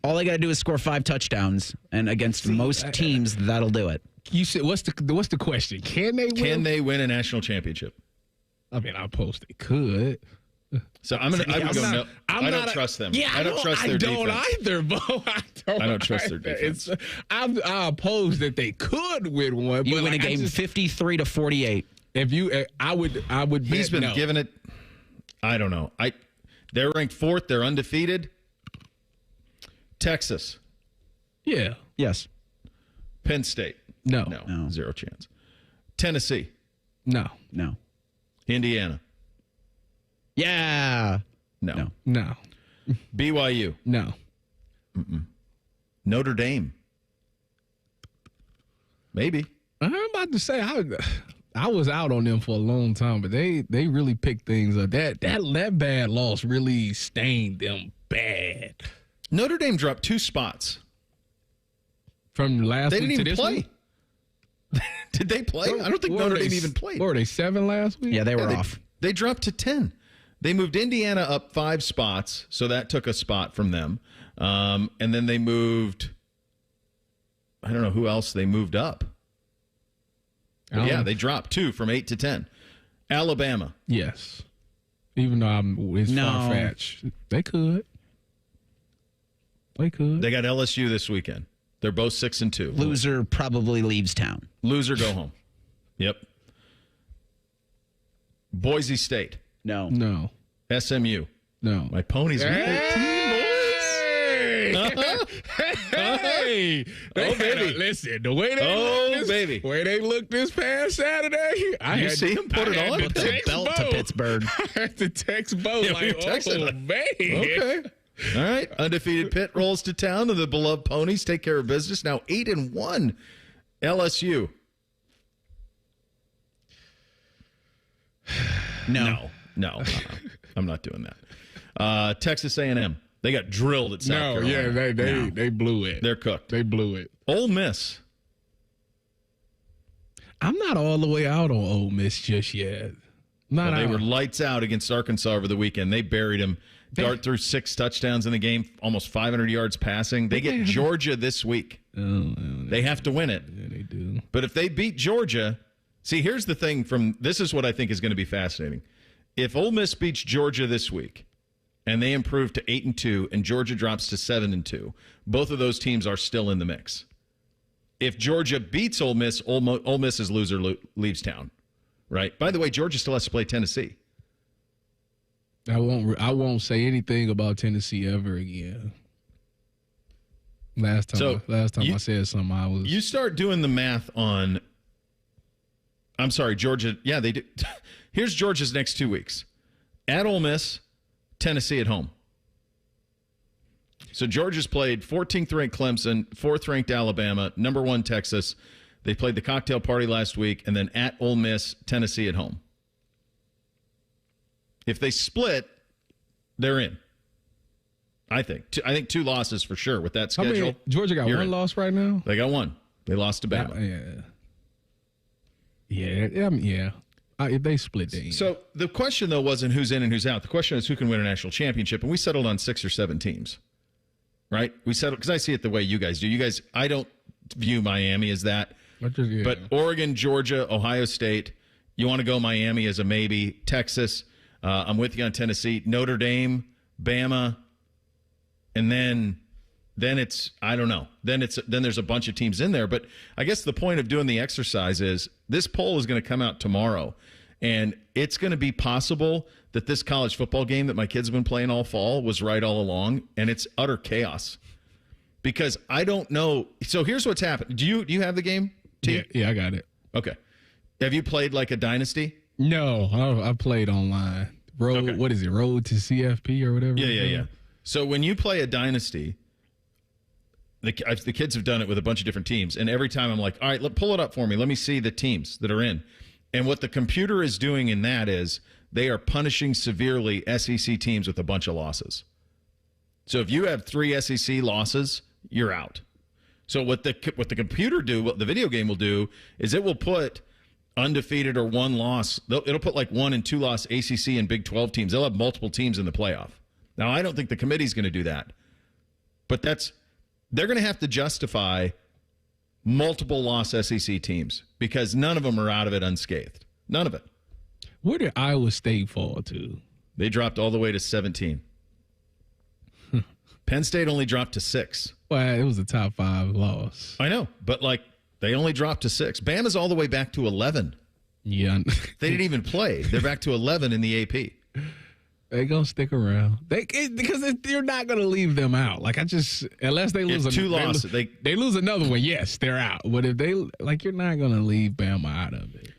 All they got to do is score 5 touchdowns, and against most teams, that'll do it. You said what's the question? Can they win? Can they win a national championship? I suppose they could. So I would go no. I don't trust them. Yeah, I don't trust their defense. I don't either, Bo. I don't trust their defense. I oppose that they could win one. You but win a game 53-48. If you, I would. He's been giving it. I don't know. They're ranked 4th. They're undefeated. Texas. Yeah. Yes. Penn State. No. Zero chance. Tennessee. No. Indiana. Yeah. No. BYU. No. Mm-mm. Notre Dame. Maybe. I'm about to say I was out on them for a long time, but they really picked things up. That bad loss really stained them bad. Notre Dame dropped 2 spots from last week to this week. They didn't even play. Did they play? I don't think Notre Dame even played. Were they 7 last week? Yeah, they were off. They dropped to 10. They moved Indiana up 5 spots, so that took a spot from them. And then they moved, I don't know who else they moved up. But yeah, they dropped 2 from 8 to 10. Alabama. Yes. Even though it's far-fetched. They could. They got LSU this weekend. They're both 6-2. Loser probably leaves town. Loser go home. Yep. Boise State. No. SMU. No. My ponies are 13, boys. Hey. Oh, baby. Listen, the way they looked this past Saturday, you see him put it on? Put the belt to Pittsburgh. I had to text Bo man. Okay. All right. Undefeated Pitt rolls to town, and the beloved ponies take care of business. Now 8-1. LSU. No. I'm not doing that. Texas A&M. They got drilled at South Carolina. Yeah, they blew it. They're cooked. They blew it. Ole Miss. I'm not all the way out on Ole Miss just yet. They were lights out against Arkansas over the weekend. They buried them. Dart threw 6 touchdowns in the game, almost 500 yards passing. They get Georgia this week. They have to win it. Yeah, they do. But if they beat Georgia, see, here's the thing this is what I think is going to be fascinating. if Ole Miss beats Georgia this week and they improve to 8-2 and Georgia drops to 7-2, both of those teams are still in the mix. If Georgia beats Ole Miss, Ole Miss's loser leaves town, right? By the way, Georgia still has to play Tennessee. I won't say anything about Tennessee ever again. Last time I said something, You start doing the math on. I'm sorry, Georgia. Yeah, they do. Here's Georgia's next 2 weeks: at Ole Miss, Tennessee at home. So Georgia's played 14th ranked Clemson, 4th ranked Alabama, number 1 Texas. They played the cocktail party last week, and then at Ole Miss, Tennessee at home. If they split, they're in. I think 2 losses for sure with that schedule. I mean, Georgia got one loss right now. They got 1. They lost to Bama. Yeah. If they split, they in. So the question though wasn't who's in and who's out. The question is who can win a national championship, and we settled on 6 or 7 teams, right? We settled because I see it the way you guys do. You guys, I don't view Miami as that, but Oregon, Georgia, Ohio State. You want to go Miami as a maybe. Texas. I'm with you on Tennessee, Notre Dame, Bama. And then it's, I don't know. Then there's a bunch of teams in there. But I guess the point of doing the exercise is this poll is going to come out tomorrow. And it's going to be possible that this college football game that my kids have been playing all fall was right all along. And it's utter chaos. Because I don't know. So here's what's happened. Do you have the game, T? Yeah, I got it. Okay. Have you played like a dynasty? No, I played online. What is it? Road to CFP or whatever? Yeah. So when you play a dynasty, the kids have done it with a bunch of different teams. And every time I'm like, all right, pull it up for me. Let me see the teams that are in. And what the computer is doing in that is they are punishing severely SEC teams with a bunch of losses. So if you have 3 SEC losses, you're out. So what the computer do, what the video game will do, is it will put undefeated or 1 loss. It'll put like 1 and 2 loss ACC and Big 12 teams. They'll have multiple teams in the playoff. Now, I don't think the committee's going to do that. But they're going to have to justify multiple loss SEC teams because none of them are out of it unscathed. None of it. Where did Iowa State fall to? They dropped all the way to 17. Penn State only dropped to 6. Well, it was a top 5 loss. I know, but they only dropped to 6. Bama's all the way back to 11. Yeah. They didn't even play. They're back to 11 in the AP. They're going to stick around. Because you're not going to leave them out. Unless they lose 2 losses. They lose another one, yes, they're out. But if they, you're not going to leave Bama out of it.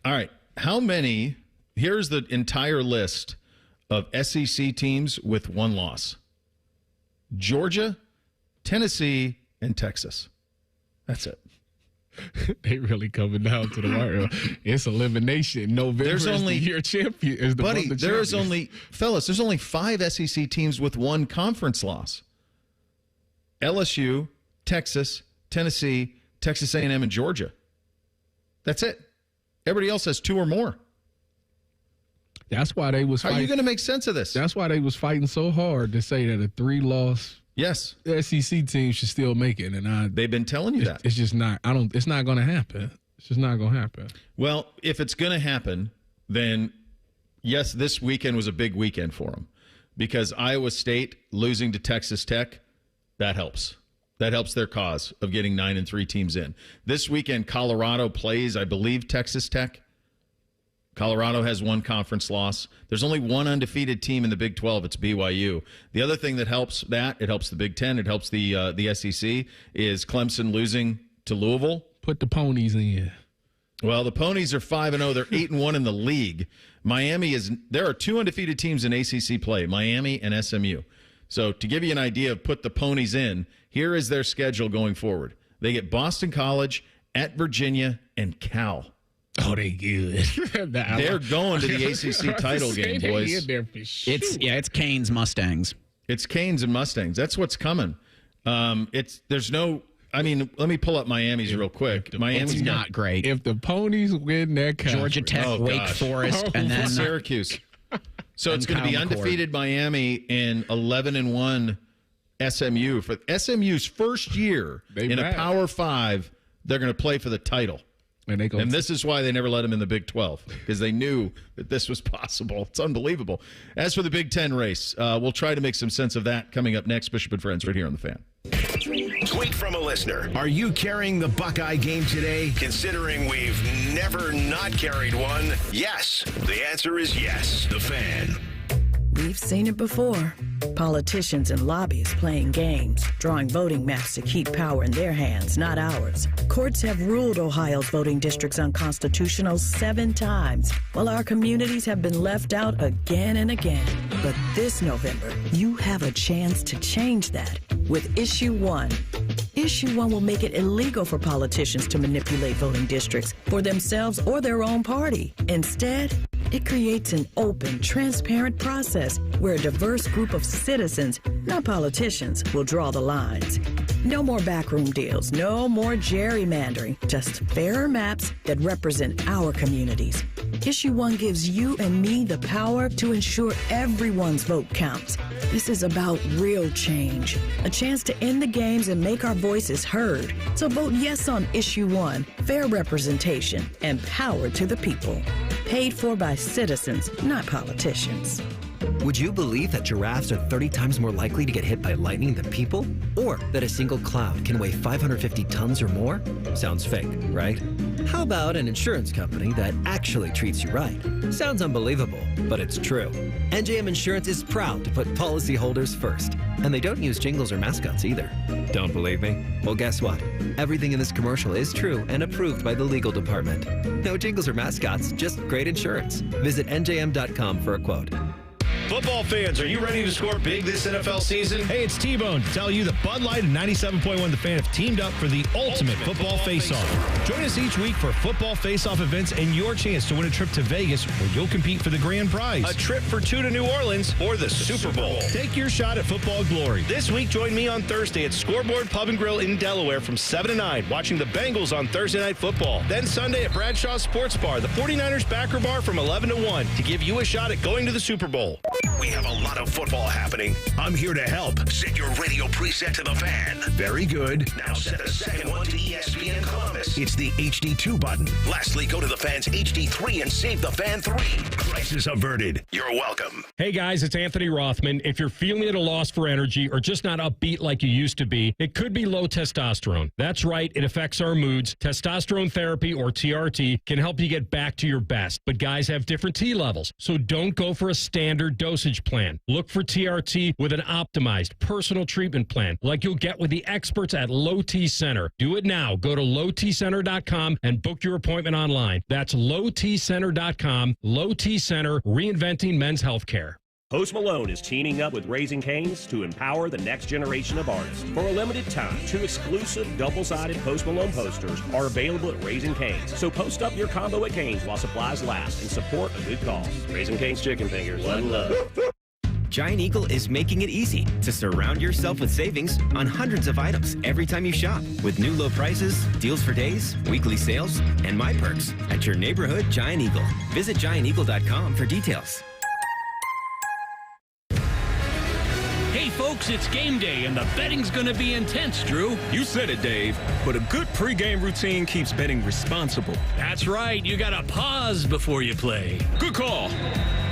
All right. How many, here's the entire list of SEC teams with 1 loss. Georgia, Tennessee, and Texas. That's it. They really coming down to the wire. It's elimination. November there's only your champion. Buddy, there's only 5 SEC teams with 1 conference loss. LSU, Texas, Tennessee, Texas A&M, and Georgia. That's it. Everybody else has 2 or more. That's why they was How are you going to make sense of this? That's why they was fighting so hard to say that a 3-loss SEC team should still make it, and they've been telling you that. It's just not. It's not going to happen. It's just not going to happen. Well, if it's going to happen, then yes, this weekend was a big weekend for them because Iowa State losing to Texas Tech, that helps. That helps their cause of getting 9-3 teams in. This weekend, Colorado plays, I believe, Texas Tech. Colorado has 1 conference loss. There's only 1 undefeated team in the Big 12. It's BYU. The other thing that helps it helps the Big 10, it helps the SEC, is Clemson losing to Louisville. Put the ponies in. Well, the Ponies are 5-0. They're 8-1 in the league. There are 2 undefeated teams in ACC play, Miami and SMU. So to give you an idea of put the Ponies in, here is their schedule going forward. They get Boston College, at Virginia, and Cal. Oh, they good. They're going to the ACC title game, boys. It's Canes Mustangs. It's Canes and Mustangs. That's what's coming. Let me pull up Miami's real quick. Miami's not great. If the Ponies win that conference. Georgia Tech, Wake Forest, and then Syracuse. So it's going to be undefeated Miami and 11-1 SMU. For SMU's first year in a Power 5, they're going to play for the title. And this is why they never let him in the Big 12, because they knew that this was possible. It's unbelievable. As for the Big 10 race, we'll try to make some sense of that coming up next. Bishop and Friends right here on The Fan. Tweet from a listener. Are you carrying the Buckeye game today? Considering we've never not carried one, yes. The answer is yes. The Fan. We've seen it before. Politicians and lobbyists playing games, drawing voting maps to keep power in their hands, not ours. Courts have ruled Ohio's voting districts unconstitutional 7 times, while our communities have been left out again and again. But this November, you have a chance to change that with Issue 1. Issue 1 will make it illegal for politicians to manipulate voting districts for themselves or their own party. Instead, it creates an open, transparent process where a diverse group of citizens, not politicians, will draw the lines. No more backroom deals, no more gerrymandering, just fairer maps that represent our communities. Issue 1 gives you and me the power to ensure everyone's vote counts. This is about real change, a chance to end the games and make our voices heard. So vote yes on Issue 1, fair representation, and power to the people. Paid for by citizens, not politicians. Would you believe that giraffes are 30 times more likely to get hit by lightning than people? Or that a single cloud can weigh 550 tons or more? Sounds fake, right? How about an insurance company that actually treats you right? Sounds unbelievable, but it's true. NJM Insurance is proud to put policyholders first. And they don't use jingles or mascots either. Don't believe me? Well, guess what? Everything in this commercial is true and approved by the legal department. No jingles or mascots, just great insurance. Visit njm.com for a quote. Football fans, are you ready to score big this NFL season? Hey, it's T-Bone to tell you that Bud Light and 97.1 The Fan have teamed up for the ultimate football face-off. Join us each week for football face-off events and your chance to win a trip to Vegas where you'll compete for the grand prize. A trip for 2 to New Orleans or the Super Bowl. Take your shot at football glory. This week, join me on Thursday at Scoreboard Pub and Grill in Delaware from 7 to 9, watching the Bengals on Thursday Night Football. Then Sunday at Bradshaw Sports Bar, the 49ers backer bar from 11 to 1 to give you a shot at going to the Super Bowl. We have a lot of football happening. I'm here to help. Set your radio preset to The Fan. Very good. Now set the second one to ESPN Columbus. It's the HD2 button. Lastly, go to The Fan's HD3 and save The Fan 3. Crisis averted. You're welcome. Hey guys, it's Anthony Rothman. If you're feeling at a loss for energy or just not upbeat like you used to be, it could be low testosterone. That's right, it affects our moods. Testosterone therapy, or TRT, can help you get back to your best. But guys have different T levels, so don't go for a standard dosage plan. Look for TRT with an optimized personal treatment plan like you'll get with the experts at Low T Center. Do it now. Go to lowtcenter.com and book your appointment online. That's lowtcenter.com. Low T Center, reinventing men's healthcare. Post Malone is teaming up with Raising Cane's to empower the next generation of artists. For a limited time, 2 exclusive double-sided Post Malone posters are available at Raising Cane's. So post up your combo at Cane's while supplies last and support a good cause. Raising Cane's Chicken Fingers. One love. Giant Eagle is making it easy to surround yourself with savings on hundreds of items every time you shop. With new low prices, deals for days, weekly sales, and My Perks at your neighborhood Giant Eagle. Visit gianteagle.com for details. Hey folks, it's game day and the betting's gonna be intense, Drew. You said it, Dave, but a good pregame routine keeps betting responsible. That's right, you gotta pause before you play. Good call.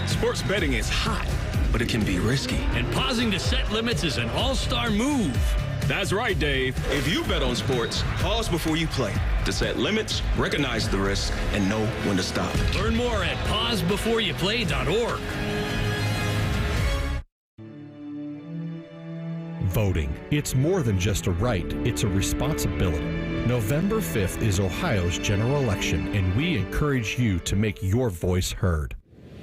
Sports betting is hot, but it can be risky. And pausing to set limits is an all-star move. That's right, Dave. If you bet on sports, pause before you play to set limits, recognize the risk, and know when to stop. Learn more at pausebeforeyouplay.org. Voting. It's more than just a right, it's a responsibility. November 5th is Ohio's general election, and we encourage you to make your voice heard.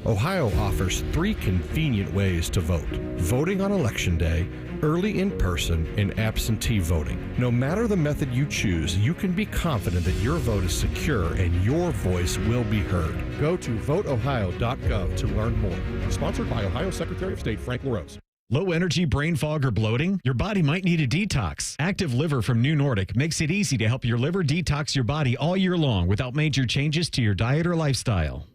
Ohio offers 3 convenient ways to vote: voting on Election Day, early in person, and absentee voting. No matter the method you choose, you can be confident that your vote is secure and your voice will be heard. Go to voteohio.gov to learn more. Sponsored by Ohio Secretary of State Frank LaRose. Low energy, brain fog, or bloating? Your body might need a detox. Active Liver from New Nordic makes it easy to help your liver detox your body all year long without major changes to your diet or lifestyle.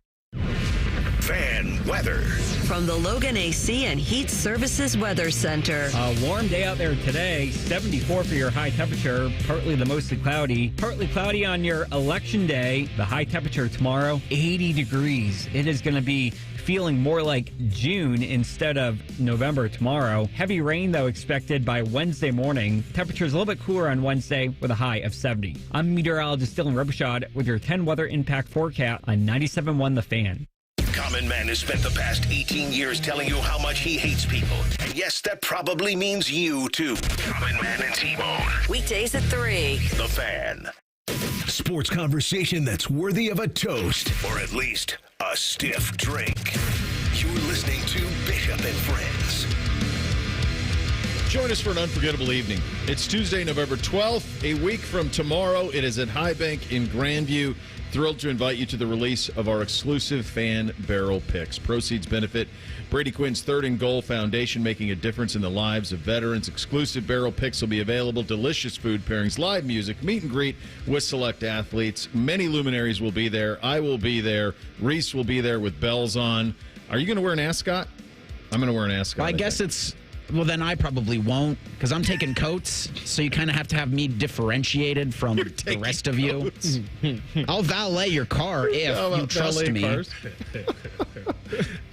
Fan weather. From the Logan AC and Heat Services Weather Center. A warm day out there today, 74 for your high temperature, partly to mostly cloudy. Partly cloudy on your election day. The high temperature tomorrow, 80 degrees. It is going to be feeling more like June instead of November tomorrow. Heavy rain, though, expected by Wednesday morning. Temperatures a little bit cooler on Wednesday with a high of 70. I'm meteorologist Dylan Robichaud with your 10 weather impact forecast on 97.1 The Fan. Common Man has spent the past 18 years telling you how much he hates people. And yes, that probably means you, too. Common Man and T-Bone. Weekdays at 3. The Fan. Sports conversation that's worthy of a toast, or at least a stiff drink. You're listening to Bishop and Friends. Join us for an unforgettable evening. It's Tuesday, November 12th. A week from tomorrow, it is at High Bank in Grandview. Thrilled to invite you to the release of our exclusive fan barrel picks. Proceeds benefit Brady Quinn's Third and Goal Foundation, making a difference in the lives of veterans. Exclusive barrel picks will be available. Delicious food pairings, live music, meet and greet with select athletes. Many luminaries will be there. I will be there. Reese will be there with bells on. Are you going to wear an ascot? I'm going to wear an ascot. I guess it's... Well, then I probably won't, because I'm taking coats, so you kind of have to have me differentiated from the rest of you. I'll valet your car if you trust me.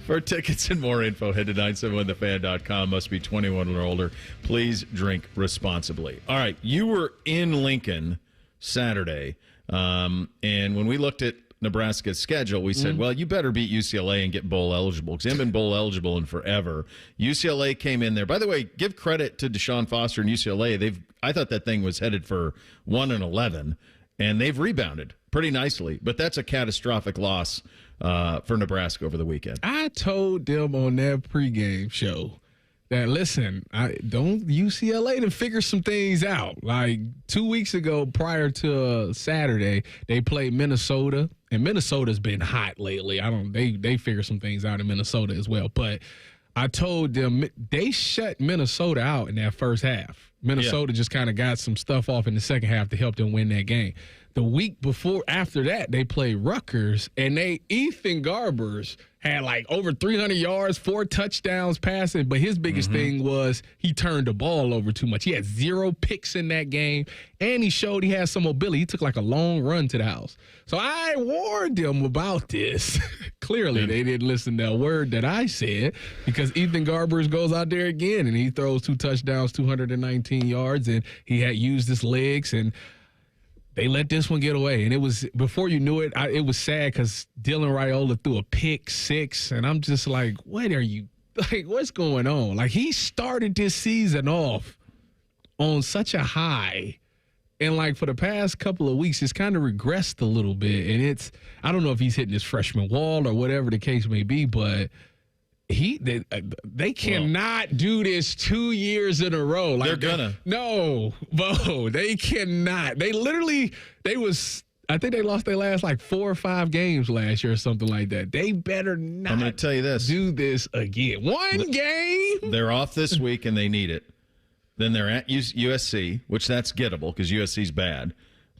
For tickets and more info, head to 971thefan.com. Must be 21 or older. Please drink responsibly. All right, you were in Lincoln Saturday, and when we looked at Nebraska's schedule, we said, well, you better beat UCLA and get bowl eligible, because they haven't been bowl eligible in forever. UCLA came in there. By the way, give credit to Deshaun Foster and UCLA. I thought that thing was headed for 1-11, and they've rebounded pretty nicely. But that's a catastrophic loss for Nebraska over the weekend. I told them on that pregame show that, listen, I don't UCLA to figure some things out. Like 2 weeks ago, prior to Saturday, they played Minnesota, and Minnesota's been hot lately. They figure some things out in Minnesota as well. But I told them they shut Minnesota out in that first half. Minnesota just kind of got some stuff off in the second half to help them win that game. The week before, after that, they played Rutgers, and Ethan Garbers had like over 300 yards, 4 touchdowns passing, but his biggest thing was he turned the ball over too much. He had 0 picks in that game, and he showed he had some mobility. He took like a long run to the house. So I warned them about this. Clearly, they didn't listen to a word that I said, because Ethan Garbers goes out there again, and he throws 2 touchdowns, 219 yards, and he had used his legs, and they let this one get away. And it was, before you knew it, it was sad because Dylan Raiola threw a pick 6. And I'm just like, what's going on? Like, he started this season off on such a high. And, like, for the past couple of weeks, it's kind of regressed a little bit. And I don't know if he's hitting his freshman wall or whatever the case may be, but they cannot do this 2 years in a row. Like, they're gonna. No, Bo, they cannot. I think they lost their last like 4 or 5 games last year or something like that. They better not. I'm going to tell you this. Do this again. One game. They're off this week and they need it. Then they're at USC, which that's gettable because USC's bad.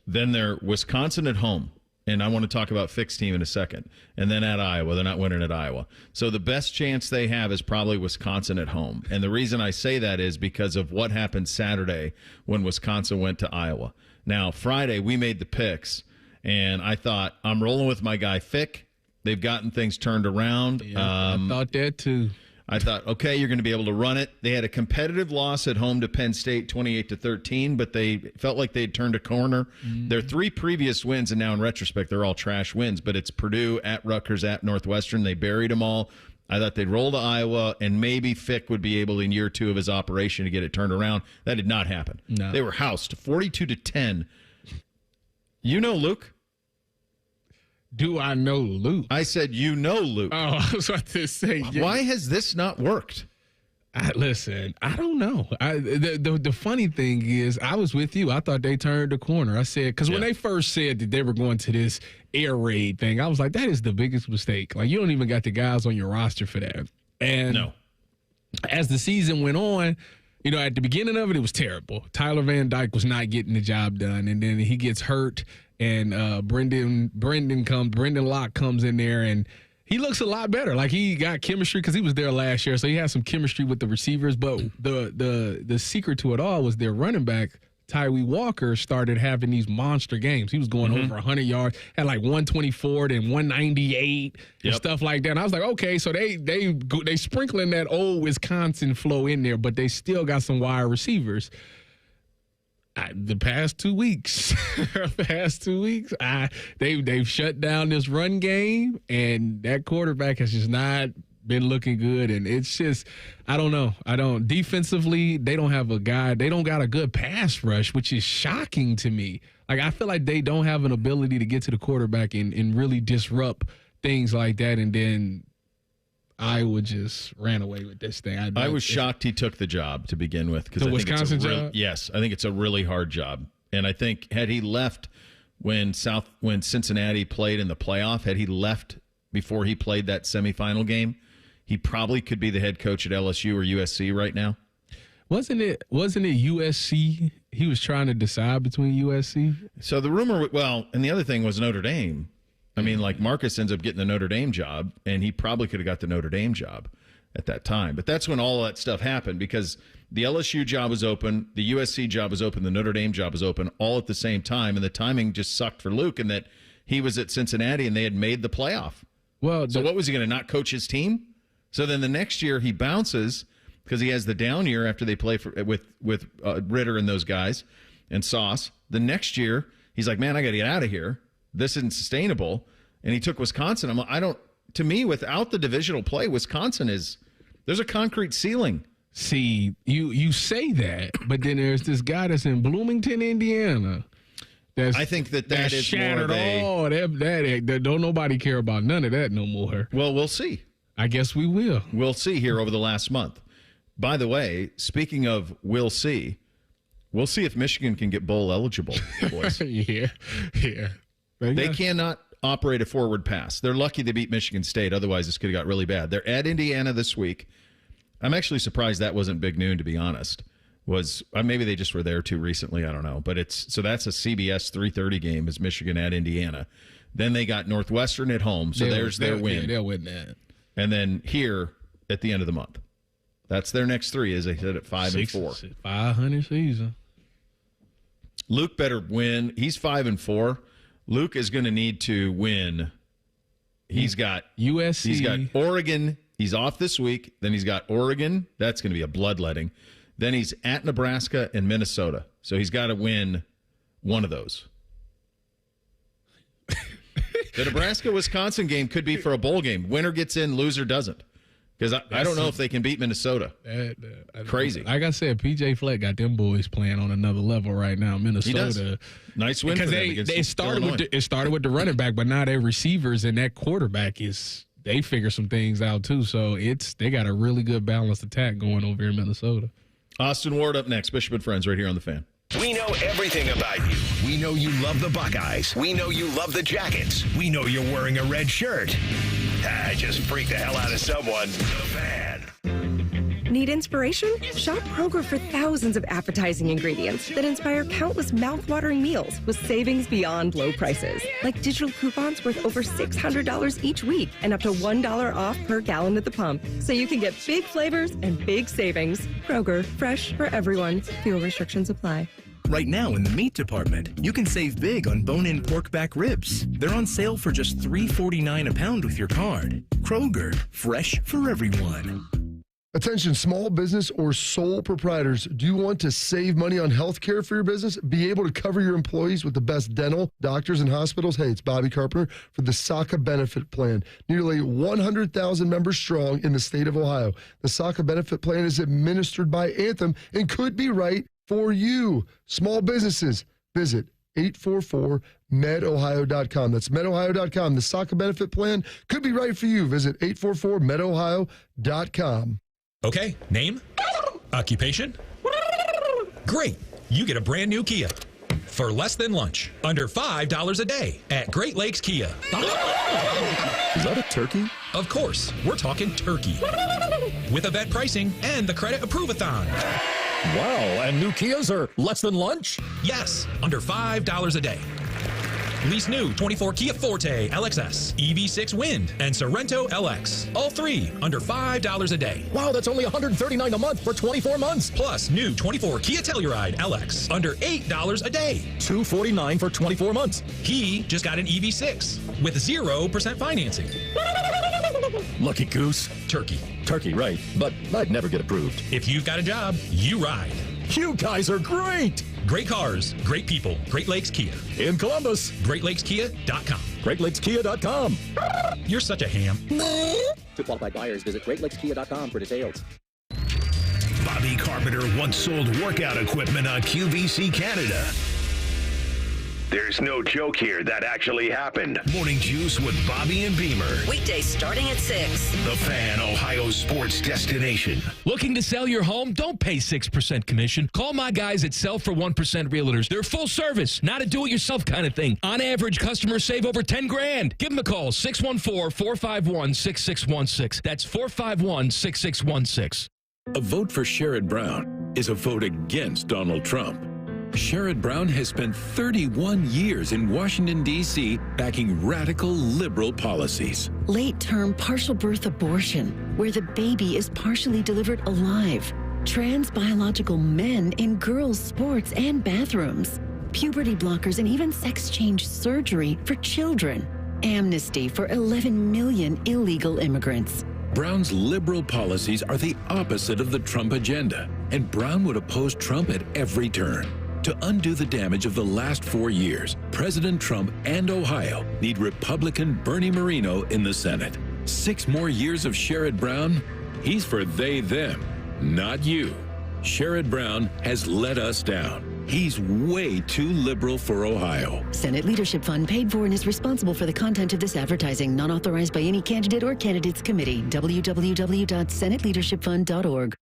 Then they're Wisconsin at home. And I want to talk about Fick's team in a second. And then at Iowa. They're not winning at Iowa. So the best chance they have is probably Wisconsin at home. And the reason I say that is because of what happened Saturday when Wisconsin went to Iowa. Now, Friday, we made the picks. And I thought, I'm rolling with my guy Fick. They've gotten things turned around. Yeah, I thought that too. I thought, okay, you're going to be able to run it. They had a competitive loss at home to Penn State, 28-13, but they felt like they'd turned a corner. Their 3 previous wins, and now in retrospect, they're all trash wins, but it's Purdue, at Rutgers, at Northwestern. They buried them all. I thought they'd roll to Iowa, and maybe Fick would be able in year 2 of his operation to get it turned around. That did not happen. No. They were housed 42-10. You know Luke? Do I know Luke? I said, you know Luke. Oh, I was about to say. Yeah. Why has this not worked? Listen, I don't know. The funny thing is, I was with you. I thought they turned the corner. I said, because when they first said that they were going to this air raid thing, I was like, that is the biggest mistake. Like, you don't even got the guys on your roster for that. And as the season went on, you know, at the beginning of it was terrible. Tyler Van Dyke was not getting the job done, and then he gets hurt. And Brendan Locke comes in there, and He looks a lot better. Like, he got chemistry because he was there last year, so he has some chemistry with the receivers. But the secret to it all was their running back, Tyree Walker, started having these monster games. He was going over 100 yards, had like 124, then 198 and stuff like that. And I was like, okay, so they sprinkling that old Wisconsin flow in there, but they still got some wide receivers. The past 2 weeks, they've shut down this run game, and that quarterback has just not been looking good. And it's just, I don't know. Defensively, they don't have a guy. They don't got a good pass rush, which is shocking to me. Like, I feel like they don't have an ability to get to the quarterback and really disrupt things like that. And then Iowa just ran away with this thing. I was shocked he took the job to begin with. The Wisconsin job? Yes, I think it's a really hard job. And I think had he left when Cincinnati played in the playoff, had he left before he played that semifinal game, he probably could be the head coach at LSU or USC right now. Wasn't it USC? He was trying to decide between USC. So the rumor, and the other thing was Notre Dame. I mean, like, Marcus ends up getting the Notre Dame job, and he probably could have got the Notre Dame job at that time. But that's when all that stuff happened, because the LSU job was open, the USC job was open, the Notre Dame job was open, all at the same time, and the timing just sucked for Luke in that he was at Cincinnati and they had made the playoff. Well, so what was he going to not coach his team? So then the next year he bounces because he has the down year after they play with Ritter and those guys and Sauce. The next year he's like, man, I got to get out of here. This isn't sustainable. And he took Wisconsin. To me, without the divisional play, Wisconsin there's a concrete ceiling. See, you say that, but then there's this guy that's in Bloomington, Indiana. I think that is shattered more of that don't nobody care about none of that no more. Well, we'll see. I guess we will. We'll see here over the last month. By the way, speaking of we'll see if Michigan can get bowl eligible, boys. Yeah. They cannot operate a forward pass. They're lucky they beat Michigan State. Otherwise, this could have got really bad. They're at Indiana this week. I'm actually surprised that wasn't big noon, to be honest. Maybe they just were there too recently. I don't know. But that's a CBS 3:30 game is Michigan at Indiana. Then they got Northwestern at home. So there's their win. Yeah, they'll win that. And then here at the end of the month. That's their next three, as they said, at 5-4. 500 season. Luke better win. He's 5-4. Luke is going to need to win. He's got USC. He's got Oregon. He's off this week. Then he's got Oregon. That's going to be a bloodletting. Then he's at Nebraska and Minnesota. So he's got to win one of those. The Nebraska-Wisconsin game could be for a bowl game. Winner gets in, loser doesn't. Because I don't know if they can beat Minnesota. Crazy. Like I said, P.J. Fleck got them boys playing on another level right now. Minnesota. He does. Nice win for them against Illinois. It started with the running back, but now their receivers and that quarterback they figure some things out too. So they got a really good balanced attack going over here in Minnesota. Austin Ward up next. Bishop and Friends right here on The Fan. We know everything about you. We know you love the Buckeyes. We know you love the Jackets. We know you're wearing a red shirt. I just freaked the hell out of someone. The Fan. Need inspiration? Shop Kroger for thousands of appetizing ingredients that inspire countless mouth-watering meals with savings beyond low prices. Like digital coupons worth over $600 each week and up to $1 off per gallon at the pump. So you can get big flavors and big savings. Kroger, fresh for everyone. Fuel restrictions apply. Right now in the meat department, you can save big on bone-in pork back ribs. They're on sale for just $3.49 a pound with your card. Kroger, fresh for everyone. Attention small business or sole proprietors. Do you want to save money on health care for your business? Be able to cover your employees with the best dental, doctors, and hospitals? Hey, it's Bobby Carpenter for the SACA Benefit Plan. Nearly 100,000 members strong in the state of Ohio. The SACA Benefit Plan is administered by Anthem and could be right for you. Small businesses, visit 844medohio.com. That's medohio.com. The SACA Benefit Plan could be right for you. Visit 844medohio.com. Okay, name? Occupation? Great. You get a brand new Kia. For less than lunch. Under $5 a day at Great Lakes Kia. Is that a turkey? Of course. We're talking turkey. With event pricing and the Credit Approve-a-thon. Wow, and new Kias are less than lunch? Yes, under $5 a day. Lease new 24 Kia Forte LXS, EV6 Wind, and Sorento LX. All three under $5 a day. Wow, that's only $139 a month for 24 months. Plus new 24 Kia Telluride LX under $8 a day. $249 for 24 months. He just got an EV6 with 0% financing. Lucky goose. Turkey. Turkey, right. But I'd never get approved. If you've got a job, you ride. You guys are great. Great cars, great people. Great Lakes Kia. In Columbus. GreatLakesKia.com. GreatLakesKia.com. You're such a ham. To qualified buyers, visit GreatLakesKia.com for details. Bobby Carpenter once sold workout equipment on QVC Canada. There's no joke here. That actually happened. Morning Juice with Bobby and Beamer. Weekdays starting at 6. The Fan, Ohio sports destination. Looking to sell your home? Don't pay 6% commission. Call my guys at Sell for 1% Realtors. They're full service, not a do-it-yourself kind of thing. On average, customers save over $10,000. Give them a call, 614-451-6616. That's 451-6616. A vote for Sherrod Brown is a vote against Donald Trump. Sherrod Brown has spent 31 years in Washington, D.C., backing radical liberal policies. Late-term partial birth abortion, where the baby is partially delivered alive. Trans biological men in girls' sports and bathrooms. Puberty blockers and even sex change surgery for children. Amnesty for 11 million illegal immigrants. Brown's liberal policies are the opposite of the Trump agenda, and Brown would oppose Trump at every turn. To undo the damage of the last 4 years, President Trump and Ohio need Republican Bernie Moreno in the Senate. 6 more years of Sherrod Brown? He's for they, them, not you. Sherrod Brown has let us down. He's way too liberal for Ohio. Senate Leadership Fund paid for and is responsible for the content of this advertising, not authorized by any candidate or candidates committee. www.senateleadershipfund.org.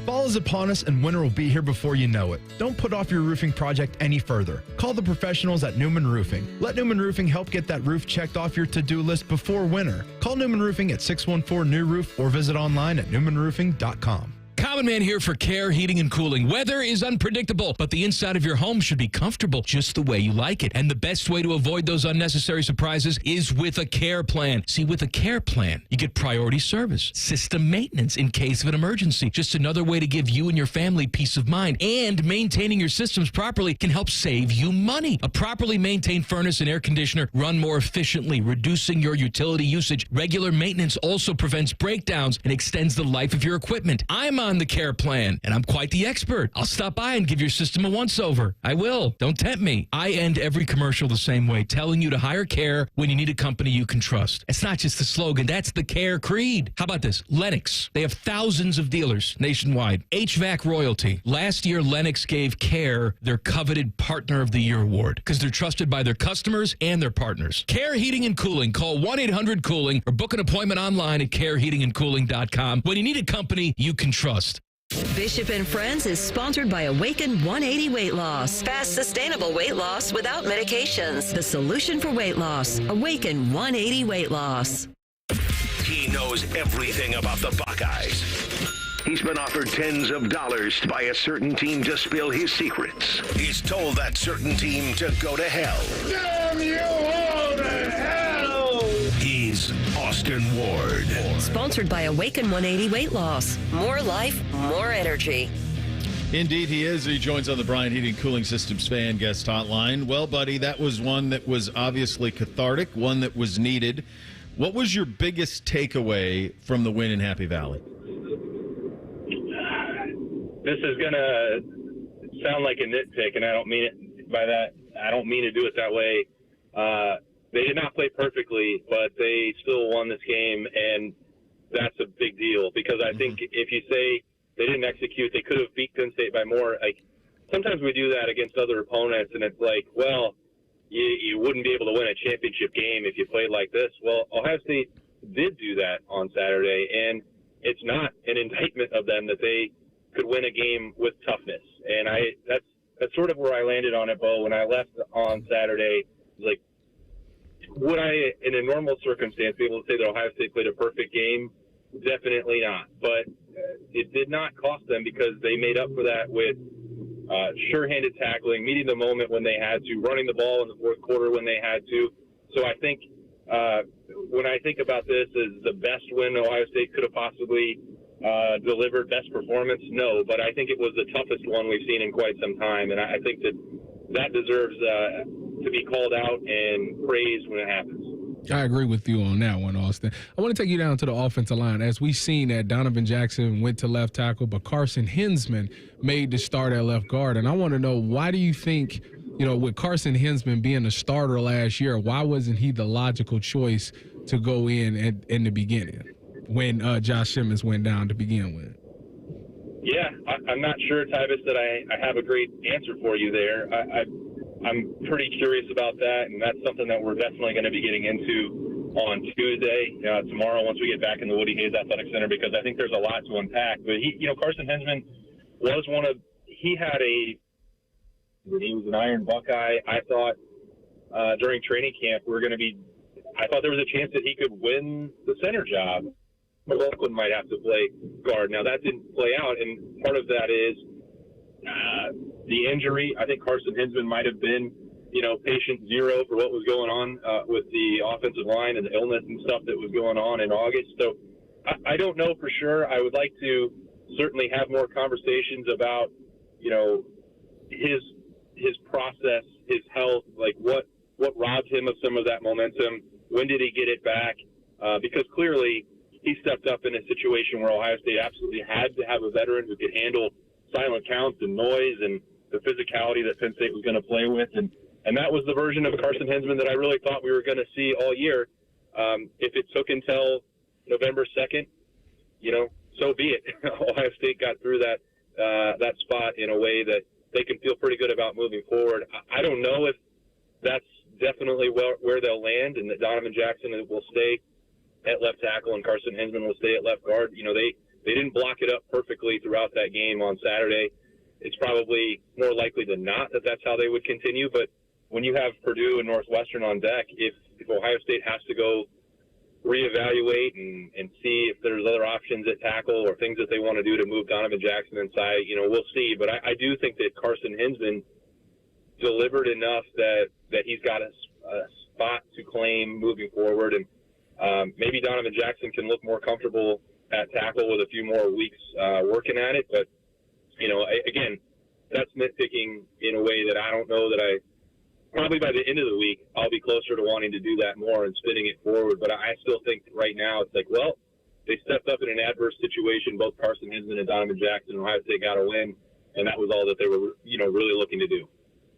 Fall is upon us and winter will be here before you know it. Don't put off your roofing project any further. Call the professionals at Newman Roofing. Let Newman Roofing help get that roof checked off your to-do list before winter. Call Newman Roofing at 614-NEW-ROOF or visit online at newmanroofing.com. Common Man here for Care Heating and Cooling. Weather is unpredictable, but the inside of your home should be comfortable just the way you like it. And the best way to avoid those unnecessary surprises is with a care plan. See, with a care plan, you get priority service, system maintenance in case of an emergency. Just another way to give you and your family peace of mind. And maintaining your systems properly can help save you money. A properly maintained furnace and air conditioner run more efficiently, reducing your utility usage. Regular maintenance also prevents breakdowns and extends the life of your equipment. I'm on the care plan, and I'm quite the expert. I'll stop by and give your system a once-over. I will. Don't tempt me. I end every commercial the same way, telling you to hire Care when you need a company you can trust. It's not just the slogan. That's the Care creed. How about this? Lennox. They have thousands of dealers nationwide. HVAC royalty. Last year, Lennox gave Care their coveted Partner of the Year award because they're trusted by their customers and their partners. Care Heating and Cooling. Call 1-800-COOLING or book an appointment online at careheatingandcooling.com when you need a company you can trust. Bishop and Friends is sponsored by Awaken 180 Weight Loss. Fast, sustainable weight loss without medications. The solution for weight loss. Awaken 180 Weight Loss. He knows everything about the Buckeyes. He's been offered tens of dollars by a certain team to spill his secrets. He's told that certain team to go to hell. Damn you all to hell! He's Austin Ward. Sponsored by Awaken 180 Weight Loss. More life, more energy. Indeed, he is. He joins on the Bryant Heating Cooling Systems fan guest hotline. Well, buddy, that was one that was obviously cathartic, one that was needed. What was your biggest takeaway from the win in Happy Valley? This is going to sound like a nitpick, and I don't mean it by that. I don't mean to do it that way. They did not play perfectly, but they still won this game, and that's a big deal because I think if you say they didn't execute, they could have beat Penn State by more. Like sometimes we do that against other opponents, and it's like, well, you wouldn't be able to win a championship game if you played like this. Well, Ohio State did do that on Saturday, and it's not an indictment of them that they could win a game with toughness. And that's sort of where I landed on it, Bo. When I left on Saturday, it was like, would I, in a normal circumstance, be able to say that Ohio State played a perfect game? Definitely not. But it did not cost them because they made up for that with sure-handed tackling, meeting the moment when they had to, running the ball in the fourth quarter when they had to. So I think when I think about this as the best win Ohio State could have possibly delivered, best performance, no. But I think it was the toughest one we've seen in quite some time, and I think that deserves to be called out and praised when it happens. I agree with you on that one, Austin. I want to take you down to the offensive line. As we've seen that Donovan Jackson went to left tackle, but Carson Hinsman made the start at left guard. And I want to know, why do you think, with Carson Hinsman being a starter last year, why wasn't he the logical choice to go in the beginning when Josh Simmons went down to begin with? Yeah, I'm not sure, Tyvis, that I have a great answer for you there. I'm pretty curious about that, and that's something that we're definitely going to be getting into on Tuesday, tomorrow, once we get back in the Woody Hayes Athletic Center, because I think there's a lot to unpack. But Carson Hinsman was he was an Iron Buckeye. I thought during training camp I thought there was a chance that he could win the center job. McLaughlin might have to play guard. Now, that didn't play out, and part of that is the injury. I think Carson Hinsman might have been, patient zero for what was going on with the offensive line and the illness and stuff that was going on in August. So I don't know for sure. I would like to certainly have more conversations about, his process, his health, like what robbed him of some of that momentum. When did he get it back? Because clearly he stepped up in a situation where Ohio State absolutely had to have a veteran who could handle silent counts and noise and the physicality that Penn State was going to play with. And that was the version of Carson Hinsman that I really thought we were going to see all year. If it took until November 2nd, so be it. Ohio State got through that spot in a way that they can feel pretty good about moving forward. I don't know if that's definitely where they'll land, and that Donovan Jackson will stay at left tackle and Carson Hinsman will stay at left guard. They didn't block it up perfectly throughout that game on Saturday. It's probably more likely than not that that's how they would continue. But when you have Purdue and Northwestern on deck, if Ohio State has to go reevaluate and see if there's other options at tackle or things that they want to do to move Donovan Jackson inside, we'll see. But I do think that Carson Hinsman delivered enough that he's got a spot to claim moving forward. And maybe Donovan Jackson can look more comfortable at tackle with a few more weeks working at it. But, again, that's nitpicking in a way that I don't know that probably by the end of the week, I'll be closer to wanting to do that more and spinning it forward. But I still think right now it's like, well, they stepped up in an adverse situation, both Carson Hinsman and Donovan Jackson. Ohio State got a win, and that was all that they were, really looking to do.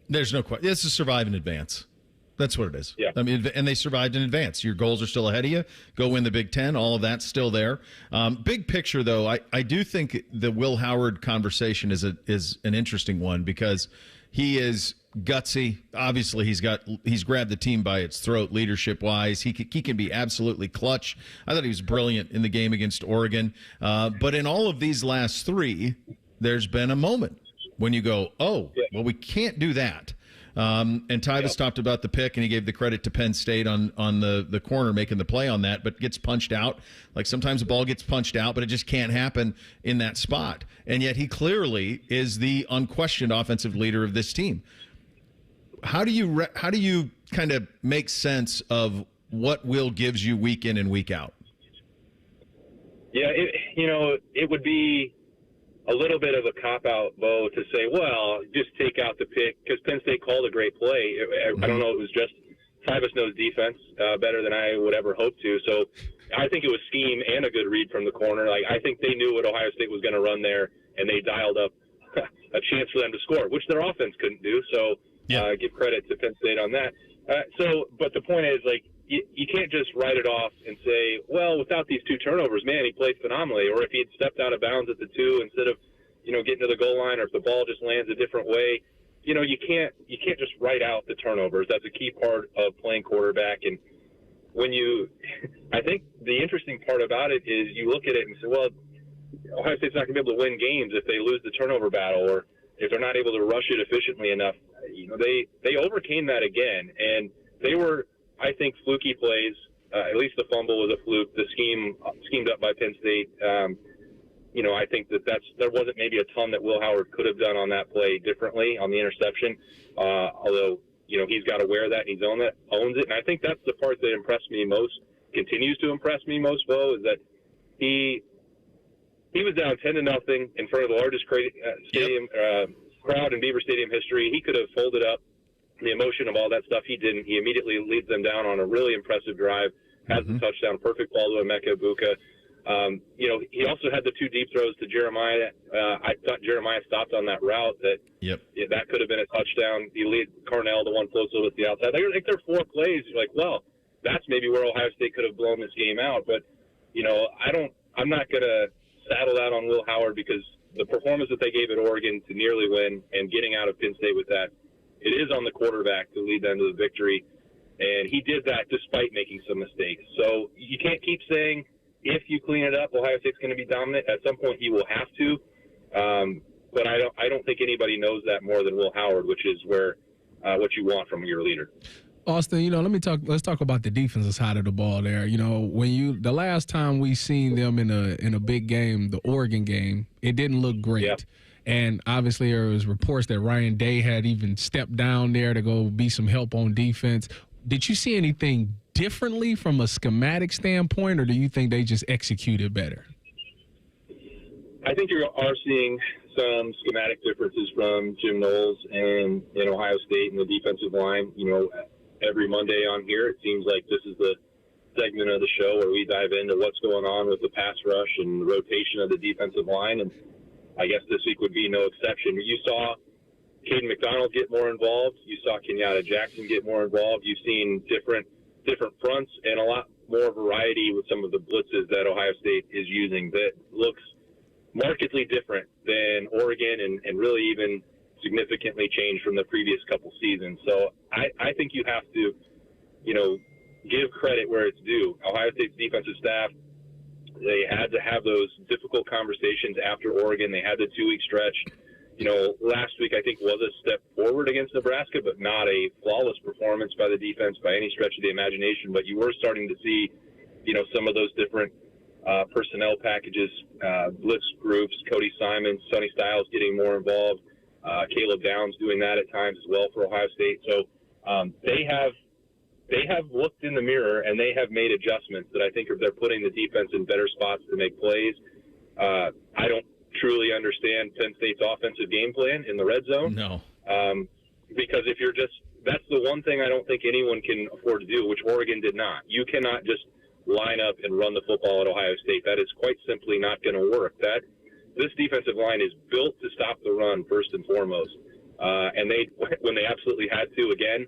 There's no question. This is survive in advance. That's what it is. Yeah. I mean, and they survived in advance. Your goals are still ahead of you. Go win the Big Ten. All of that's still there. Big picture, though, I do think the Will Howard conversation is an interesting one because he is gutsy. Obviously, he's grabbed the team by its throat leadership wise. He can be absolutely clutch. I thought he was brilliant in the game against Oregon. But in all of these last three, there's been a moment when you go, oh, well, we can't do that. And Tyvis talked about the pick, and he gave the credit to Penn State on the corner making the play on that, but gets punched out. Like sometimes the ball gets punched out, but it just can't happen in that spot. And yet he clearly is the unquestioned offensive leader of this team. How do you kind of make sense of what Will gives you week in and week out? Yeah, it would be a little bit of a cop-out, Bo, to say, well, just take out the pick, because Penn State called a great play. I don't know, it was just Tyvis knows defense better than I would ever hope to. So I think it was scheme and a good read from the corner. Like, I think they knew what Ohio State was going to run there, and they dialed up a chance for them to score, which their offense couldn't do. So give credit to Penn State on that. But the point is, like, you can't just write it off and say, well, without these two turnovers, man, he played phenomenally. Or if he had stepped out of bounds at the two instead of, getting to the goal line, or if the ball just lands a different way, you can't just write out the turnovers. That's a key part of playing quarterback. And I think the interesting part about it is you look at it and say, well, Ohio State's not going to be able to win games if they lose the turnover battle, or if they're not able to rush it efficiently enough. They overcame that again, and they were, I think, fluky plays. At least the fumble was a fluke. The schemed up by Penn State. I think there wasn't maybe a ton that Will Howard could have done on that play differently on the interception. Although, he's got to wear that and he's owns it. And I think that's the part that impressed me most, continues to impress me most, Bo, is that he was down 10-0 in front of the largest stadium crowd in Beaver Stadium history. He could have folded up the emotion of all that stuff. He didn't. He immediately leads them down on a really impressive drive, has the touchdown, perfect ball to Emeka Egbuka. He also had the 2 deep throws to Jeremiah. I thought Jeremiah stopped on that route. That could have been a touchdown. He lead Carnell, the one close with the outside. I think there are 4 plays. You're like, well, that's maybe where Ohio State could have blown this game out. But, I'm not going to saddle that on Will Howard because the performance that they gave at Oregon to nearly win and getting out of Penn State with that, it is on the quarterback to lead them to the victory. And he did that despite making some mistakes. So you can't keep saying, if you clean it up, Ohio State's going to be dominant. At some point, he will have to. But I don't think anybody knows that more than Will Howard, which is where what you want from your leader. Austin, let's talk about the defensive side of the ball there. The last time we seen them in a big game, the Oregon game, it didn't look great. Yep. And obviously there was reports that Ryan Day had even stepped down there to go be some help on defense. Did you see anything differently from a schematic standpoint, or do you think they just executed better? I think you are seeing some schematic differences from Jim Knowles and Ohio State and the defensive line. Every Monday on here, it seems like this is the segment of the show where we dive into what's going on with the pass rush and the rotation of the defensive line. And I guess this week would be no exception. You saw Caden McDonald get more involved. You saw Kenyatta Jackson get more involved. You've seen different fronts and a lot more variety with some of the blitzes that Ohio State is using that looks markedly different than Oregon and really even significantly changed from the previous couple seasons. So I think you have to, give credit where it's due. Ohio State's defensive staff, they had to have those difficult conversations after Oregon. They had the 2-week stretch. Last week I think was a step forward against Nebraska, but not a flawless performance by the defense by any stretch of the imagination. But you were starting to see, some of those different personnel packages, blitz groups, Cody Simon, Sonny Styles getting more involved, Caleb Downs doing that at times as well for Ohio State. So they have looked in the mirror and they have made adjustments that I think they're putting the defense in better spots to make plays. I don't truly understand Penn State's offensive game plan in the red zone. No. Because that's the one thing I don't think anyone can afford to do, which Oregon did not. You cannot just line up and run the football at Ohio State. That is quite simply not going to work. This defensive line is built to stop the run first and foremost. And when they absolutely had to again,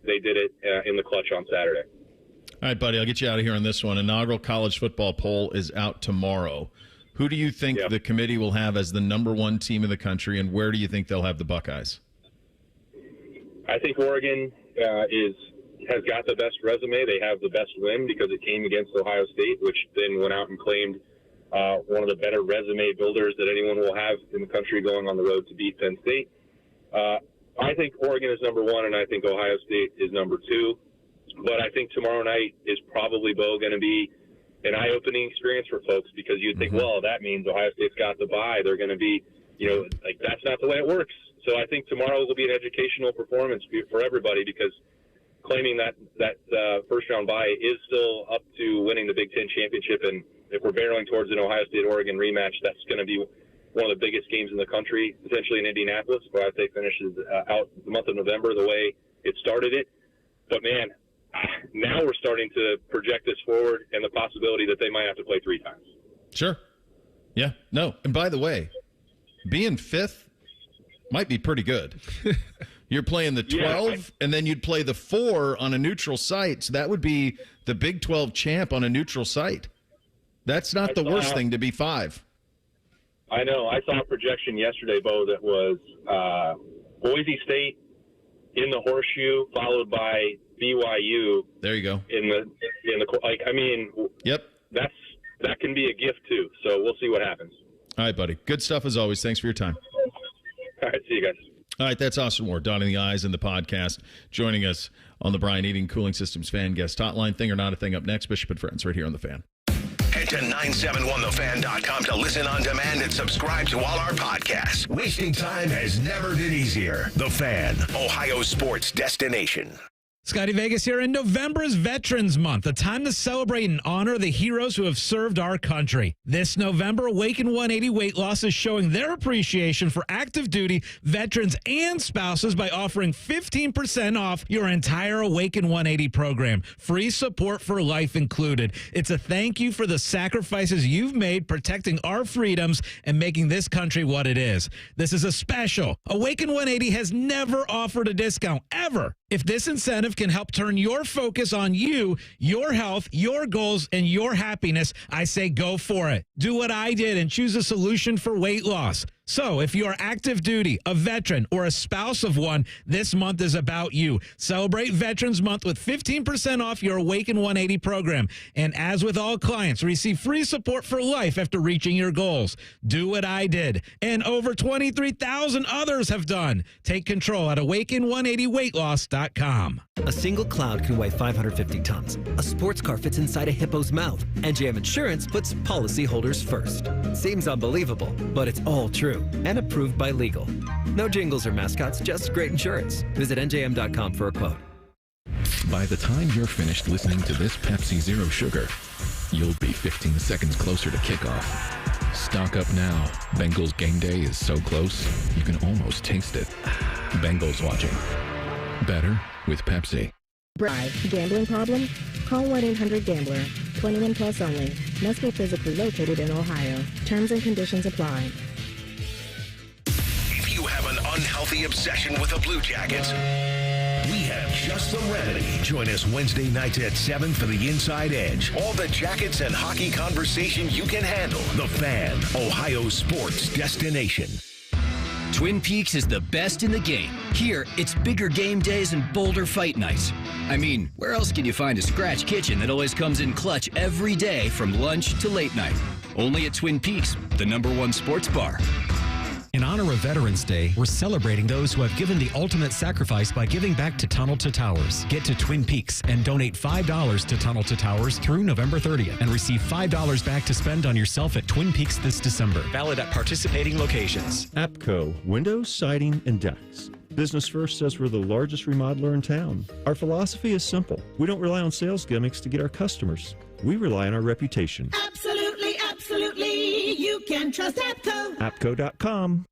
they did it in the clutch on Saturday. All right, buddy, I'll get you out of here on this one. Inaugural college football poll is out tomorrow. Who do you think the committee will have as the number 1 team in the country, and where do you think they'll have the Buckeyes? I think Oregon has got the best resume. They have the best win because it came against Ohio State, which then went out and claimed one of the better resume builders that anyone will have in the country going on the road to beat Penn State. I think Oregon is number 1, and I think Ohio State is number 2. But I think tomorrow night is probably, Bo, going to be an eye-opening experience for folks because you'd think, well, that means Ohio State's got the bye. They're going to be, that's not the way it works. So I think tomorrow will be an educational performance for everybody because claiming that first-round bye is still up to winning the Big Ten championship. And if we're barreling towards an Ohio State-Oregon rematch, that's going to be one of the biggest games in the country, potentially in Indianapolis. Ohio State finishes out the month of November the way it started it. But, man, now we're starting to project this forward and the possibility that they might have to play 3 times. Sure. Yeah. No. And by the way, being 5th might be pretty good. You're playing the 12, and then you'd play the 4 on a neutral site. So that would be the Big 12 champ on a neutral site. That's not the worst thing to be 5. I know. I saw a projection yesterday, Bo, that was Boise State in the horseshoe, followed by BYU. There you go. Yep. That can be a gift too. So we'll see what happens. All right, buddy. Good stuff as always. Thanks for your time. All right, see you guys. All right, that's Austin Ward, dotting the I's in the podcast, joining us on the Brian Eating Cooling Systems Fan Guest Hotline. Thing or Not a Thing up next. Bishop and Friends right here on the Fan. Head to 971thefan.com to listen on demand and subscribe to all our podcasts. Wasting time has never been easier. The Fan, Ohio sports destination. Scotty Vegas here, and November is Veterans Month, a time to celebrate and honor the heroes who have served our country. This November, Awaken 180 Weight Loss is showing their appreciation for active duty veterans and spouses by offering 15% off your entire Awaken 180 program. Free support for life included. It's a thank you for the sacrifices you've made protecting our freedoms and making this country what it is. This is a special. Awaken 180 has never offered a discount, ever. If this incentive can help turn your focus on you, your health, your goals, and your happiness, I say go for it. Do what I did and choose a solution for weight loss. So if you're active duty, a veteran, or a spouse of one, this month is about you. Celebrate Veterans Month with 15% off your Awaken 180 program. And as with all clients, receive free support for life after reaching your goals. Do what I did, and over 23,000 others have done. Take control at awaken180weightloss.com. A single cloud can weigh 550 tons. A sports car fits inside a hippo's mouth. NJM Insurance puts policyholders first. Seems unbelievable, but it's all true and approved by legal. No jingles or mascots, just great insurance. Visit njm.com for a quote. By the time you're finished listening to this Pepsi Zero Sugar, you'll be 15 seconds closer to kickoff. Stock up now. Bengals game day is so close, you can almost taste it. Bengals watching. Better with Pepsi. Gambling problem? Call 1-800-GAMBLER. 21 plus only. Must be physically located in Ohio. Terms and conditions apply. If you have an unhealthy obsession with the Blue Jackets, we have just the remedy. Join us Wednesday nights at 7 for the Inside Edge. All the Jackets and hockey conversation you can handle. The Fan, Ohio sports destination. Twin Peaks is the best in the game. Here, it's bigger game days and bolder fight nights. I mean, where else can you find a scratch kitchen that always comes in clutch every day from lunch to late night? Only at Twin Peaks, the #1 sports bar. In honor of Veterans Day, we're celebrating those who have given the ultimate sacrifice by giving back to Tunnel to Towers. Get to Twin Peaks and donate $5 to Tunnel to Towers through November 30th and receive $5 back to spend on yourself at Twin Peaks this December. Valid at participating locations. APCO, windows, siding, and decks. Business First says we're the largest remodeler in town. Our philosophy is simple. We don't rely on sales gimmicks to get our customers. We rely on our reputation. Absolutely, absolutely. You can trust APCO. APCO.com.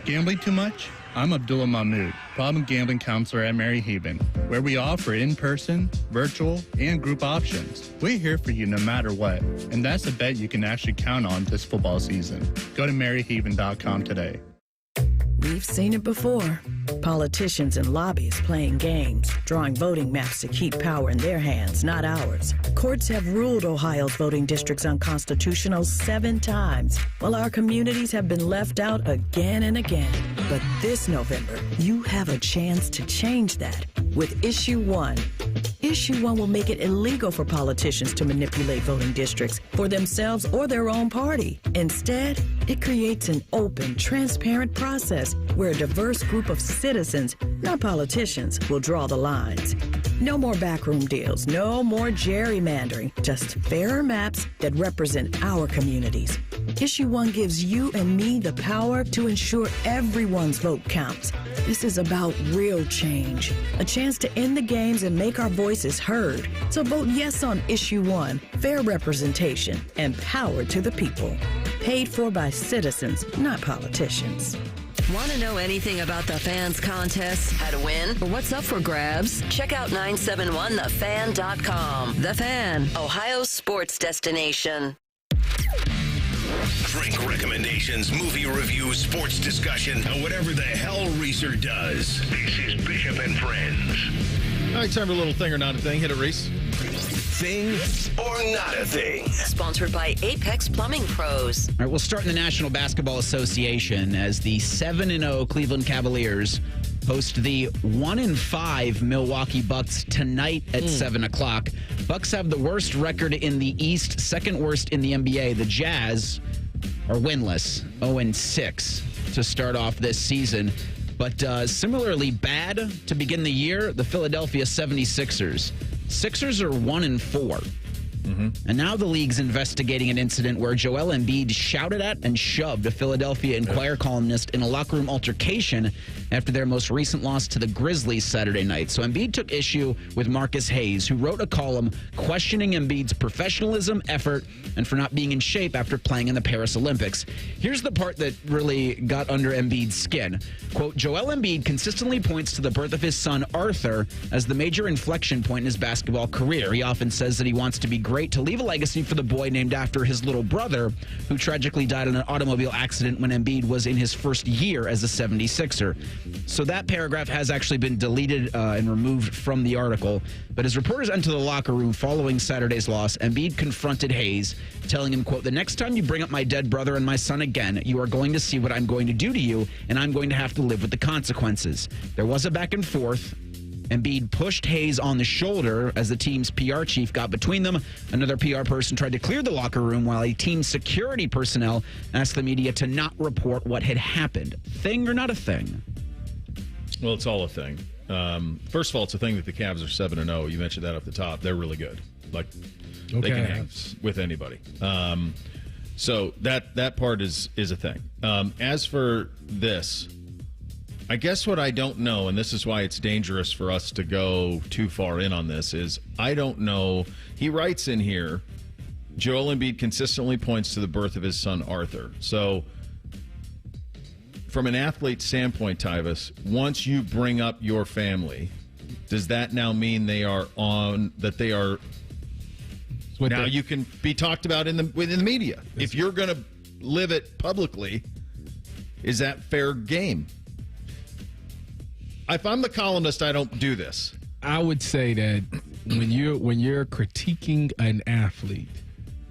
Gambling too much? I'm Abdullah Mahmood, problem gambling counselor at Mary Haven, where we offer in-person, virtual, and group options. We're here for you no matter what, and that's a bet you can actually count on this football season. Go to maryhaven.com today. We've seen it before. Politicians and lobbyists playing games, drawing voting maps to keep power in their hands, not ours. Courts have ruled Ohio's voting districts unconstitutional 7 times, while our communities have been left out again and again. But this November, you have a chance to change that with Issue 1. Issue 1 will make it illegal for politicians to manipulate voting districts for themselves or their own party. Instead, it creates an open, transparent process where a diverse group of citizens, not politicians, will draw the lines. No more backroom deals, no more gerrymandering, just fairer maps that represent our communities. Issue 1 gives you and me the power to ensure everyone's vote counts. This is about real change, a chance to end the games and make our voices heard. So vote yes on Issue 1, fair representation, and power to the people. Paid for by citizens, not politicians. Want to know anything about the Fans contest, how to win, or what's up for grabs? Check out 971thefan.com. The Fan, Ohio sports destination. Drink recommendations, movie reviews, sports discussion, and whatever the hell Reeser does. This is Bishop and Friends. All right, time for a little thing or not a thing. Hit it, Reese. Thing or not a thing. Sponsored by Apex Plumbing Pros. All right, we'll start in the National Basketball Association as the 7-0 Cleveland Cavaliers host the 1-5 Milwaukee Bucks tonight at 7 o'clock. Bucks have the worst record in the East, second worst in the NBA. The Jazz are winless, 0-6 to start off this season. But similarly bad to begin the year, the Philadelphia 76ers. Sixers are 1-4. And now the league's investigating an incident where Joel Embiid shouted at and shoved a Philadelphia Inquirer columnist in a locker room altercation after their most recent loss to the Grizzlies Saturday night. So Embiid took issue with Marcus Hayes, who wrote a column questioning Embiid's professionalism, effort, and for not being in shape after playing in the Paris Olympics. Here's the part that really got under Embiid's skin. Quote, Joel Embiid consistently points to the birth of his son, Arthur, as the major inflection point in his basketball career. He often says that he wants to be great to leave a legacy for the boy named after his little brother, who tragically died in an automobile accident when Embiid was in his first year as a 76er. So that paragraph has actually been deleted and removed from the article. But as reporters enter the locker room following Saturday's loss, Embiid confronted Hayes, telling him, quote, the next time you bring up my dead brother and my son again, you are going to see what I'm going to do to you, and I'm going to have to live with the consequences. There was a back and forth. Embiid pushed Hayes on the shoulder as the team's PR chief got between them. Another PR person tried to clear the locker room while a team security personnel asked the media to not report what had happened. Thing or not a thing? Well, it's all a thing. First of all, it's a thing that the Cavs are 7-0. You mentioned that off the top. They're really good. Like, they can hang with anybody. So that part is a thing. As for this, I guess what I don't know, and this is why it's dangerous for us to go too far in on this, is I don't know. He writes in here, Joel Embiid consistently points to the birth of his son, Arthur. So from an athlete standpoint, Tyvis, once you bring up your family, does that now mean they are now you can be talked about within the media? If you're going to live it publicly, is that fair game? If I'm the columnist, I don't do this. I would say that when you're critiquing an athlete,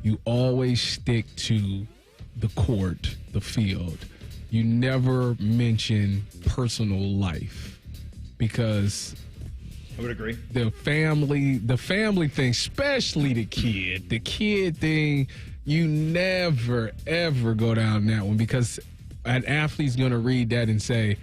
you always stick to the court, the field. You never mention personal life, because I would agree. The family thing, especially the kid thing, you never ever go down that one, because an athlete's going to read that and say,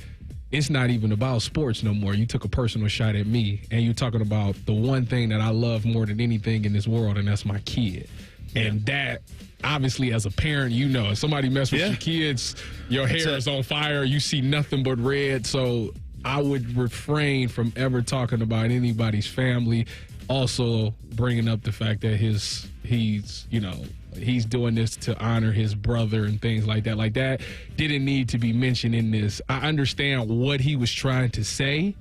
it's not even about sports no more. You took a personal shot at me, and you're talking about the one thing that I love more than anything in this world, and that's my kid. Yeah. And that, obviously, as a parent, you know, if somebody messes with your kids, your hair is on fire, you see nothing but red. So I would refrain from ever talking about anybody's family. Also bringing up the fact that he's doing this to honor his brother and things like that. Like, that didn't need to be mentioned in this. I understand what he was trying to say,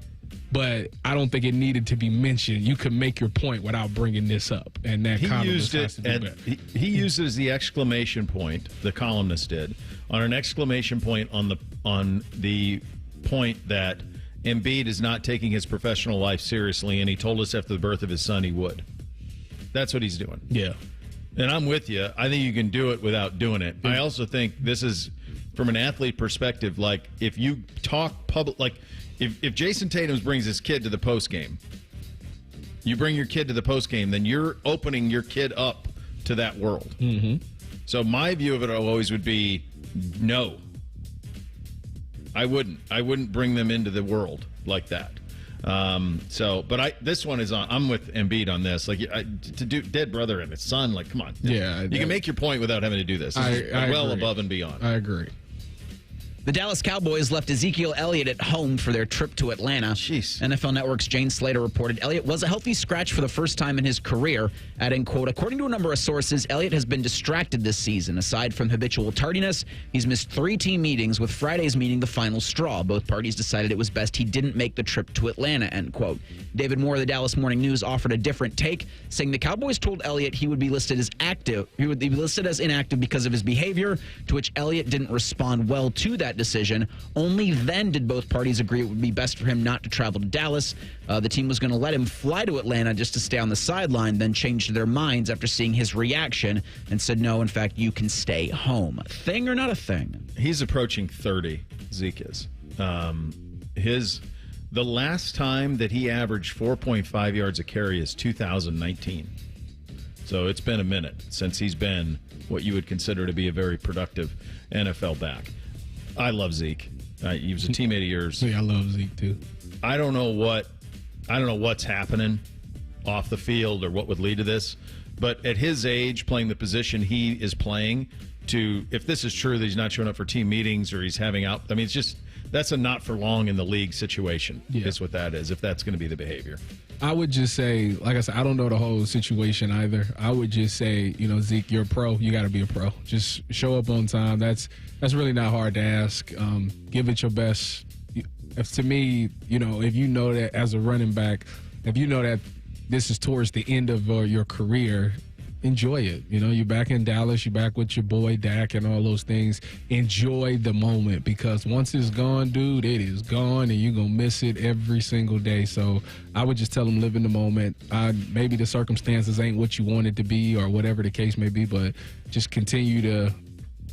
but I don't think it needed to be mentioned. You could make your point without bringing this up, and that columnist has to do that. He uses the exclamation point. The columnist did on an exclamation point on the point that Embiid is not taking his professional life seriously, and he told us after the birth of his son he would. That's what he's doing. Yeah. And I'm with you. I think you can do it without doing it. I also think this is, from an athlete perspective, like, if you talk public, like if Jason Tatum brings his kid to the post game, you bring your kid to the post game, then you're opening your kid up to that world. Mm-hmm. So my view of it always would be no. I wouldn't bring them into the world like that. This one is on. I'm with Embiid on this. Like, to do dead brother and his son. Like, come on. Yeah, you can make your point without having to do this. This is well above and beyond. I agree. The Dallas Cowboys left Ezekiel Elliott at home for their trip to Atlanta. Jeez. NFL Network's Jane Slater reported Elliott was a healthy scratch for the first time in his career, adding, quote, according to a number of sources, Elliott has been distracted this season. Aside from habitual tardiness, he's missed 3 team meetings, with Friday's meeting the final straw. Both parties decided it was best he didn't make the trip to Atlanta, end quote. David Moore of the Dallas Morning News offered a different take, saying the Cowboys told Elliott he would be listed as active. He would be listed as inactive because of his behavior, to which Elliott didn't respond well to that decision. Only then did both parties agree it would be best for him not to travel to Dallas. The team was going to let him fly to Atlanta just to stay on the sideline, then changed their minds after seeing his reaction and said, no, in fact, you can stay home. Thing or not a thing? He's approaching 30, Zeke is. The last time that he averaged 4.5 yards a carry is 2019. So it's been a minute since he's been what you would consider to be a very productive NFL back. I love Zeke. He was a teammate of yours. Yeah, I love Zeke too. I don't know what's happening off the field or what would lead to this, But at his age, playing the position he is playing, if this is true that he's not showing up for team meetings or he's having out, I mean, it's just that's a not for long in the league situation. Is what that is. If that's going to be the behavior. I would just say, like I said, I don't know the whole situation either. I would just say, Zeke, you're a pro. You got to be a pro. Just show up on time. That's really not hard to ask. Give it your best. To me, if you know that as a running back, if you know that this is towards the end of your career, enjoy it. You're back in Dallas, you're back with your boy Dak and all those things. Enjoy the moment, because once it's gone, dude, it is gone, and you're going to miss it every single day. So I would just tell them, live in the moment. Maybe the circumstances ain't what you want it to be or whatever the case may be, but just continue to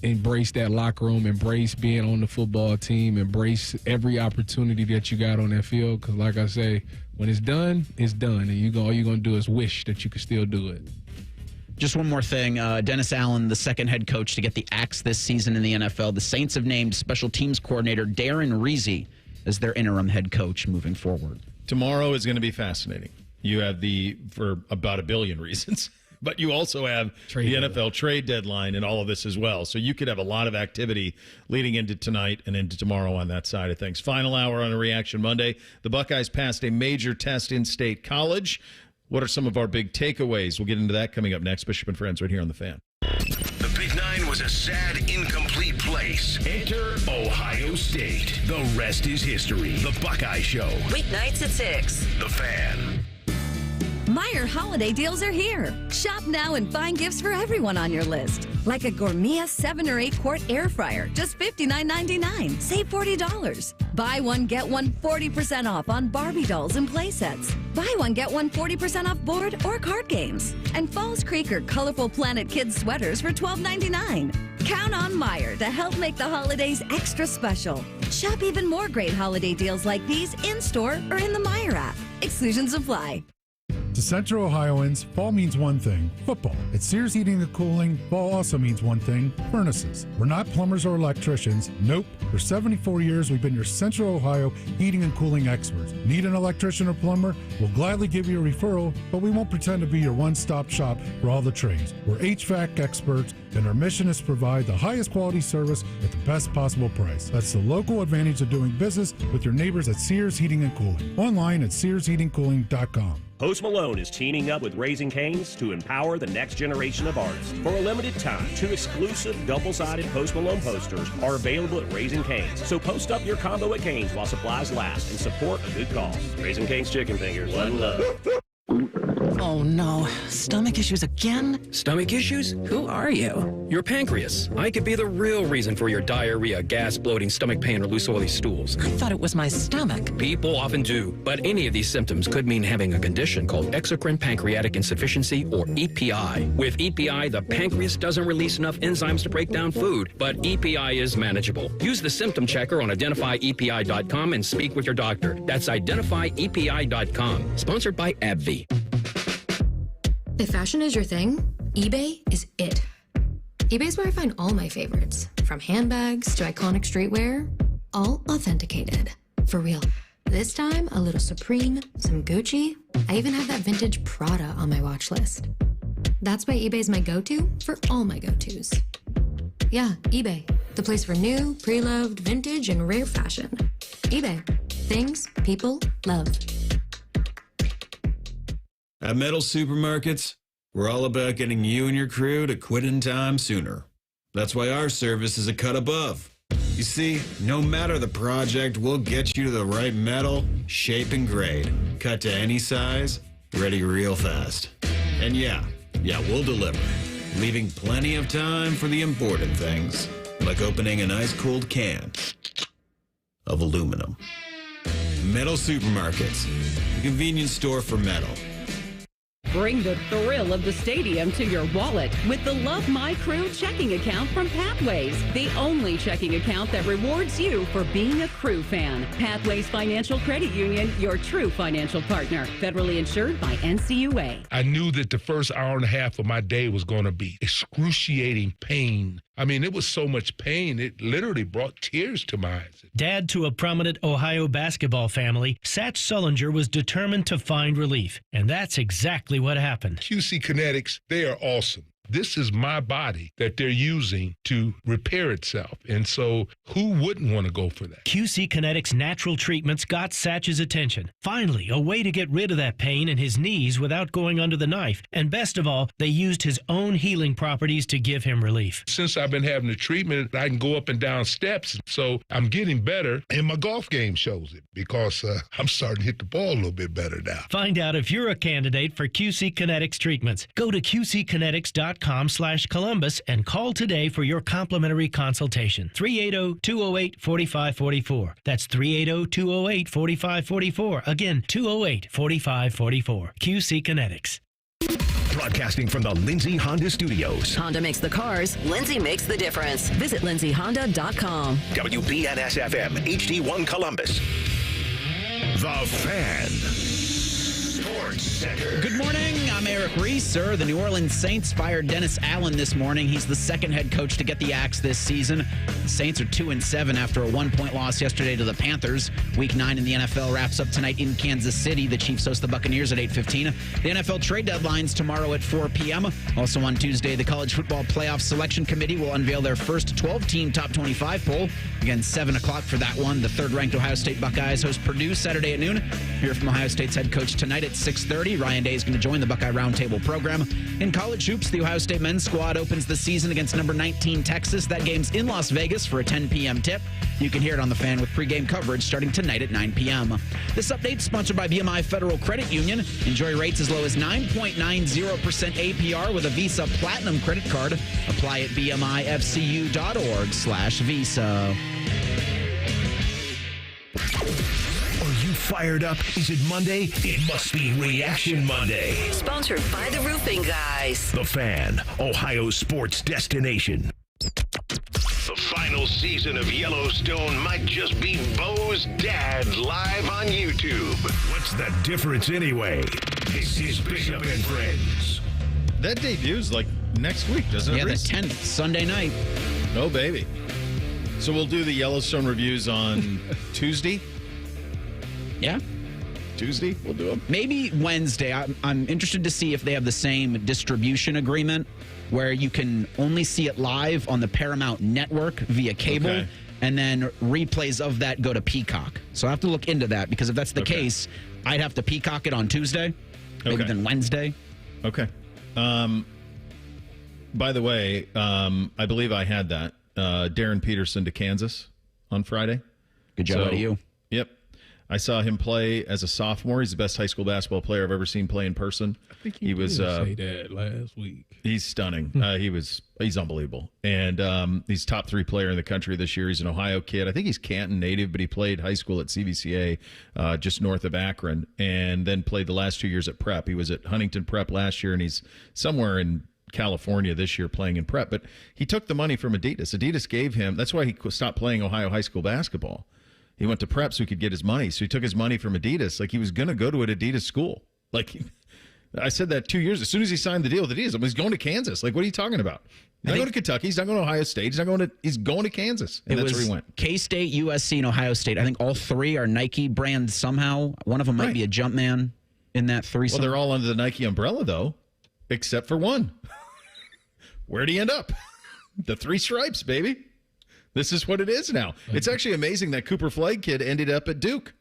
embrace that locker room, embrace being on the football team, embrace every opportunity that you got on that field, because like I say, when it's done, and all you're going to do is wish that you could still do it. Just one more thing. Dennis Allen, the second head coach to get the axe this season in the NFL. The Saints have named special teams coordinator Darren Reese as their interim head coach moving forward. Tomorrow is going to be fascinating. You have for about a billion reasons, but you also have the NFL trade deadline and all of this as well. So you could have a lot of activity leading into tonight and into tomorrow on that side of things. Final hour on a Reaction Monday. The Buckeyes passed a major test in State College. What are some of our big takeaways? We'll get into that coming up next. Bishop and Friends right here on The Fan. The Big Nine was a sad, incomplete place. Enter Ohio State. The rest is history. The Buckeye Show. Weeknights at 6. The Fan. Meijer holiday deals are here. Shop now and find gifts for everyone on your list. Like a Gourmet 7 or 8 quart air fryer, just $59.99. Save $40. Buy one, get one 40% off on Barbie dolls and play sets. Buy one, get one 40% off board or card games. And Falls Creek or Colorful Planet kids sweaters for $12.99. Count on Meijer to help make the holidays extra special. Shop even more great holiday deals like these in-store or in the Meijer app. Exclusions apply. To Central Ohioans, fall means one thing, football. At Sears Heating and Cooling, fall also means one thing, furnaces. We're not plumbers or electricians. Nope. For 74 years, we've been your Central Ohio heating and cooling experts. Need an electrician or plumber? We'll gladly give you a referral, but we won't pretend to be your one-stop shop for all the trades. We're HVAC experts, and our mission is to provide the highest quality service at the best possible price. That's the local advantage of doing business with your neighbors at Sears Heating and Cooling. Online at SearsHeatingCooling.com. Post Malone is teaming up with Raising Cane's to empower the next generation of artists. For a limited time, 2 exclusive double-sided Post Malone posters are available at Raising Cane's. So post up your combo at Cane's while supplies last and support a good cause. Raising Cane's Chicken Fingers. One love. Oh no, stomach issues again? Stomach issues? Who are you? Your pancreas. I could be the real reason for your diarrhea, gas, bloating, stomach pain, or loose oily stools. I thought it was my stomach. People often do, but any of these symptoms could mean having a condition called exocrine pancreatic insufficiency, or EPI. With EPI, the pancreas doesn't release enough enzymes to break down food, but EPI is manageable. Use the symptom checker on identifyepi.com and speak with your doctor. That's identifyepi.com. Sponsored by AbbVie. If fashion is your thing, eBay is it. eBay's where I find all my favorites, from handbags to iconic streetwear, all authenticated. For real. This time, a little Supreme, some Gucci. I even have that vintage Prada on my watch list. That's why eBay's my go-to for all my go-tos. Yeah, eBay, the place for new, pre-loved, vintage, and rare fashion. eBay. Things people love. At Metal Supermarkets, we're all about getting you and your crew to quit in time sooner. That's why our service is a cut above. You see, no matter the project, we'll get you to the right metal, shape, and grade. Cut to any size, ready real fast. And yeah, we'll deliver. Leaving plenty of time for the important things, like opening an ice-cold can of aluminum. Metal Supermarkets, the convenience store for metal. Bring the thrill of the stadium to your wallet with the Love My Crew checking account from Pathways, the only checking account that rewards you for being a Crew fan. Pathways Financial Credit Union, your true financial partner. Federally insured by NCUA. I knew that the first hour and a half of my day was going to be excruciating pain I mean, it was so much pain, it literally brought tears to my eyes. Dad to a prominent Ohio basketball family, Satch Sullinger was determined to find relief, and that's exactly what happened. QC Kinetics, they are awesome. This is my body that they're using to repair itself. And so who wouldn't want to go for that? QC Kinetics natural treatments got Satch's attention. Finally, a way to get rid of that pain in his knees without going under the knife. And best of all, they used his own healing properties to give him relief. Since I've been having the treatment, I can go up and down steps. So I'm getting better. And my golf game shows it because I'm starting to hit the ball a little bit better now. Find out if you're a candidate for QC Kinetics treatments. Go to qckinetics.com/Columbus and call today for your complimentary consultation. 380-208-4544. That's 380-208-4544. Again, 208-4544. QC Kinetics. Broadcasting from the Lindsay Honda Studios. Honda makes the cars. Lindsay makes the difference. Visit lindsayhonda.com. WBNS-FM, HD1 Columbus. The Fan. Sports Center. Good morning. I'm Eric Reeser. The New Orleans Saints fired Dennis Allen this morning. He's the second head coach to get the axe this season. The Saints are 2-7 after a 1-point loss yesterday to the Panthers. Week 9 in the NFL wraps up tonight in Kansas City. The Chiefs host the Buccaneers at 8:15. The NFL trade deadline's tomorrow at 4 p.m. Also on Tuesday, the College Football Playoff Selection Committee will unveil their first 12-team top 25 poll. Again, 7 o'clock for that one. The third-ranked Ohio State Buckeyes host Purdue Saturday at noon. Hear from Ohio State's head coach tonight at 6:30. Ryan Day is going to join the Buckeye Roundtable program. In college hoops, the Ohio State men's squad opens the season against number 19 Texas. That game's in Las Vegas for a 10 p.m. tip. You can hear it on the Fan with pregame coverage starting tonight at 9 p.m. This update is sponsored by BMI Federal Credit Union. Enjoy rates as low as 9.90% APR with a Visa Platinum credit card. Apply at bmifcu.org/Visa. Are you fired up? Is it Monday? It must be Reaction Monday. Sponsored by the Roofing Guys. The Fan, Ohio sports destination. The final season of Yellowstone might just be Bo's dad live on YouTube. What's the difference anyway? This is Bishop and Friends. That debuts like next week, doesn't it? Yeah, the 10th, Sunday night. Oh, baby. So we'll do the Yellowstone reviews on Tuesday? Yeah. Tuesday, we'll do them. Maybe Wednesday. I'm interested to see if they have the same distribution agreement where you can only see it live on the Paramount Network via cable, okay, and then replays of that go to Peacock. So I have to look into that, because if that's the case, I'd have to Peacock it on Tuesday, maybe then Wednesday. Okay. By the way, I believe I had that. Darren Peterson to Kansas on Friday. Good job out of you. Yep. I saw him play as a sophomore. He's the best high school basketball player I've ever seen play in person. I think he was say that last week. He's stunning. He's unbelievable. And he's top 3 player in the country this year. He's an Ohio kid. I think he's Canton native, but he played high school at CVCA just north of Akron, and then played the last 2 years at Prep. He was at Huntington Prep last year, and he's somewhere in California this year playing in Prep. But he took the money from Adidas. Adidas gave him, that's why he stopped playing Ohio high school basketball. He went to Prep so he could get his money. So he took his money from Adidas. Like, he was going to go to an Adidas school. Like, I said that 2 years. As soon as he signed the deal with Adidas, he's going to Kansas. Like, what are you talking about? He's not going to Kentucky. He's not going to Ohio State. He's going to Kansas. And that's where he went. K-State, USC, and Ohio State. I think all 3 are Nike brand somehow. One of them might be a Jumpman in that threesome. Well, they're all under the Nike umbrella, though, except for one. Where'd he end up? The 3 stripes, baby. This is what it is now. It's actually amazing that Cooper Flagg kid ended up at Duke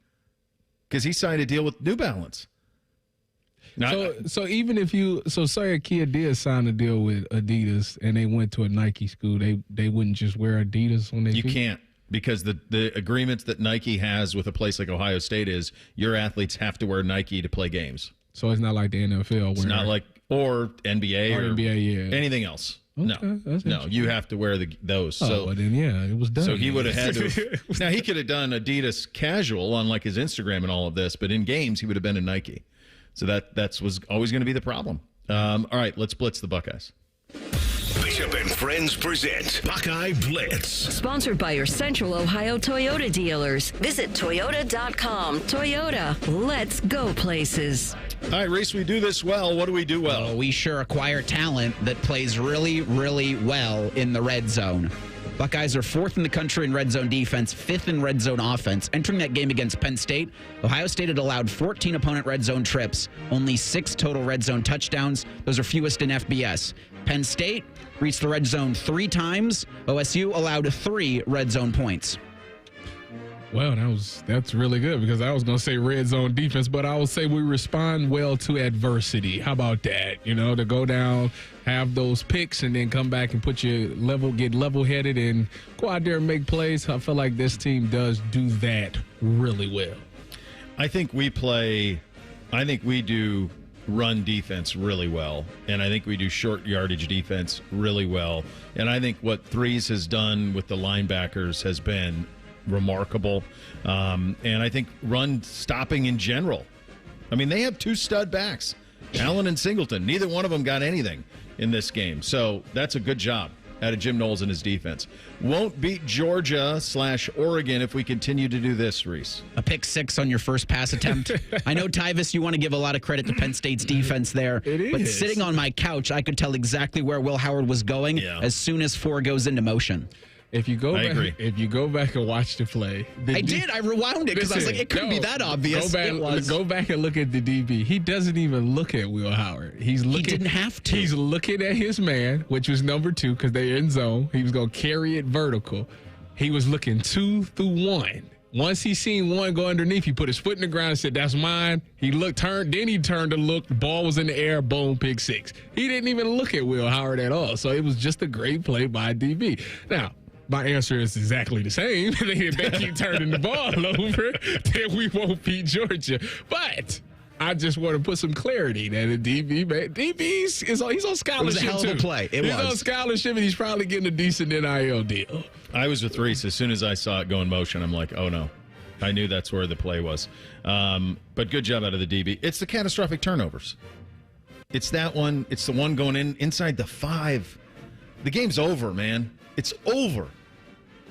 because he signed a deal with New Balance. So even if say a kid did sign a deal with Adidas and they went to a Nike school, they wouldn't just wear Adidas on their feet? You can't, because the agreements that Nike has with a place like Ohio State is your athletes have to wear Nike to play games. So it's not like the NFL. It's not like, or NBA or NBA, yeah. Anything else. Okay, no, you have to wear those. Oh, so well then, yeah, it was done. So he would have had to. Now, he could have done Adidas casual on like his Instagram and all of this, but in games he would have been in Nike. So that was always going to be the problem. All right, let's blitz the Buckeyes. Bishop and Friends present Buckeye Blitz. Sponsored by your Central Ohio Toyota dealers. Visit Toyota.com. Toyota, let's go places. All right, Reese, we do this well. What do we do well? We sure acquire talent that plays really, really well in the red zone. Buckeyes are 4th in the country in red zone defense, 5th in red zone offense. Entering that game against Penn State, Ohio State had allowed 14 opponent red zone trips, only 6 total red zone touchdowns. Those are fewest in FBS. Penn State reached the red zone 3 times. OSU allowed 3 red zone points. Well, that's really good because I was going to say red zone defense, but I would say we respond well to adversity. How about that? To go down, have those picks, and then come back and get level-headed and go out there and make plays. I feel like this team does do that really well. I think we do run defense really well, and I think we do short yardage defense really well. And I think what Threes has done with the linebackers has been remarkable. And I think run stopping in general. I mean, they have 2 stud backs, Allen and Singleton. Neither one of them got anything in this game. So that's a good job out of Jim Knowles and his defense. Won't beat Georgia/Oregon if we continue to do this, Reese. A pick 6 on your first pass attempt. I know, Tyvis, you want to give a lot of credit to Penn State's defense there. It is. But sitting on my couch, I could tell exactly where Will Howard was going as soon as 4 goes into motion. If you go back and watch the play. I did. I rewound it because I was like, it couldn't be that obvious. Go back and look at the DB. He doesn't even look at Will Howard. He didn't have to. He's looking at his man, which was number 2 because they're in zone. He was going to carry it vertical. He was looking 2 through 1. Once he seen 1 go underneath, he put his foot in the ground and said, "That's mine." He turned to look. The ball was in the air. Boom, pick 6. He didn't even look at Will Howard at all. So it was just a great play by DB. Now, my answer is exactly the same. If they keep turning the ball over, then we won't beat Georgia. But I just want to put some clarity that the DB's he's on scholarship. It was a hell of a play. He's on scholarship, and he's probably getting a decent NIL deal. I was with Reese. As soon as I saw it go in motion, I'm like, oh, no. I knew that's where the play was. But good job out of the DB. It's the catastrophic turnovers. It's that one. It's the one going inside the 5. The game's over, man. It's over.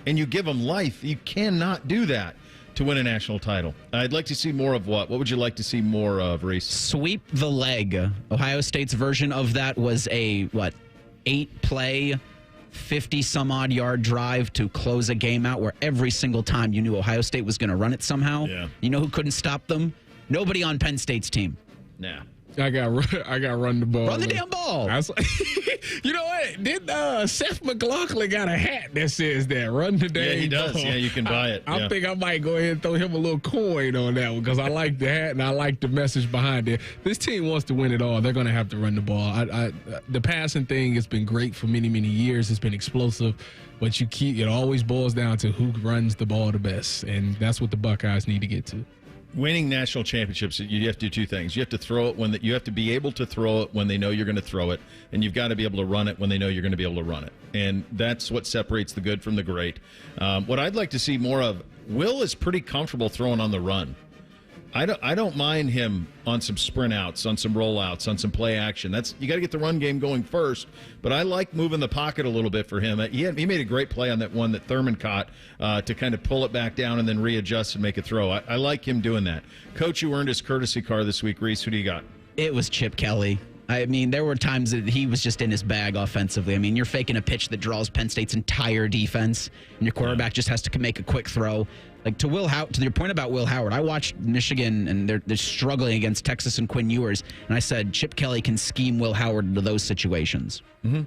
And you give them life. You cannot do that to win a national title. I'd like to see more of what? What would you like to see more of, Reese? Sweep the leg. Ohio State's version of that was a, 8-play, 50-some-odd yard drive to close a game out where every single time you knew Ohio State was going to run it somehow. Yeah. You know who couldn't stop them? Nobody on Penn State's team. Nah. I got run the ball. Run the damn ball. You know what? Did Seth McLaughlin got a hat that says that? Run the damn ball. Yeah, he does. Yeah, you can buy it. I think I might go ahead and throw him a little coin on that one because I like the hat and I like the message behind it. This team wants to win it all. They're going to have to run the ball. The passing thing has been great for many, many years. It's been explosive, but it always boils down to who runs the ball the best, and that's what the Buckeyes need to get to. Winning national championships, you have to do 2 things. You have to throw it you have to be able to throw it when they know you're going to throw it, and you've got to be able to run it when they know you're going to be able to run it. And that's what separates the good from the great. What I'd like to see more of, Will is pretty comfortable throwing on the run. I don't mind him on some sprint outs, on some rollouts, on some play action. You got to get the run game going first. But I like moving the pocket a little bit for him. He made a great play on that one that Thurman caught to kind of pull it back down and then readjust and make a throw. I like him doing that. Coach, who earned his courtesy car this week, Reese, who do you got? It was Chip Kelly. I mean, there were times that he was just in his bag offensively. I mean, you're faking a pitch that draws Penn State's entire defense, and your quarterback just has to make a quick throw. Like to your point about Will Howard, I watched Michigan, and they're struggling against Texas and Quinn Ewers, and I said Chip Kelly can scheme Will Howard into those situations. Mm-hmm.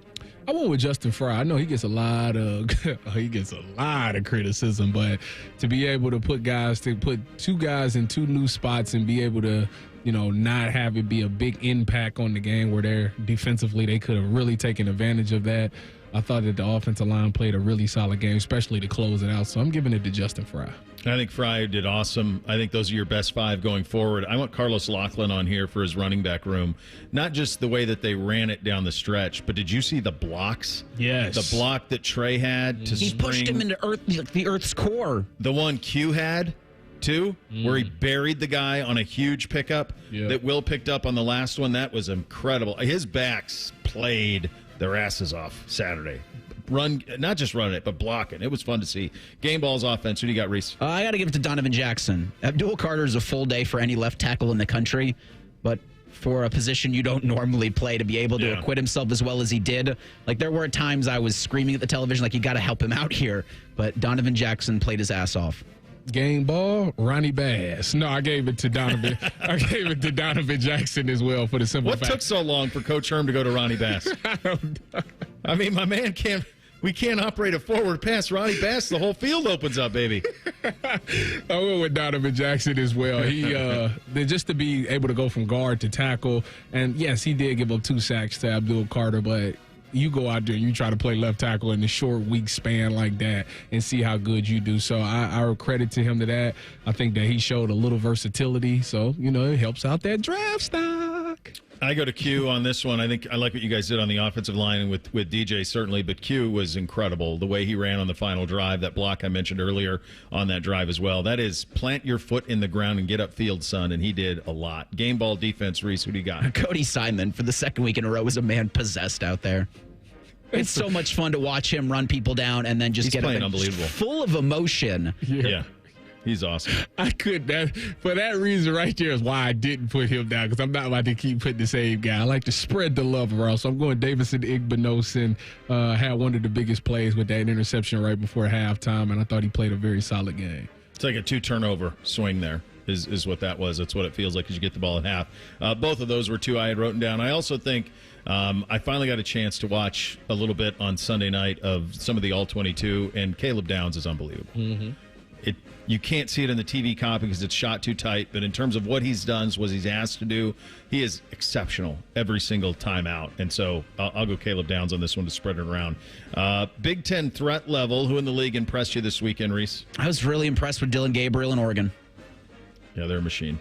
I went with Justin Fry. I know he gets a lot of criticism, but to be able to put 2 guys in 2 new spots and be able to, not have it be a big impact on the game where they're defensively, they could have really taken advantage of that. I thought that the offensive line played a really solid game, especially to close it out. So I'm giving it to Justin Fry. I think Fry did awesome. I think those are your best 5 going forward. I want Carlos Laughlin on here for his running back room. Not just the way that they ran it down the stretch, but did you see the blocks? Yes. The block that Trey had to He pushed him into the Earth's core. The one Q had, too, where he buried the guy on a huge pickup that Will picked up on the last one. That was incredible. His backs played their asses off Saturday. Not just running it, but blocking. It was fun to see. Game balls offense. Who do you got, Reese? I got to give it to Donovan Jackson. Abdul Carter is a full day for any left tackle in the country, but for a position you don't normally play, to be able to acquit himself as well as he did. Like, there were times I was screaming at the television, like, you got to help him out here. But Donovan Jackson played his ass off. Game ball, Ronnie Bass. No, I gave it to Donovan. I gave it to Donovan Jackson as well for the simple fact. What took so long for Coach Herm to go to Ronnie Bass? I don't know. I mean, my man can't. We can't operate a forward pass. Ronnie Bass, the whole field opens up, baby. I went with Donovan Jackson as well. He just to be able to go from guard to tackle, and yes, he did give up 2 sacks to Abdul Carter, but you go out there and you try to play left tackle in a short, weak span like that and see how good you do. So I credit to him to that. I think that he showed a little versatility, so it helps out that draft stock. I go to Q on this one. I think I like what you guys did on the offensive line with DJ, certainly, but Q was incredible. The way he ran on the final drive, that block I mentioned earlier on that drive as well. That is plant your foot in the ground and get upfield, son, and he did a lot. Game ball defense, Reese, who do you got? Cody Simon, for the second week in a row, was a man possessed out there. It's so much fun to watch him run people down and then just get unbelievable, full of emotion. Yeah. He's awesome. I could that for that reason right there is why I didn't put him down, because I'm not about to keep putting the same guy. I like to spread the love around. So I'm going Davison Igbinosun. Had one of the biggest plays with that interception right before halftime, and I thought he played a very solid game. It's like a 2-turnover swing there is what that was. That's what it feels like as you get the ball at half. Both of those were 2 I had written down. I also think I finally got a chance to watch a little bit on Sunday night of some of the All-22, and Caleb Downs is unbelievable. Mm-hmm. You can't see it in the TV copy because it's shot too tight, but in terms of what he's done, what he's asked to do, he is exceptional every single time out. And so I'll go Caleb Downs on this one to spread it around. Big Ten threat level, who in the league impressed you this weekend, Reese? I was really impressed with Dylan Gabriel in Oregon. Yeah, they're a machine.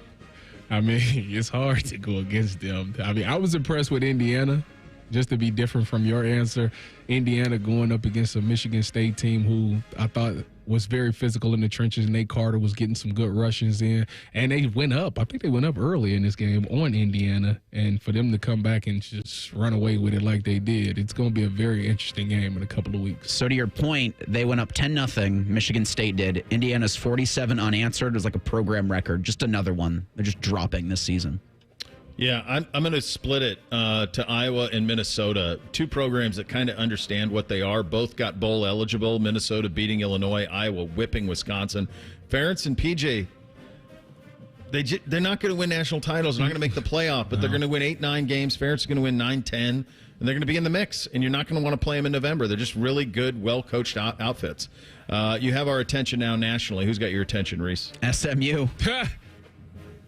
I mean, it's hard to go against them. I mean, I was impressed with Indiana, just to be different from your answer. Indiana going up against a Michigan State team who I thought was very physical in the trenches. Nate Carter was getting some good rushes in, and they went up. I think they went up early in this game on Indiana, and for them to come back and just run away with it like they did, it's going to be a very interesting game in a couple of weeks. So to your point, they went up 10-0. Michigan State did. Indiana's 47 unanswered was like a program record. Just another one. They're just dropping this season. Yeah, I'm going to split it to Iowa and Minnesota, 2 programs that kind of understand what they are. Both got bowl eligible. Minnesota beating Illinois, Iowa whipping Wisconsin. Ferentz and PJ, they're not going to win national titles. They're not going to make the playoff, but they're going to win 8-9 games. Ferentz is going to win 9-10, and they're going to be in the mix, and you're not going to want to play them in November. They're just really good, well-coached outfits. You have our attention now nationally. Who's got your attention, Reese? SMU.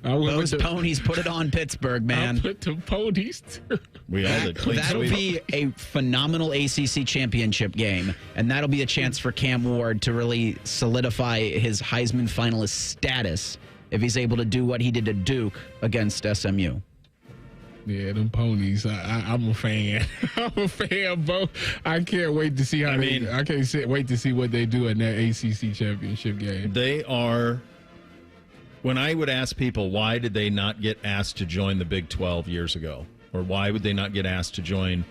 Those ponies put it on Pittsburgh, man. I put the ponies too. We all did. That'll be a phenomenal ACC championship game, and that'll be a chance for Cam Ward to really solidify his Heisman finalist status if he's able to do what he did to Duke against SMU. Yeah, them ponies. I'm a fan. I'm a fan, bro. I can't wait to see how I can't wait to see what they do in that ACC championship game. They are. When I would ask people, why did they not get asked to join the Big 12 years ago? Or why would they not get asked to join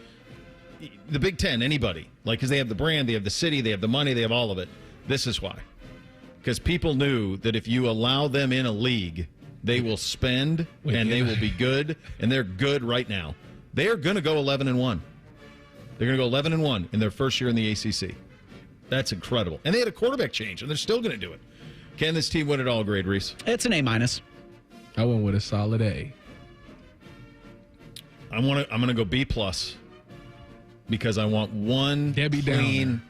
the Big 10, anybody? Like, because they have the brand, they have the city, they have the money, they have all of it. This is why. Because people knew that if you allow them in a league, they will spend and they will be good, and they're good right now. They are going to go 11-1. They're going to go 11-1 in their first year in the ACC. That's incredible. And they had a quarterback change, and they're still going to do it. Can this team win it all, grade, Reese? It's an A-. I went with a solid A. I'm going to go B+ because I want one Debbie clean.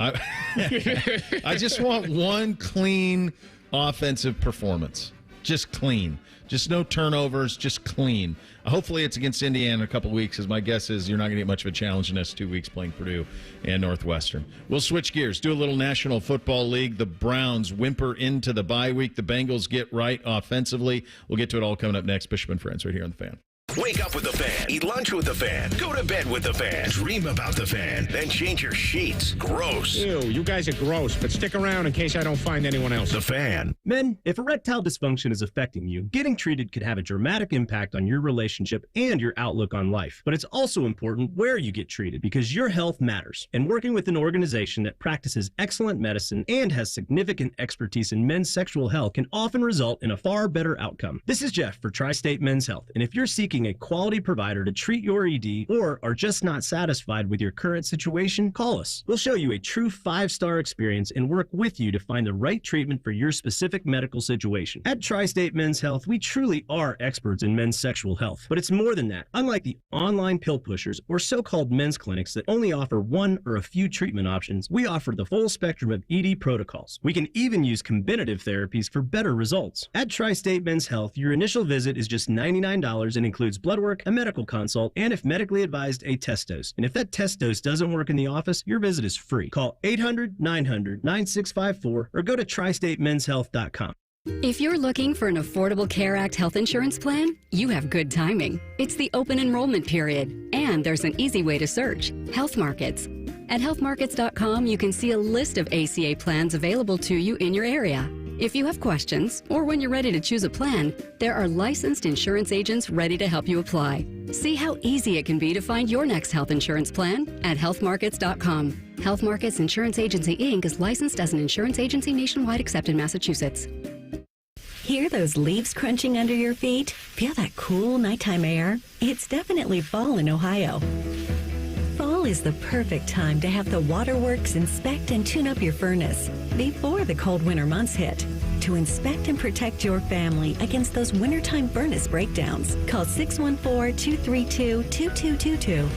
I just want one clean offensive performance. Just clean. Just no turnovers, just clean. Hopefully it's against Indiana in a couple of weeks, as my guess is you're not going to get much of a challenge in the next 2 weeks playing Purdue and Northwestern. We'll switch gears, do a little National Football League. The Browns whimper into the bye week. The Bengals get right offensively. We'll get to it all coming up next. Bishop and Friends right here on The Fan. Wake up with the Fan. Eat lunch with the Fan. Go to bed with the Fan. Dream about the Fan. Then change your sheets. Gross. Ew, you guys are gross, but stick around in case I don't find anyone else. The Fan. Men, if erectile dysfunction is affecting you, getting treated could have a dramatic impact on your relationship and your outlook on life. But it's also important where you get treated because your health matters. And working with an organization that practices excellent medicine and has significant expertise in men's sexual health can often result in a far better outcome. This is Jeff for Tri-State Men's Health. And if you're seeking a quality provider to treat your ED or are just not satisfied with your current situation, call us. We'll show you a true 5-star experience and work with you to find the right treatment for your specific medical situation. At Tri-State Men's Health, we truly are experts in men's sexual health. But it's more than that. Unlike the online pill pushers or so-called men's clinics that only offer one or a few treatment options, we offer the full spectrum of ED protocols. We can even use combinative therapies for better results. At Tri-State Men's Health, your initial visit is just $99 and includes blood work, a medical consult, and if medically advised, a test dose. And if that test dose doesn't work in the office, your visit is free. Call 800-900-9654 or go to tristatemenshealth.com. If you're looking for an Affordable Care Act health insurance plan, you have good timing. It's the open enrollment period, and there's an easy way to search, Health Markets. At healthmarkets.com, you can see a list of ACA plans available to you in your area. If you have questions, or when you're ready to choose a plan, there are licensed insurance agents ready to help you apply. See how easy it can be to find your next health insurance plan at healthmarkets.com. Health Markets Insurance Agency, Inc. is licensed as an insurance agency nationwide except in Massachusetts. Hear those leaves crunching under your feet? Feel that cool nighttime air? It's definitely fall in Ohio. Fall is the perfect time to have the Waterworks inspect and tune up your furnace before the cold winter months hit. To inspect and protect your family against those wintertime furnace breakdowns, call 614-232-2222.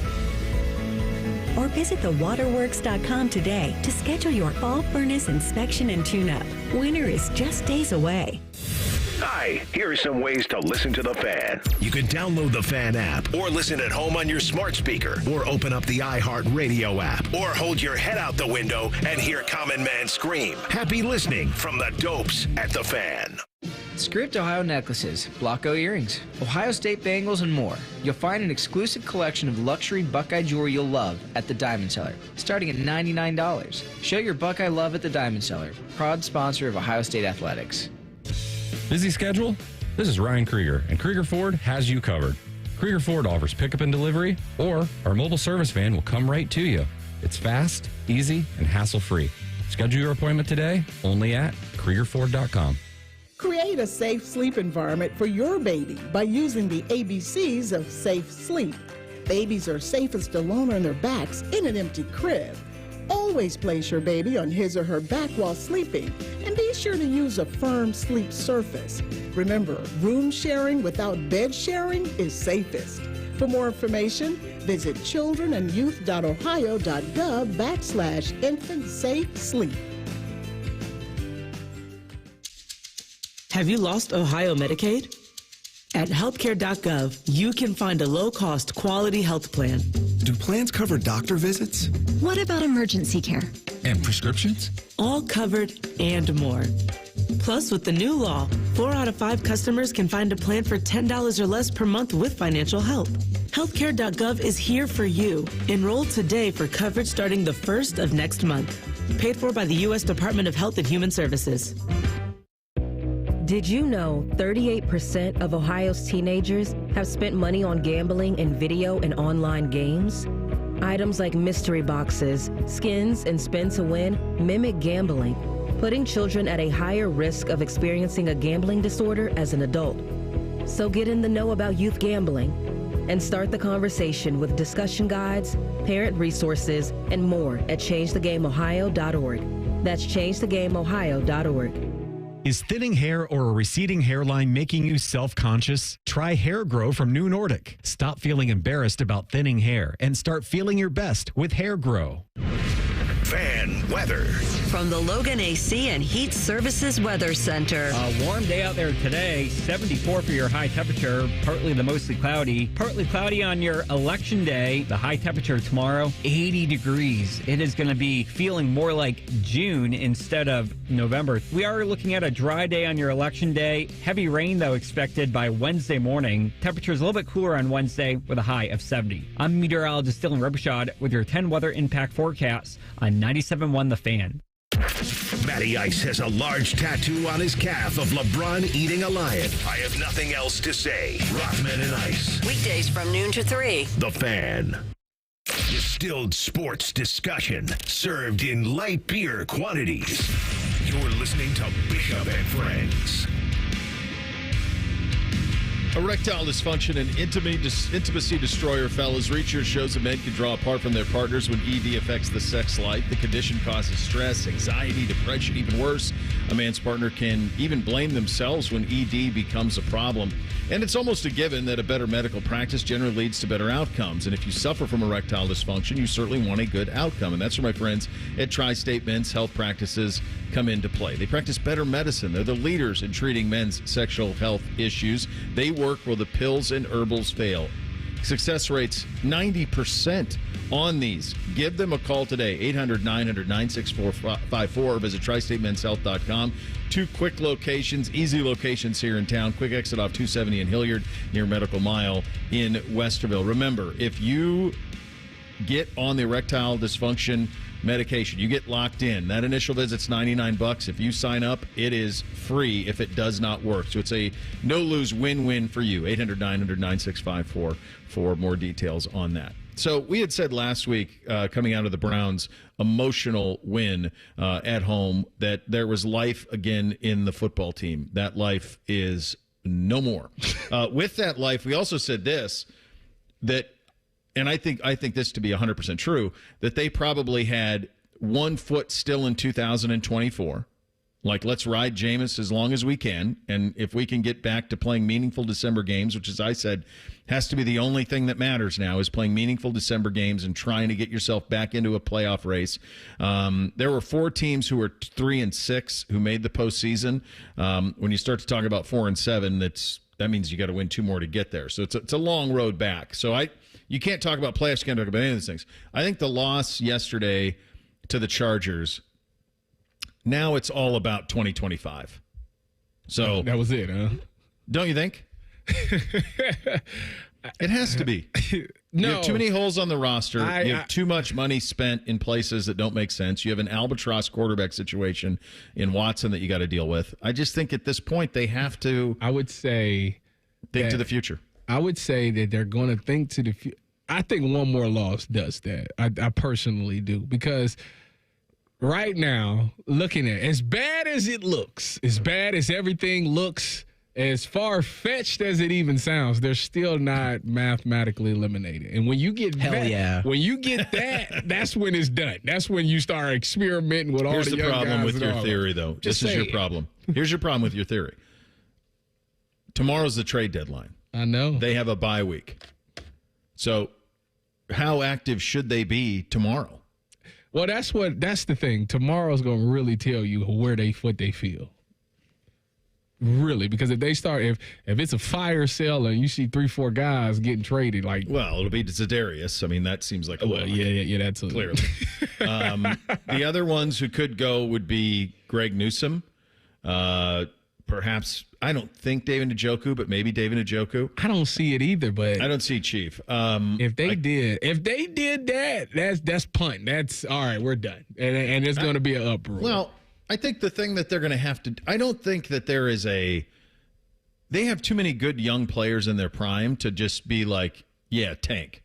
Or visit thewaterworks.com today to schedule your fall furnace inspection and tune-up. Winter is just days away. Hi, here are some ways to listen to the Fan. You can download the Fan app or listen at home on your smart speaker or open up the iHeartRadio app or hold your head out the window and hear Common Man scream. Happy listening from the Dopes at the Fan. Script Ohio necklaces, Blocko earrings, Ohio State bangles, and more. You'll find an exclusive collection of luxury Buckeye jewelry you'll love at the Diamond Cellar, starting at $99. Show your Buckeye love at the Diamond Cellar, proud sponsor of Ohio State Athletics. Busy schedule? This is Ryan Krieger, and Krieger Ford has you covered. Krieger Ford offers pickup and delivery, or our mobile service van will come right to you. It's fast, easy, and hassle-free. Schedule your appointment today only at KriegerFord.com. Create a safe sleep environment for your baby by using the ABCs of safe sleep. Babies are safest alone on their backs in an empty crib. Always place your baby on his or her back while sleeping, and be sure to use a firm sleep surface. Remember, room sharing without bed sharing is safest. For more information, visit childrenandyouth.ohio.gov/infant-safe-sleep. Have you lost Ohio Medicaid? At healthcare.gov, you can find a low-cost, quality health plan. Do plans cover doctor visits? What about emergency care? And prescriptions? All covered and more. Plus, with the new law, 4 out of 5 customers can find a plan for $10 or less per month with financial help. Healthcare.gov is here for you. Enroll today for coverage starting the 1st of next month. Paid for by the U.S. Department of Health and Human Services. Did you know 38% of Ohio's teenagers have spent money on gambling in video and online games? Items like mystery boxes, skins, and spin to win mimic gambling, putting children at a higher risk of experiencing a gambling disorder as an adult. So get in the know about youth gambling and start the conversation with discussion guides, parent resources, and more at changethegameohio.org. That's changethegameohio.org. Is thinning hair or a receding hairline making you self-conscious? Try Hair Grow from New Nordic. Stop feeling embarrassed about thinning hair and start feeling your best with Hair Grow. Fan weather. From the Logan AC and Heat Services Weather Center. A warm day out there today, 74 for your high temperature, partly to mostly cloudy. Partly cloudy on your election day. The high temperature tomorrow, 80 degrees. It is going to be feeling more like June instead of November. We are looking at a dry day on your election day. Heavy rain, though, expected by Wednesday morning. Temperatures a little bit cooler on Wednesday with a high of 70. I'm meteorologist Dylan Robichaud with your 10 weather impact forecast on 97.1 The Fan. Matty Ice has a large tattoo on his calf of LeBron eating a lion. I have nothing else to say. Rothman and Ice. Weekdays from noon to 3. The Fan. Distilled sports discussion served in light beer quantities. You're listening to Bishop and Friends. Erectile dysfunction and intimacy destroyer, fellas. Research shows that men can draw apart from their partners when ED affects the sex life. The condition causes stress, anxiety, depression. Even worse, a man's partner can even blame themselves when ED becomes a problem. And it's almost a given that a better medical practice generally leads to better outcomes. And if you suffer from erectile dysfunction, you certainly want a good outcome. And that's where my friends at Tri-State Men's Health Practices come into play. They practice better medicine. They're the leaders in treating men's sexual health issues. They work where the pills and herbals fail. Success rates 90% on these. Give them a call today, 800-900-9654, or visit tristatemenshealth.com. 2 quick locations, easy locations here in town. Quick exit off 270 in Hilliard near Medical Mile in Westerville. Remember, if you get on the erectile dysfunction medication, you get locked in. That initial visit's $99. If you sign up, it is free if it does not work. So it's a no-lose win-win for you. 800-900-9654 for more details on that. So we had said last week, coming out of the Browns' emotional win at home, that there was life again in the football team. That life is no more. With that life, we also said this, that, and I think this to be 100% true, that they probably had one foot still in 2024. Like, let's ride Jameis as long as we can. And if we can get back to playing meaningful December games, which, as I said, has to be the only thing that matters now, is playing meaningful December games and trying to get yourself back into a playoff race. There were 4 teams who were 3-6 who made the postseason. When you start to talk about 4-7, that means you got to win 2 more to get there. So it's a long road back. So you can't talk about playoffs, you can't talk about any of these things. I think the loss yesterday to the Chargers, now it's all about 2025. So that was it, huh? Don't you think? It has to be. No. You have too many holes on the roster. You have too much money spent in places that don't make sense. You have an albatross quarterback situation in Watson that you got to deal with. I just think at this point they have to. I would say think to the future. I would say that they're going to think to the future. I think one more loss does that. I personally do, because right now, looking at as bad as it looks, as bad as everything looks, as far-fetched as it even sounds, they're still not mathematically eliminated. And when you get when you get that, that's when it's done. That's when you start experimenting with all the young guys. Here's the problem with your theory, though. This is your problem. Here's your problem with your theory. Tomorrow's the trade deadline. I know. They have a bye week. So how active should they be tomorrow? Well, that's the thing. Tomorrow's going to really tell you what they feel. Really, because if they start, if it's a fire sale and you see 3-4 guys getting traded, well, it'll be Za'Darius. I mean, that seems like that's clearly. The other ones who could go would be Greg Newsome, perhaps. I don't think David Njoku, but maybe David Njoku. I don't see it either, but I don't see Chief. If they did that, that's punt. That's all right. We're done, and it's going to be an uproar. Well, I think the thing that they're going to have to. I don't think that there is they have too many good young players in their prime to just be like, yeah, tank.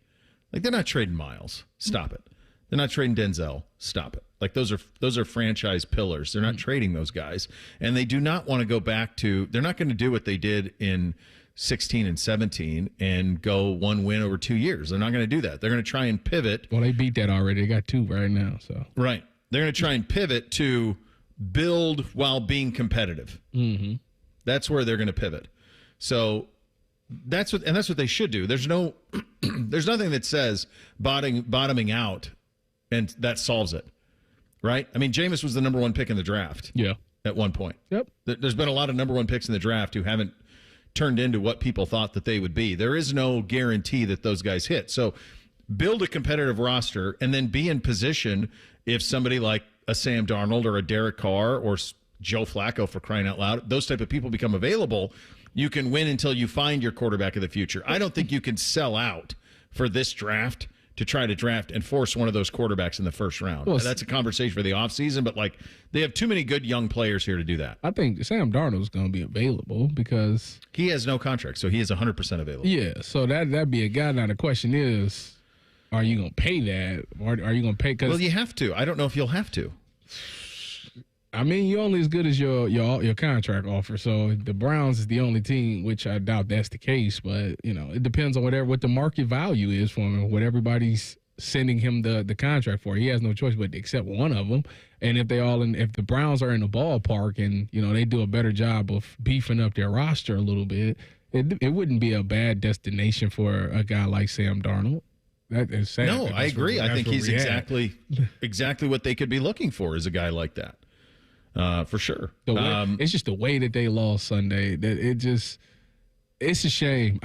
Like, they're not trading Miles. Stop it. They're not trading Denzel. Stop it. Like, those are franchise pillars. They're not trading those guys. And they do not want to go back to, they're not going to do what they did in 16 and 17 and go 1 win over 2 years. They're not going to do that. They're going to try and pivot. Well, they beat that already. They got 2 right now. So right. They're going to try and pivot to build while being competitive. Mm-hmm. That's where they're going to pivot. So that's what they should do. There's nothing that says bottoming out and that solves it. right? I mean, Jameis was the number 1 pick in the draft. Yeah. At one point. Yep. There's been a lot of number 1 picks in the draft who haven't turned into what people thought that they would be. There is no guarantee that those guys hit. So build a competitive roster and then be in position if somebody like a Sam Darnold or a Derek Carr or Joe Flacco, for crying out loud, those type of people become available, you can win until you find your quarterback of the future. I don't think you can sell out for this draft to try to draft and force one of those quarterbacks in the first round. Well, that's a conversation for the offseason, but like they have too many good young players here to do that. I think Sam Darnold's going to be available because he has no contract, so he is 100% available. Yeah, so that'd be a guy. Now the question is, are you going to pay that? Or are you going to pay? Well, you have to. I don't know if you'll have to. I mean, you're only as good as your contract offer. So the Browns is the only team, which I doubt that's the case. But it depends on what the market value is for him, what everybody's sending him the contract for. He has no choice but to accept one of them. And if the Browns are in the ballpark and they do a better job of beefing up their roster a little bit, it wouldn't be a bad destination for a guy like Sam Darnold. That is sad. No, I agree. I think he's exactly what they could be looking for is a guy like that. For sure. It's just the way that they lost Sunday. That it's a shame.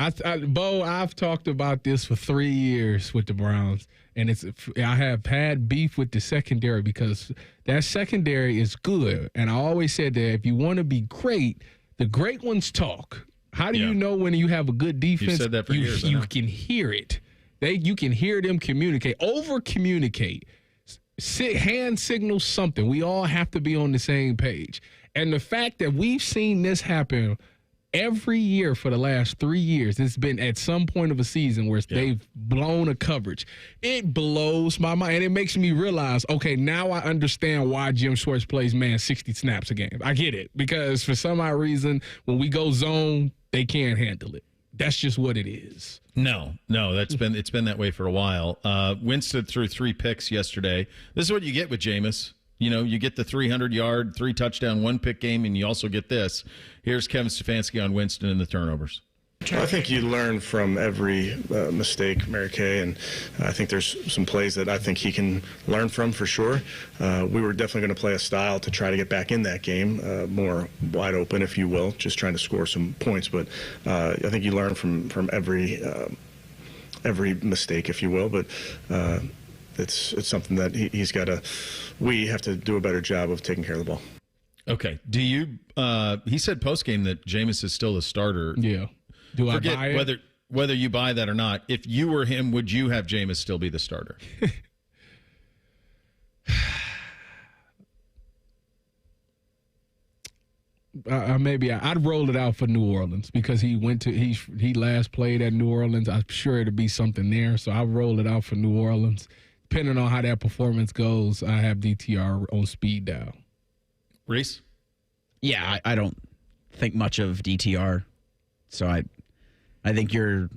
Bo, I've talked about this for 3 years with the Browns, and I have had beef with the secondary because that secondary is good. And I always said that if you want to be great, the great ones talk. How do you know when you have a good defense? You've said that for years. You can hear it. You can hear them communicate, over-communicate. Hand signal something. We all have to be on the same page. And the fact that we've seen this happen every year for the last 3 years, it's been at some point of a season where they've blown a coverage. It blows my mind. And it makes me realize, okay, now I understand why Jim Schwartz plays 60 snaps a game. I get it. Because for some odd reason, when we go zone, they can't handle it. That's just what it is. No, it's been that way for a while. Winston threw 3 picks yesterday. This is what you get with Jameis. You get the 300-yard, 3-touchdown, 1-pick game, and you also get this. Here's Kevin Stefanski on Winston and the turnovers. I think you learn from every mistake, Mary Kay, and I think there's some plays that I think he can learn from for sure. We were definitely going to play a style to try to get back in that game, more wide open, if you will, just trying to score some points. But I think you learn from every mistake, if you will. But it's something that we have to do a better job of taking care of the ball. Okay. Do you? He said postgame that Jameis is still the starter. Yeah. Do I buy it? Whether you buy that or not, if you were him, would you have Jameis still be the starter? Maybe I'd roll it out for New Orleans because he last played at New Orleans. I'm sure it'd be something there, so I'll roll it out for New Orleans. Depending on how that performance goes, I have DTR on speed dial. Reese? Yeah, I don't think much of DTR, so I think your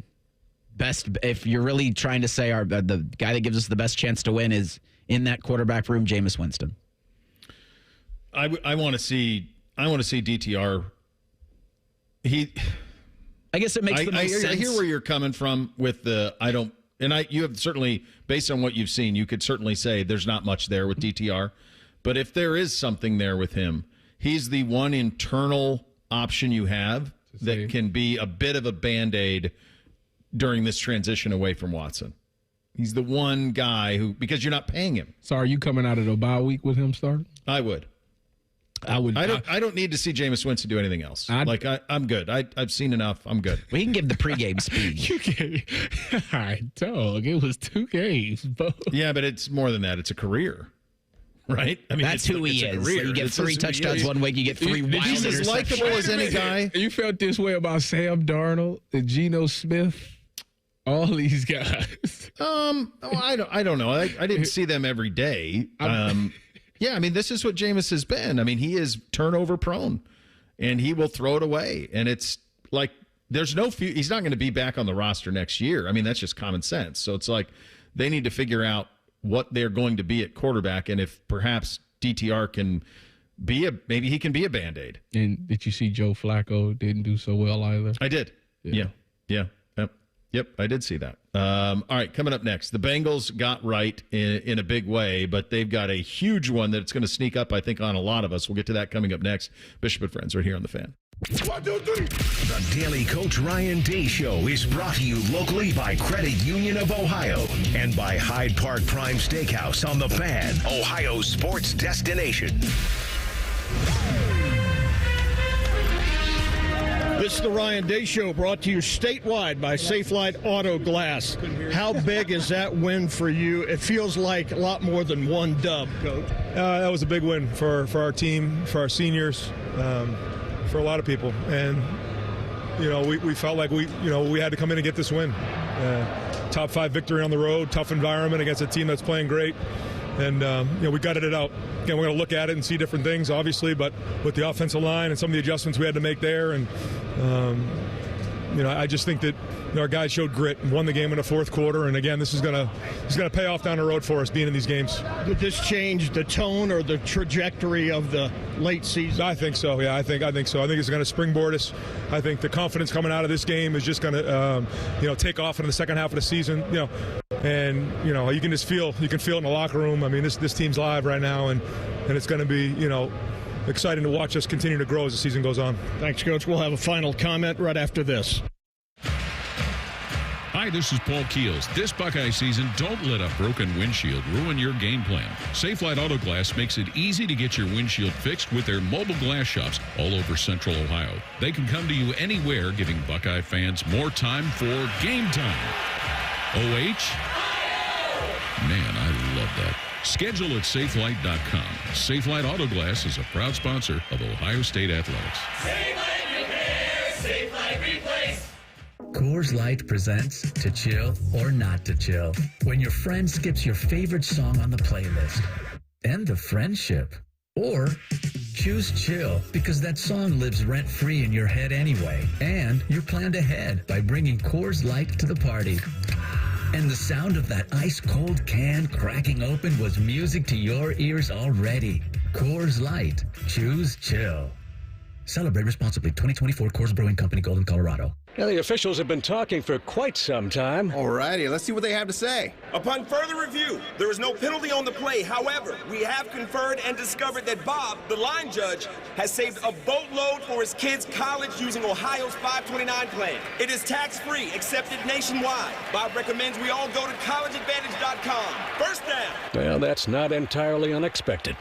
best, if you're really trying to say the guy that gives us the best chance to win is in that quarterback room, Jameis Winston. I want to see DTR. I guess it makes the most sense. I hear where you're coming from with you have certainly, based on what you've seen, you could certainly say there's not much there with DTR. But if there is something there with him, he's the one internal option you have that can be a bit of a Band-Aid during this transition away from Watson. He's the one guy because you're not paying him. So are you coming out of the bye week with him starting? I would. I don't need to see Jameis Winston do anything else. I'm good. I've seen enough. I'm good. We can give the pregame speed. I don't. It was 2 games. Yeah, but it's more than that. It's a career. Right? I mean, that's who he is. So you get 3 touchdowns one week, you get 3 wild He's as likable as any guy. You felt this way about Sam Darnold and Geno Smith? All these guys. I don't know. I didn't see them every day. Yeah, I mean, this is what Jameis has been. I mean, he is turnover prone, and he will throw it away. And it's like he's not going to be back on the roster next year. I mean, that's just common sense. So it's like they need to figure out what they're going to be at quarterback, and if perhaps DTR can maybe he can be a Band-Aid. And did you see Joe Flacco didn't do so well either? I did. Yeah. Yep, I did see that. All right, coming up next, the Bengals got right in a big way, but they've got a huge one that's going to sneak up, I think, on a lot of us. We'll get to that coming up next. Bishop and Friends right here on The Fan. 1, 2, 3. The Daily Coach Ryan Day Show is brought to you locally by Credit Union of Ohio and by Hyde Park Prime Steakhouse on The Fan, Ohio's sports destination. This is the Ryan Day Show, brought to you statewide by Safelite Auto Glass. How big is that win for you? It feels like a lot more than one dub, Coach. That was a big win for our team, for our seniors, for a lot of people. And, we felt like we had to come in and get this win. Top 5 victory on the road, tough environment against a team that's playing great. And, we gutted it out. Again, we're going to look at it and see different things, obviously, but with the offensive line and some of the adjustments we had to make there. And, I just think that our guys showed grit and won the game in the fourth quarter. And, again, this is going to pay off down the road for us being in these games. Did this change the tone or the trajectory of the late season? I think so, yeah. I think so. I think it's going to springboard us. I think the confidence coming out of this game is just going to, take off in the second half of the season, And, you can just feel it in the locker room. I mean, this team's live right now, and it's going to be, exciting to watch us continue to grow as the season goes on. Thanks, Coach. We'll have a final comment right after this. Hi, this is Paul Keels. This Buckeye season, don't let a broken windshield ruin your game plan. Safelite Auto Glass makes it easy to get your windshield fixed with their mobile glass shops all over Central Ohio. They can come to you anywhere, giving Buckeye fans more time for game time. OH? Man, I love that. Schedule at safelite.com. Safelite Auto Glass is a proud sponsor of Ohio State Athletics. Safelite Repair, Safelite Replace. Coors Light presents To Chill or Not to Chill. When your friend skips your favorite song on the playlist. End the friendship. Or choose chill because that song lives rent-free in your head anyway. And you're planned ahead by bringing Coors Light to the party. And the sound of that ice-cold can cracking open was music to your ears already. Coors Light. Choose chill. Celebrate responsibly. 2024 Coors Brewing Company, Golden, Colorado. Now, the officials have been talking for quite some time. All righty, let's see what they have to say. Upon further review, there is no penalty on the play. However, we have conferred and discovered that Bob, the line judge, has saved a boatload for his kids' college using Ohio's 529 plan. It is tax-free, accepted nationwide. Bob recommends we all go to collegeadvantage.com. First down. Well, that's not entirely unexpected.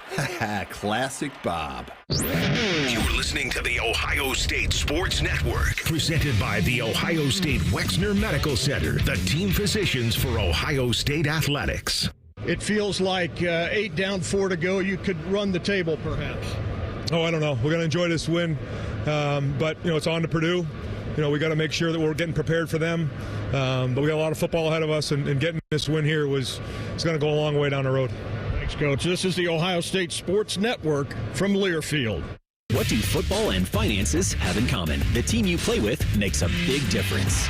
Classic Bob. You're listening to the Ohio State Sports Network, presented by the Ohio State Wexner Medical Center, the team physicians for Ohio State athletics. It feels like 8 down, 4 to go. You could run the table, perhaps. Oh, I don't know. We're going to enjoy this win, but it's on to Purdue. We got to make sure that we're getting prepared for them. But we got a lot of football ahead of us, and getting this win here it's going to go a long way down the road. Thanks, Coach. This is the Ohio State Sports Network from Learfield. What do football and finances have in common? The team you play with makes a big difference.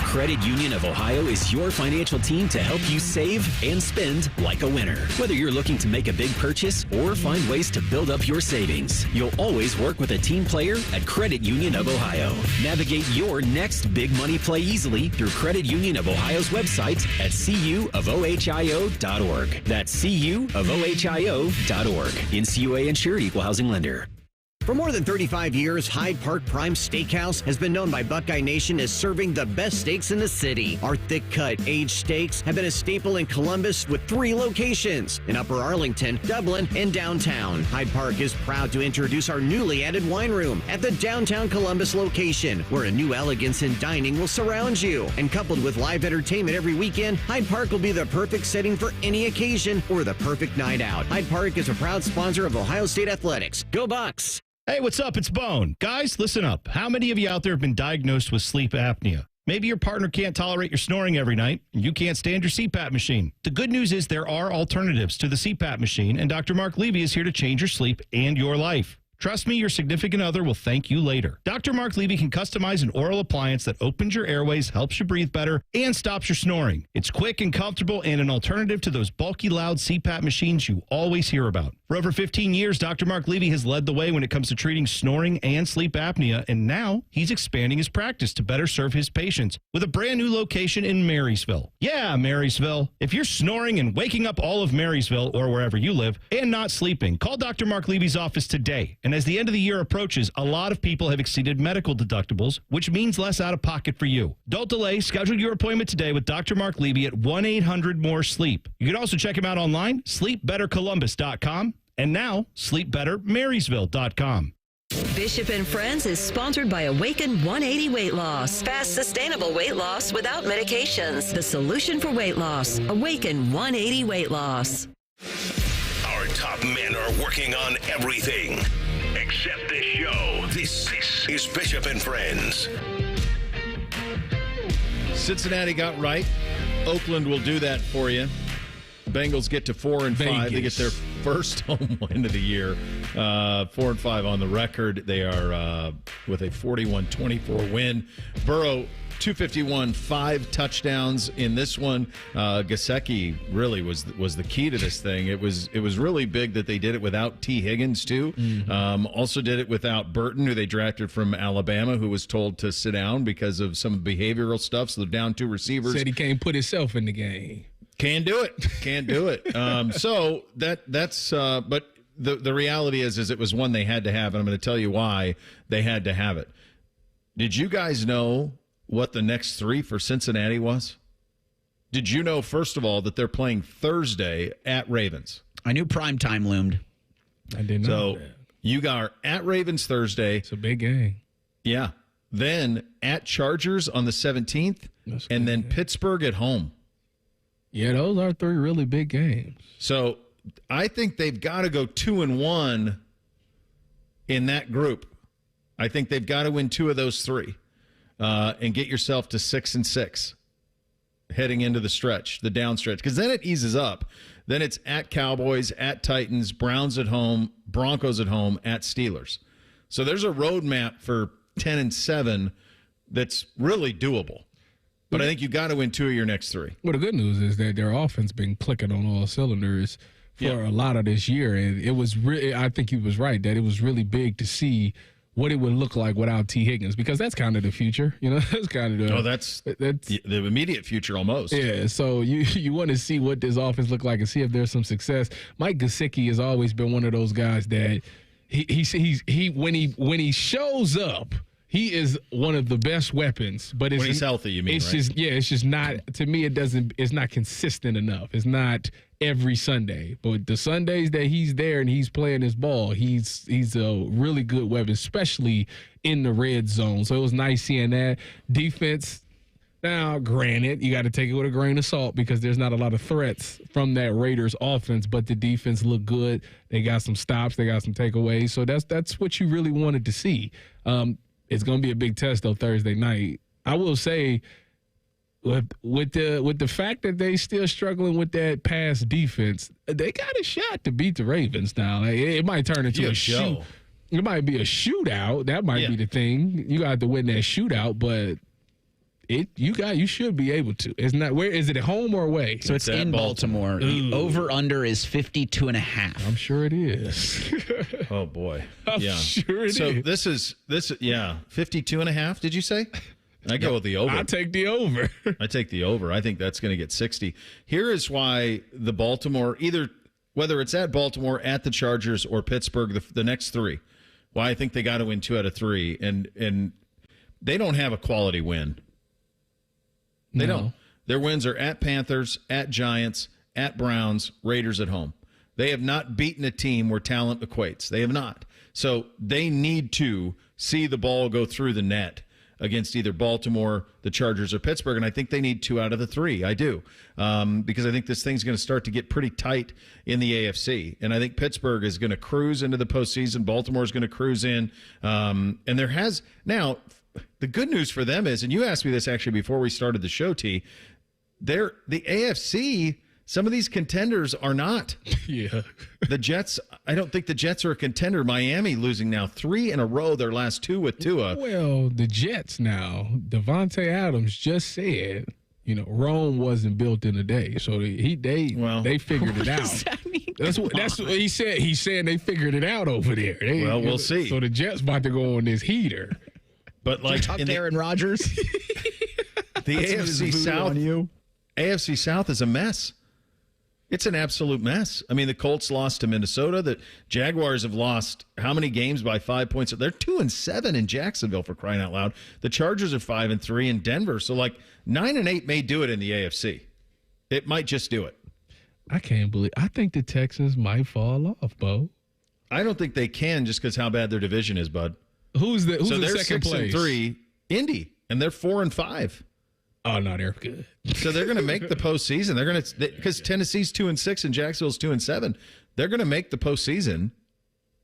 Credit Union of Ohio is your financial team to help you save and spend like a winner. Whether you're looking to make a big purchase or find ways to build up your savings, you'll always work with a team player at Credit Union of Ohio. Navigate your next big money play easily through Credit Union of Ohio's website at cuofohio.org. That's cuofohio.org. NCUA insured, equal housing lender. For more than 35 years, Hyde Park Prime Steakhouse has been known by Buckeye Nation as serving the best steaks in the city. Our thick-cut, aged steaks have been a staple in Columbus with 3 locations, in Upper Arlington, Dublin, and downtown. Hyde Park is proud to introduce our newly added wine room at the downtown Columbus location, where a new elegance in dining will surround you. And coupled with live entertainment every weekend, Hyde Park will be the perfect setting for any occasion or the perfect night out. Hyde Park is a proud sponsor of Ohio State Athletics. Go Bucks! Hey, what's up? It's Bone. Guys, listen up. How many of you out there have been diagnosed with sleep apnea? Maybe your partner can't tolerate your snoring every night, and you can't stand your CPAP machine. The good news is there are alternatives to the CPAP machine, and Dr. Mark Levy is here to change your sleep and your life. Trust me, your significant other will thank you later. Dr. Mark Levy can customize an oral appliance that opens your airways, helps you breathe better, and stops your snoring. It's quick and comfortable and an alternative to those bulky, loud CPAP machines you always hear about. For over 15 years, Dr. Mark Levy has led the way when it comes to treating snoring and sleep apnea, and now he's expanding his practice to better serve his patients with a brand new location in Marysville. Yeah, Marysville. If you're snoring and waking up all of Marysville or wherever you live and not sleeping, call Dr. Mark Levy's office today. And as the end of the year approaches, a lot of people have exceeded medical deductibles, which means less out of pocket for you. Don't delay. Schedule your appointment today with Dr. Mark Levy at 1-800-MORE-SLEEP. You can also check him out online, sleepbettercolumbus.com, and now sleepbettermarysville.com. Bishop and Friends is sponsored by Awaken 180 Weight Loss. Fast, sustainable weight loss without medications. The solution for weight loss. Awaken 180 Weight Loss. Our top men are working on everything except this show. This is Bishop and Friends. Cincinnati got right. Oakland will do that for you. Bengals get to 4-5. Vegas. They get their first home win of the year. 4-5 on the record. They are with a 41-24 win. Burrow, 251, 5 touchdowns in this one. Gesicki really was the key to this thing. It was really big that they did it without T. Higgins too. Mm-hmm. Also did it without Burton, who they drafted from Alabama, who was told to sit down because of some behavioral stuff. So they're down 2 receivers. Said he can't put himself in the game. Can't do it. So that's but the reality is it was one they had to have, and I'm going to tell you why they had to have it. Did you guys know what the next 3 for Cincinnati was? Did you know, first of all, that they're playing Thursday at Ravens? I knew prime time loomed. I didn't know that. You are at Ravens Thursday. It's a big game. Yeah. Then at Chargers on the 17th, and then Pittsburgh at home. Yeah, those are 3 really big games. So I think they've got to go 2-1 in that group. I think they've got to win 2 of those 3 and get yourself to 6-6 heading into the stretch, the down stretch, because then it eases up. Then it's at Cowboys, at Titans, Browns at home, Broncos at home, at Steelers. So there's a roadmap for 10-7 that's really doable. But I think you got to win 2 of your next 3. Well, the good news is that their offense been clicking on all cylinders for a lot of this year, and it was really. I think he was right that it was really big to see what it would look like without T. Higgins, because that's kind of the future. You know, that's kind of the. Oh, that's the immediate future almost. Yeah, so you want to see what this offense look like and see if there's some success. Mike Gesicki has always been one of those guys that he when he shows up. He is one of the best weapons, but when he's healthy, you mean? It's right? it's just not. To me, it's not consistent enough. It's not every Sunday, but the Sundays that he's there and he's playing his ball, he's a really good weapon, especially in the red zone. So it was nice seeing that defense. Now, granted, you got to take it with a grain of salt because there's not a lot of threats from that Raiders offense, but the defense looked good. They got some stops, they got some takeaways. So that's what you really wanted to see. It's going to be a big test, though, Thursday night. I will say, with the fact that they still struggling with that pass defense, they got a shot to beat the Ravens now. It might turn into a shoot. It might be a shootout. That might be the thing. You got to win that shootout, but you should be able to. It's not. Where is it, at home or away? So it's in Baltimore. The over-under is 52.5. I'm sure it is. Oh, boy. I'm sure it is. So this is 52.5, did you say? I go with the over. I take the over. I take the over. I think that's going to get 60. Here is why the Baltimore, whether it's at Baltimore, at the Chargers, or Pittsburgh, the next 3, why I think they got to win 2 out of 3. And they don't have a quality win. They don't. Their wins are at Panthers, at Giants, at Browns, Raiders at home. They have not beaten a team where talent equates. They have not. So they need to see the ball go through the net against either Baltimore, the Chargers, or Pittsburgh, and I think they need 2 out of the 3. I do. Because I think this thing's going to start to get pretty tight in the AFC. And I think Pittsburgh is going to cruise into the postseason. Baltimore's going to cruise in. And there has – now – the good news for them is, and you asked me this actually before we started the show, T, the AFC Some of these contenders are not. Yeah. The Jets, I don't think the Jets are a contender. Miami losing now 3 in a row, their last 2 with Tua. Well, the Jets now, Devontae Adams just said, Rome wasn't built in a day. So they figured it out. Does that mean? That's what he said. He's saying they figured it out over there. We'll see. So the Jets about to go on this heater. But like Talk to Aaron Rodgers. The AFC South is a mess. It's an absolute mess. I mean, the Colts lost to Minnesota. The Jaguars have lost how many games by 5 points? They're 2-7 in Jacksonville, for crying out loud. The Chargers are 5-3 in Denver. So 9-8 may do it in the AFC. It might just do it. I can't believe. I think the Texans might fall off, Bo. I don't think they can just because how bad their division is, bud. Who's the they're second place? 6-3, Indy, and they're 4-5. Oh no, they're good. So they're going to make the postseason. They're going to because Tennessee's 2-6 and Jacksonville's 2-7. They're going to make the postseason.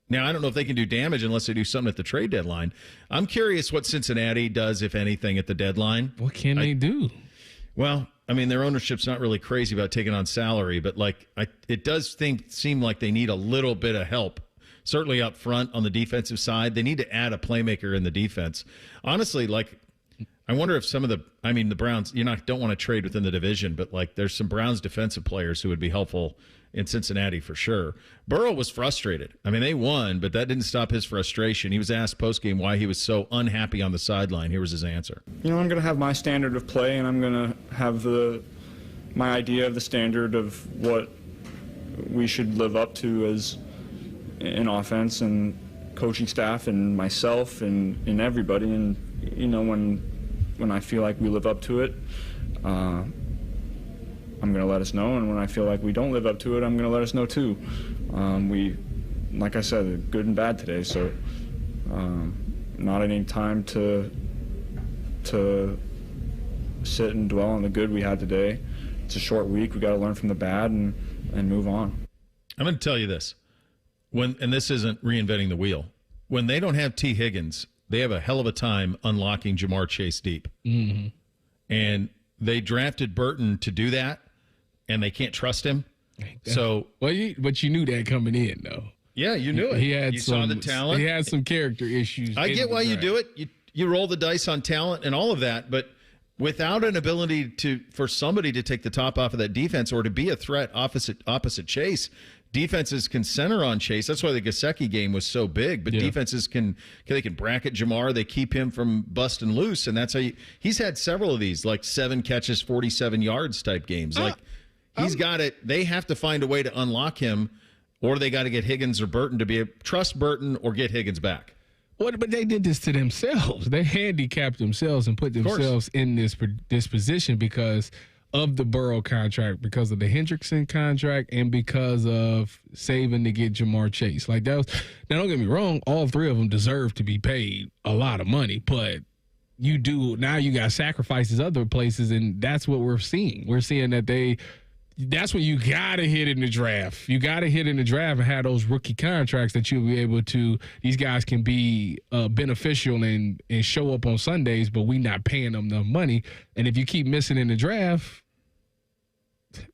Now I don't know if they can do damage unless they do something at the trade deadline. I'm curious what Cincinnati does, if anything, at the deadline. What can they do? Well, I mean, their ownership's not really crazy about taking on salary, but it does seem like they need a little bit of help. Certainly up front on the defensive side, they need to add a playmaker in the defense. Honestly, I wonder if some of the Browns, don't want to trade within the division, but there's some Browns defensive players who would be helpful in Cincinnati for sure. Burrow was frustrated. I mean, they won, but that didn't stop his frustration. He was asked postgame why he was so unhappy on the sideline. Here was his answer. I'm going to have my standard of play, and I'm going to have my idea of the standard of what we should live up to as an offense and coaching staff and myself and everybody. And, when I feel like we live up to it, I'm going to let us know. And when I feel like we don't live up to it, I'm going to let us know too. We, like I said, good and bad today. So not any time to sit and dwell on the good we had today. It's a short week. We got to learn from the bad and move on. I'm going to tell you this. And this isn't reinventing the wheel. When they don't have T. Higgins, they have a hell of a time unlocking Jamar Chase deep. Mm-hmm. And they drafted Burton to do that, and they can't trust him. So, but you knew that coming in, though. Yeah, you knew it. You saw the talent. He had some character issues. I get why you do it. You roll the dice on talent and all of that, but without an ability for somebody to take the top off of that defense or to be a threat opposite Chase, defenses can center on Chase. That's why the Gesicki game was so big. But defenses can bracket Jamar. They keep him from busting loose, and that's how he's had several of these 7 catches, 47 yards type games. He's got it. They have to find a way to unlock him, or they got to get Higgins or Burton to trust Burton or get Higgins back. But they did this to themselves. They handicapped themselves and put themselves in this position because of the Burrow contract, because of the Hendrickson contract, and because of saving to get Jamar Chase. Now, don't get me wrong, all 3 of them deserve to be paid a lot of money, but you got sacrifices other places, and that's what we're seeing. We're seeing that that's when you got to hit in the draft. You got to hit in the draft and have those rookie contracts that you'll be able to, these guys can be beneficial and show up on Sundays, but we not paying them enough money. And if you keep missing in the draft,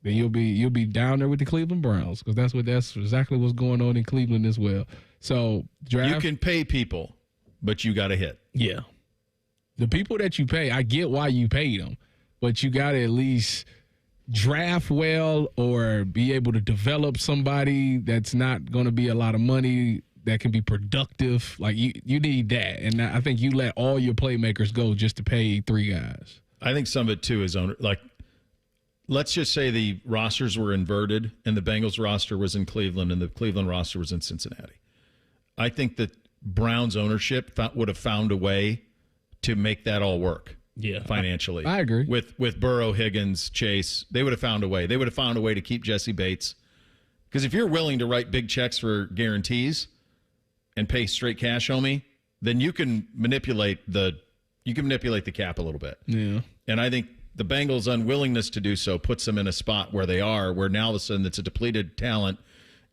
then you'll be down there with the Cleveland Browns, because that's exactly what's going on in Cleveland as well. So draft, you can pay people, but you got to hit. Yeah, the people that you pay, I get why you pay them, but you got to at least draft well or be able to develop somebody that's not going to be a lot of money that can be productive. You need that, and I think you let all your playmakers go just to pay 3 guys. I think some of it too is let's just say the rosters were inverted and the Bengals roster was in Cleveland and the Cleveland roster was in Cincinnati. I think that Browns ownership would have found a way to make that all work. Yeah, financially. I agree. With Burrow, Higgins, Chase, they would have found a way. They would have found a way to keep Jesse Bates. Because if you're willing to write big checks for guarantees and pay straight cash, homie, then you can manipulate the cap a little bit. Yeah. And I think the Bengals' unwillingness to do so puts them in a spot where they are, where now all of a sudden it's a depleted talent.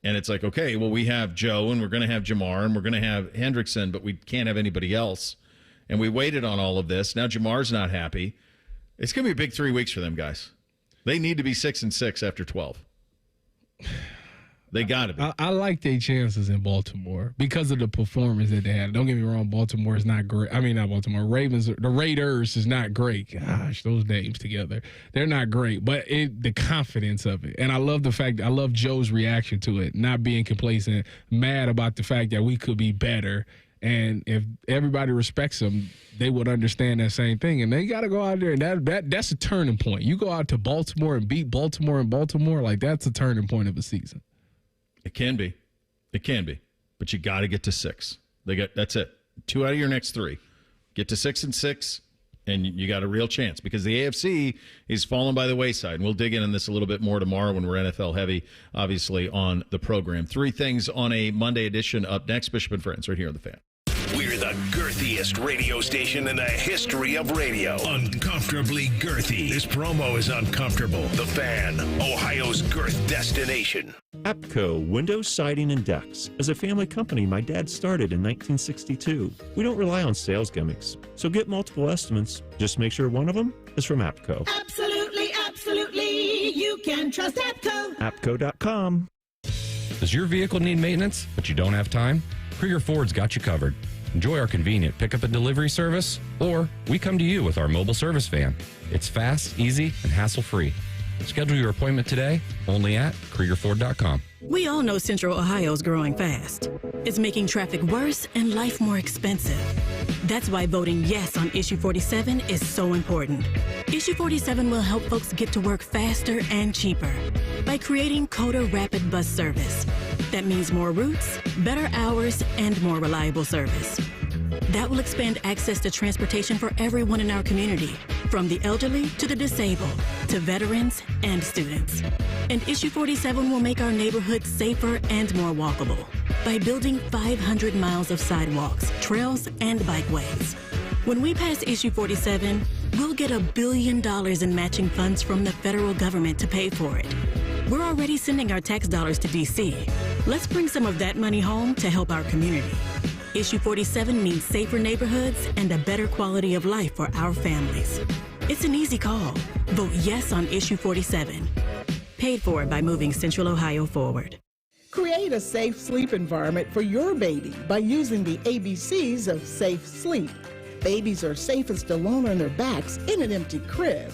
And it's okay, well, we have Joe and we're going to have Jamar and we're going to have Hendrickson, but we can't have anybody else. And we waited on all of this. Now Jamar's not happy. It's going to be a big 3 weeks for them, guys. They need to be 6-6 after 12. They got to be. I like their chances in Baltimore because of the performance that they had. Don't get me wrong, Baltimore is not great. I mean, not Baltimore. The Raiders is not great. Gosh, those names together. They're not great, but the confidence of it. And I love the fact, I love Joe's reaction to it, not being complacent, mad about the fact that we could be better. And if everybody respects them, they would understand that same thing. And they got to go out there, and that's a turning point. You go out to Baltimore and beat Baltimore in Baltimore, like that's a turning point of a season. It can be. But you got to get to 6. That's it. 2 out of your next 3. Get to 6-6, and you got a real chance because the AFC is falling by the wayside. And we'll dig in on this a little bit more tomorrow when we're NFL heavy, obviously, on the program. 3 things on a Monday edition up next. Bishop and Friends right here on The Fan. We're the girthiest radio station in the history of radio. Uncomfortably girthy. This promo is uncomfortable. The Fan, Ohio's girth destination. APCO Windows, Siding, and Decks. As a family company, my dad started in 1962. We don't rely on sales gimmicks, so get multiple estimates. Just make sure one of them is from APCO. Absolutely, absolutely. You can trust APCO. APCO.com. Does your vehicle need maintenance, but you don't have time? Krieger Ford's got you covered. Enjoy our convenient pickup and delivery service, or we come to you with our mobile service van. It's fast, easy, and hassle-free. Schedule your appointment today, only at KriegerFord.com. We all know Central Ohio's growing fast. It's making traffic worse and life more expensive. That's why voting yes on Issue 47 is so important. Issue 47 will help folks get to work faster and cheaper by creating Coda Rapid Bus Service. That means more routes, better hours, and more reliable service. That will expand access to transportation for everyone in our community, from the elderly to the disabled, to veterans and students. And Issue 47 will make our neighborhoods safer and more walkable by building 500 miles of sidewalks, trails, and bikeways. When we pass Issue 47, we'll get $1 billion in matching funds from the federal government to pay for it. We're already sending our tax dollars to D.C. Let's bring some of that money home to help our community. Issue 47 means safer neighborhoods and a better quality of life for our families. It's an easy call. Vote yes on Issue 47. Paid for by moving Central Ohio forward. Create a safe sleep environment for your baby by using the ABCs of safe sleep. Babies are safest alone on their backs in an empty crib.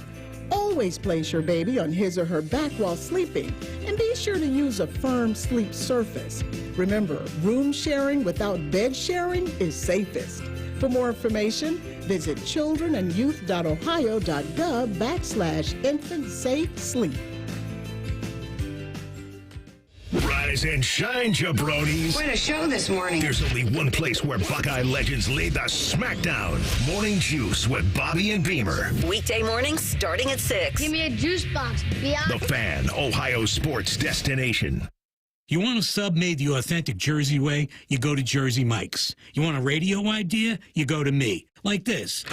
Always place your baby on his or her back while sleeping, and be sure to use a firm sleep surface. Remember, room sharing without bed sharing is safest. For more information, visit childrenandyouth.ohio.gov/infant safe sleep. Rise and shine, jabronis. What a show this morning. There's only one place where Buckeye legends lay the smackdown. Morning Juice with Bobby and Beamer. Weekday mornings starting at 6. Give me a juice box, The Fan, Ohio sports destination. You want a sub made the authentic Jersey way? You go to Jersey Mike's. You want a radio idea? You go to me. Like this.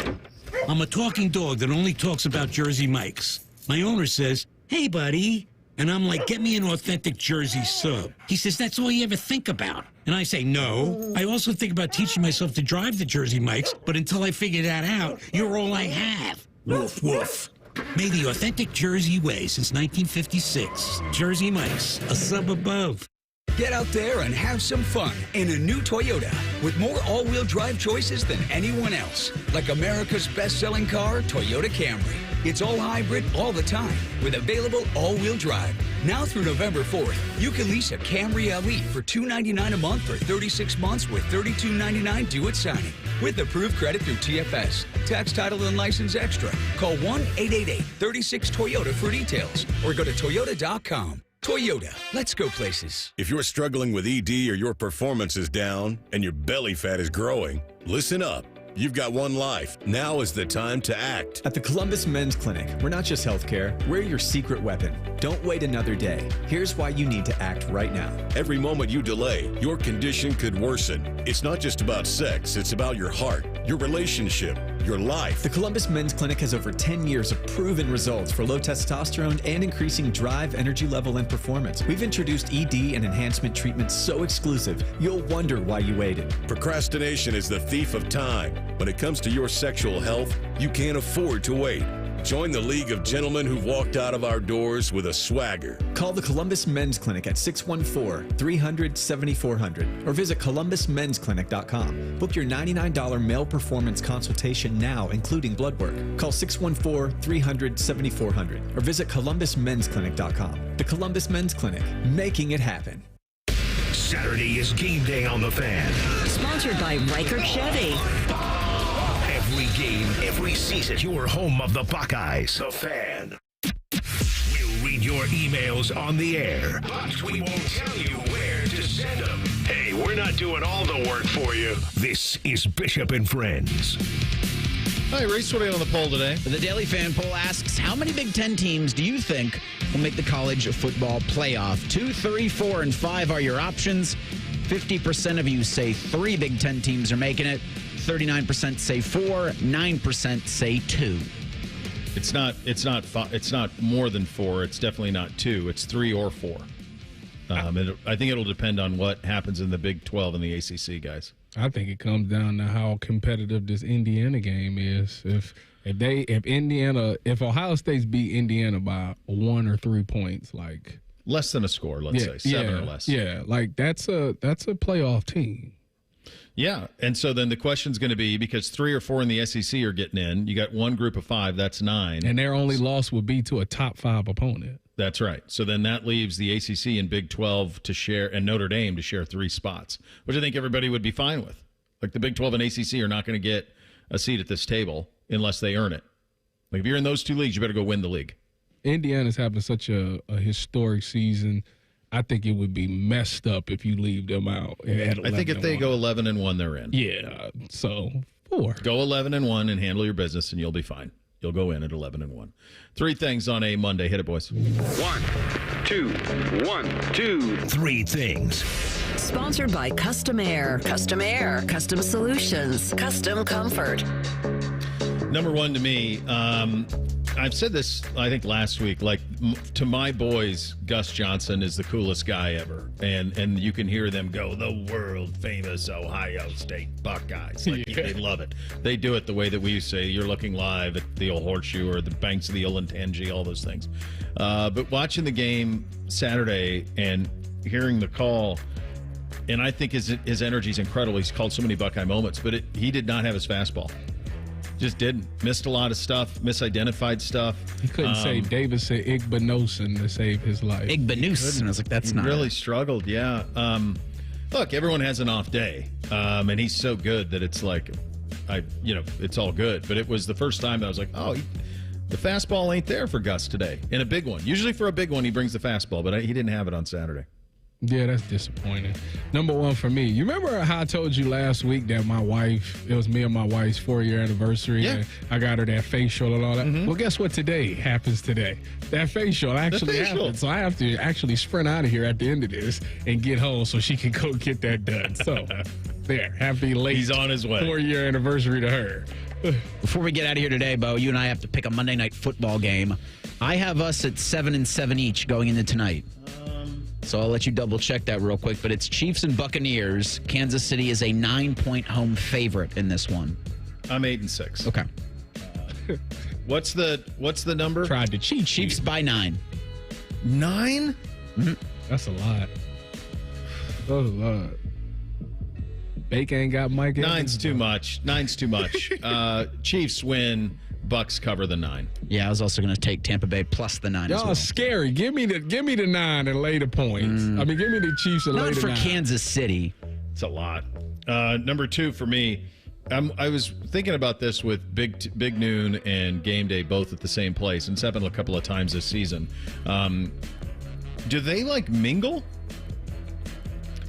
I'm a talking dog that only talks about Jersey Mike's. My owner says, "Hey, buddy." And I'm like, "Get me an authentic Jersey sub." He says, "That's all you ever think about." And I say, "No. I also think about teaching myself to drive the Jersey Mike's, but until I figure that out, you're all I have." Woof, woof. Made the authentic Jersey way since 1956. Jersey Mike's, a sub above. Get out there and have some fun in a new Toyota with more all-wheel drive choices than anyone else. Like America's best-selling car, Toyota Camry. It's all hybrid all the time with available all-wheel drive. Now through November 4th, you can lease a Camry LE for $299 a month for 36 months with $32.99 due at signing. With approved credit through TFS. Tax, title, and license extra. Call 1-888-36-TOYOTA for details or go to toyota.com. Toyota, let's go places. If you're struggling with ED or your performance is down and your belly fat is growing, listen up. You've got one life. Now is the time to act. At the Columbus Men's Clinic, we're not just healthcare, we're your secret weapon. Don't wait another day. Here's why you need to act right now. Every moment you delay, your condition could worsen. It's not just about sex, it's about your heart, your relationship, your life. The Columbus Men's Clinic has over 10 years of proven results for low testosterone and increasing drive, energy level, and performance. We've introduced ED and enhancement treatments so exclusive, you'll wonder why you waited. Procrastination is the thief of time. When it comes to your sexual health, you can't afford to wait. Join the league of gentlemen who walked out of our doors with a swagger. Call the Columbus Men's Clinic at 614-300-7400 or visit columbusmensclinic.com. Book your $99 male performance consultation now, including blood work. Call 614-300-7400 or visit columbusmensclinic.com. The Columbus Men's Clinic, making it happen. Saturday is game day on The Fan. Sponsored by Riker Chevy. Every game, every season, your home of the Buckeyes. The Fan. We'll read your emails on the air, but we won't tell you where to send them. Hey, we're not doing all the work for you. This is Bishop and Friends. Hi, Reese, what are you on the poll today? The Daily Fan poll asks, how many Big Ten teams do you think will make the college football playoff? 2, 3, 4, and 5 are your options. 50% of you say 3 Big Ten teams are making it. 39% say 4, 9% say 2. It's not more than 4. It's definitely not 2. It's 3 or 4. I think it'll depend on what happens in the Big 12 and the ACC, guys. I think it comes down to how competitive this Indiana game is. If Ohio State's beat Indiana by 1 or 3 points, like less than a score, let's say 7 or less. Yeah, like that's a playoff team. Yeah, and so then the question's going to be, because 3 or 4 in the SEC are getting in, you got one group of 5, that's 9. And their only loss would be to a top 5 opponent. That's right. So then that leaves the ACC and Big 12 to share, and Notre Dame to share 3 spots, which I think everybody would be fine with. Like the Big 12 and ACC are not going to get a seat at this table unless they earn it. Like if you're in those 2 leagues, you better go win the league. Indiana's having such a historic season. I think it would be messed up if you leave them out. I think if they go 11-1, they're in. Yeah, so 4. Go 11-1 and handle your business, and you'll be fine. You'll go in at 11-1. 3 things on a Monday. Hit it, boys. 1, 2, 1, 2, 3 things. Sponsored by Custom Air. Custom Air. Custom Solutions. Custom Comfort. Number 1 to me, I've said this, I think, last week. Like, to my boys, Gus Johnson is the coolest guy ever. And you can hear them go, the world-famous Ohio State Buckeyes. Like, they love it. They do it the way that we say, you're looking live at the old Horseshoe or the banks of the Olentangy, all those things. But watching the game Saturday and hearing the call, and I think his energy is incredible. He's called so many Buckeye moments, but he did not have his fastball. Just didn't. Missed a lot of stuff, misidentified stuff. He couldn't say Davis said Igbinosun to save his life. Igbinosun. I was like, that's not. He really struggled, yeah. Look, everyone has an off day, and he's so good that it's like, it's all good. But it was the first time that I was like, oh, the fastball ain't there for Gus today. In a big one. Usually for a big one, he brings the fastball, but he didn't have it on Saturday. Yeah, that's disappointing. Number 1 for me. You remember how I told you last week that it was me and my wife's 4-year anniversary, and I got her that facial and all that? Mm-hmm. Well, guess what happens today? That facial actually happened. So I have to actually sprint out of here at the end of this and get home so she can go get that done. So, there. Happy late. He's on his way. 4-year anniversary to her. Before we get out of here today, Bo, you and I have to pick a Monday night football game. I have us at 7-7 each going into tonight. So I'll let you double check that real quick, but it's Chiefs and Buccaneers. Kansas City is a 9-point home favorite in this one. I'm 8-6. Okay. What's the number? Tried to cheat. Chiefs by 9. 9? Mm-hmm. That's a lot. That's a lot. Bake ain't got Mike. 9's too much. 9's too much. Chiefs win. Bucks cover the 9. Yeah, I was also going to take Tampa Bay plus the 9 as well. Y'all scary. Give me the 9 and lay the points. I mean, give me the Chiefs and lay the 9. Not for Kansas City. It's a lot. Number 2 for me, I was thinking about this with Big Noon and Game Day both at the same place, and it's happened a couple of times this season. Do they mingle?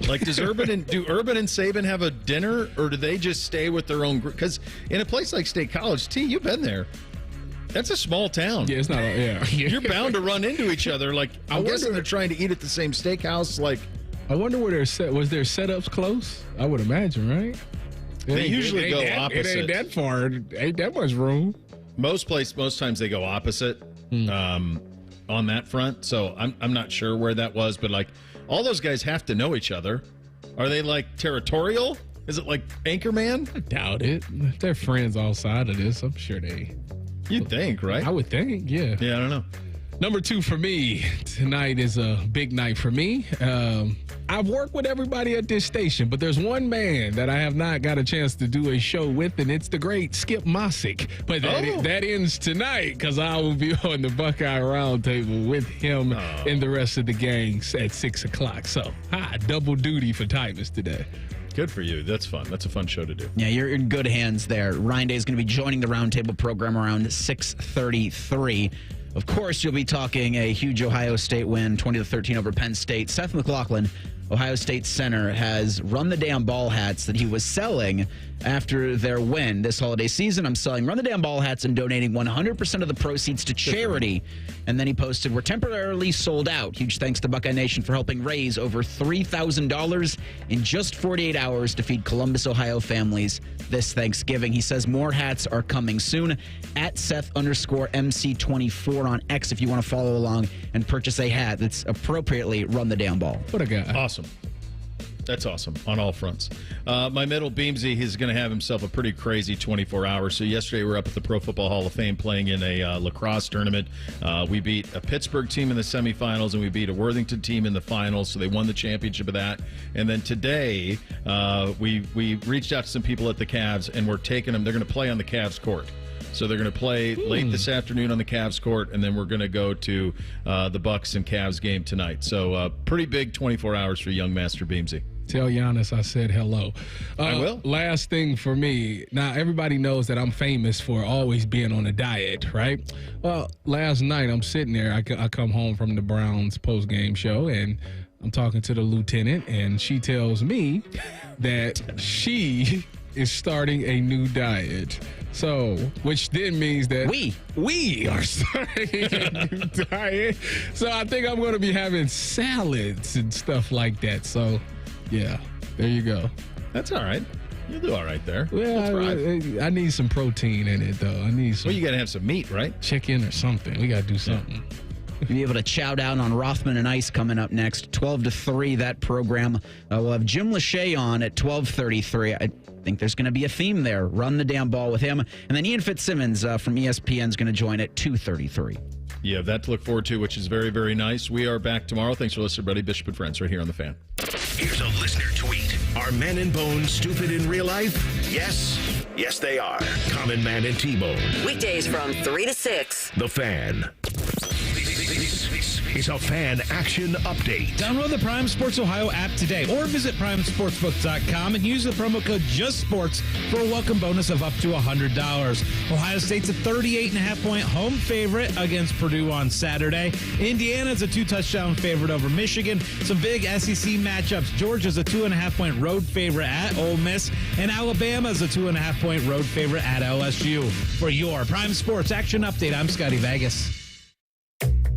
Like, do Urban and Saban have a dinner, or do they just stay with their own group? Because in a place like State College, T, you've been there. That's a small town. Yeah, it's not. Yeah, you're bound to run into each other. Like, I'm guessing they're trying to eat at the same steakhouse. Like, I wonder where was their setups close? I would imagine, right? They usually go opposite. It ain't that far. Ain't that much room. Most times they go opposite on that front. So I'm not sure where that was, but all those guys have to know each other. Are they territorial? Is it like Anchorman? I doubt it. If they're friends outside of this, I'm sure they. You'd think, right? I would think, yeah. Yeah, I don't know. Number 2 for me, tonight is a big night for me. I've worked with everybody at this station, but there's one man that I have not got a chance to do a show with, and it's the great Skip Mossick. But that ends tonight because I will be on the Buckeye Roundtable with him and the rest of the gangs at 6 o'clock. So, double duty for Tyvis today. Good for you. That's fun. That's a fun show to do. Yeah, you're in good hands there. Ryan Day is going to be joining the Roundtable program around 6:33. Of course, you'll be talking a huge Ohio State win, 20-13 over Penn State. Seth McLaughlin, Ohio State center, has run the damn ball hats that he was selling after their win this holiday season. I'm selling run the damn ball hats and donating 100% of the proceeds to charity. And then he posted, we're temporarily sold out. Huge thanks to Buckeye Nation for helping raise over $3,000 in just 48 hours to feed Columbus, Ohio families this Thanksgiving. He says more hats are coming soon at Seth_MC24 on X if you want to follow along and purchase a hat that's appropriately run the damn ball. What a guy. Awesome. That's awesome on all fronts. My middle Beamsy, he's going to have himself a pretty crazy 24 hours. So yesterday we were up at the Pro Football Hall of Fame playing in a lacrosse tournament. We beat a Pittsburgh team in the semifinals, and we beat a Worthington team in the finals. So they won the championship of that. And then today we reached out to some people at the Cavs, and we're taking them. They're going to play on the Cavs court. So they're going to play late this afternoon on the Cavs court, and then we're going to go to the Bucks and Cavs game tonight. So pretty big 24 hours for young Master Beamsy. Tell Giannis I said hello. I will. Last thing for me. Now, everybody knows that I'm famous for always being on a diet, right? Well, last night I'm sitting there. I come home from the Browns postgame show, and I'm talking to the lieutenant, and she tells me that she is starting a new diet. So, which then means that we are starting a new diet. So I think I'm going to be having salads and stuff like that. So, yeah, there you go. That's all right. You'll do all right there. Well, I need some protein in it, though. I need some. Well, you got to have some meat, right? Chicken or something. We got to do something. You'll be able to chow down on Rothman and Ice coming up next. 12-3, that program. We'll have Jim Lachey on at 12:33. I think there's going to be a theme there. Run the damn ball with him. And then Ian Fitzsimmons from ESPN is going to join at 2:33. You have that to look forward to, which is very, very nice. We are back tomorrow. Thanks for listening, buddy. Bishop and Friends right here on The Fan. Here's a listener tweet. Are Men and Bone stupid in real life? Yes. Yes, they are. Common Man and T-Bone. Weekdays from 3 to 6. The Fan. This is a Fan Action Update. Download the Prime Sports Ohio app today or visit primesportsbook.com and use the promo code JUSTSPORTS for a welcome bonus of up to $100. Ohio State's a 38.5-point home favorite against Purdue on Saturday. Indiana's a 2-touchdown favorite over Michigan. Some big SEC matchups. Georgia's a 2.5-point road favorite at Ole Miss, and Alabama's a 2.5-point road favorite at LSU. For your Prime Sports Action Update, I'm Scotty Vegas.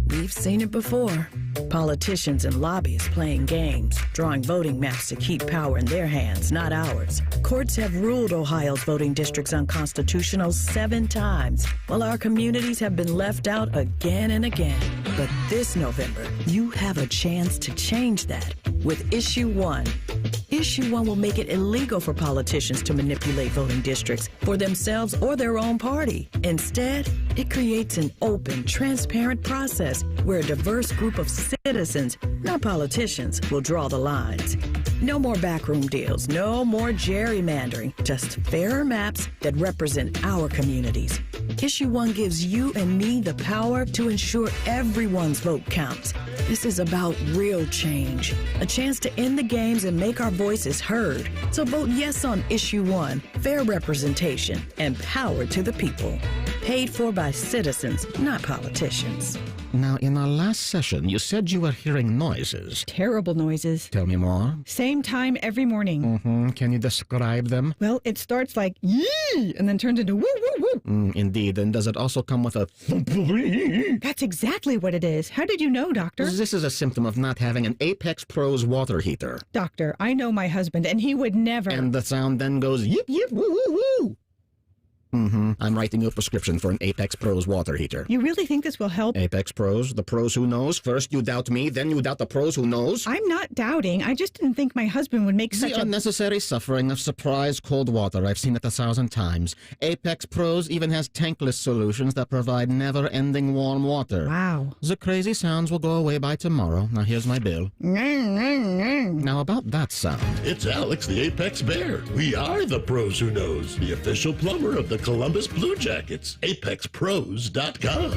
We've seen it before. Politicians and lobbyists playing games, drawing voting maps to keep power in their hands, not ours. Courts have ruled Ohio's voting districts unconstitutional 7 times, while our communities have been left out again and again. But this November, you have a chance to change that with Issue 1. Issue 1 will make it illegal for politicians to manipulate voting districts for themselves or their own party. Instead, it creates an open, transparent process where a diverse group of citizens, not politicians, will draw the lines. No more backroom deals, no more gerrymandering, just fairer maps that represent our communities. Issue 1 gives you and me the power to ensure everyone's vote counts. This is about real change, a chance to end the games and make our voices heard. So vote yes on Issue 1, fair representation, and power to the people. Paid for by citizens, not politicians. Now, in our last session, you said you were hearing noises. Terrible noises. Tell me more. Same time every morning. Can you describe them? Well, it starts like yee and then turns into woo, woo, woo. Indeed. And does it also come with a thump? That's exactly what it is. How did you know, Doctor? This is a symptom of not having an Apex Pros water heater. Doctor, I know my husband, and he would never. And the sound then goes yip, yip, woo, woo, woo. I'm writing you a prescription for an Apex Pros water heater. You really think this will help? Apex Pros, the pros who knows. First you doubt me, then you doubt the pros who knows. I'm not doubting. I just didn't think my husband would make such The unnecessary suffering of surprise cold water. I've seen it 1,000 times. Apex Pros even has tankless solutions that provide never-ending warm water. Wow. The crazy sounds will go away by tomorrow. Now here's my bill. Now about that sound. It's Alex the Apex Bear. We are the pros who knows. The official plumber of the Columbus Blue Jackets. ApexPros.com.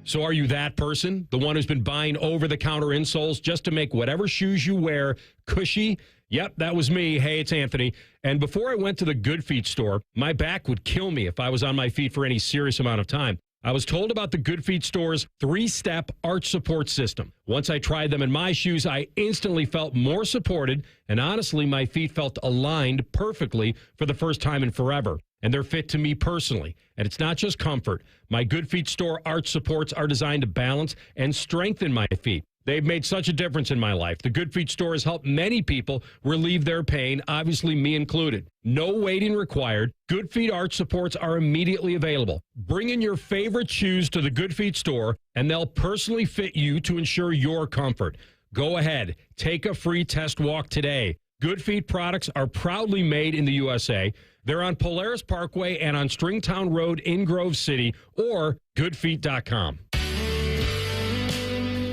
So are you that person? The one who's been buying over-the-counter insoles just to make whatever shoes you wear cushy? Yep, that was me. Hey, it's Anthony. And before I went to the Good Feet store, my back would kill me if I was on my feet for any serious amount of time. I was told about the Good Feet store's 3-step arch support system. Once I tried them in my shoes, I instantly felt more supported, and honestly, my feet felt aligned perfectly for the first time in forever. And they're fit to me personally. And it's not just comfort. My Good Feet store arch supports are designed to balance and strengthen my feet. They've made such a difference in my life. The Good Feet store has helped many people relieve their pain, obviously me included. No waiting required. Good Feet arch supports are immediately available. Bring in your favorite shoes to the Good Feet store, and they'll personally fit you to ensure your comfort. Go ahead. Take a free test walk today. Good Feet products are proudly made in the USA. They're on Polaris Parkway and on Stringtown Road in Grove City or goodfeet.com.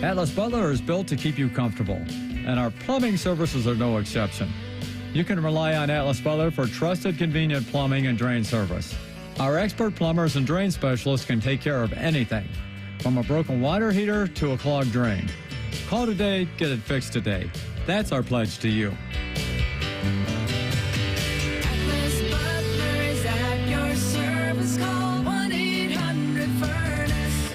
Atlas Butler is built to keep you comfortable, and our plumbing services are no exception. You can rely on Atlas Butler for trusted, convenient plumbing and drain service. Our expert plumbers and drain specialists can take care of anything, from a broken water heater to a clogged drain. Call today, get it fixed today. That's our pledge to you. Atlas Butler is at your service. Call 1-800-FURNACE.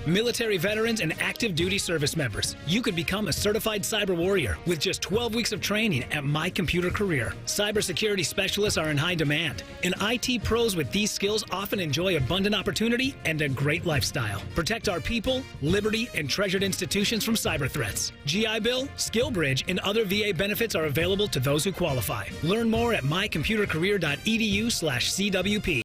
Military veterans and active duty service members, you could become a certified cyber warrior with just 12 weeks of training at My Computer Career. Cybersecurity specialists are in high demand, and IT pros with these skills often enjoy abundant opportunity and a great lifestyle. Protect our people, liberty, and treasured institutions from cyber threats. GI Bill, SkillBridge, and other VA benefits are available to those who qualify. Learn more at mycomputercareer.edu/CWP.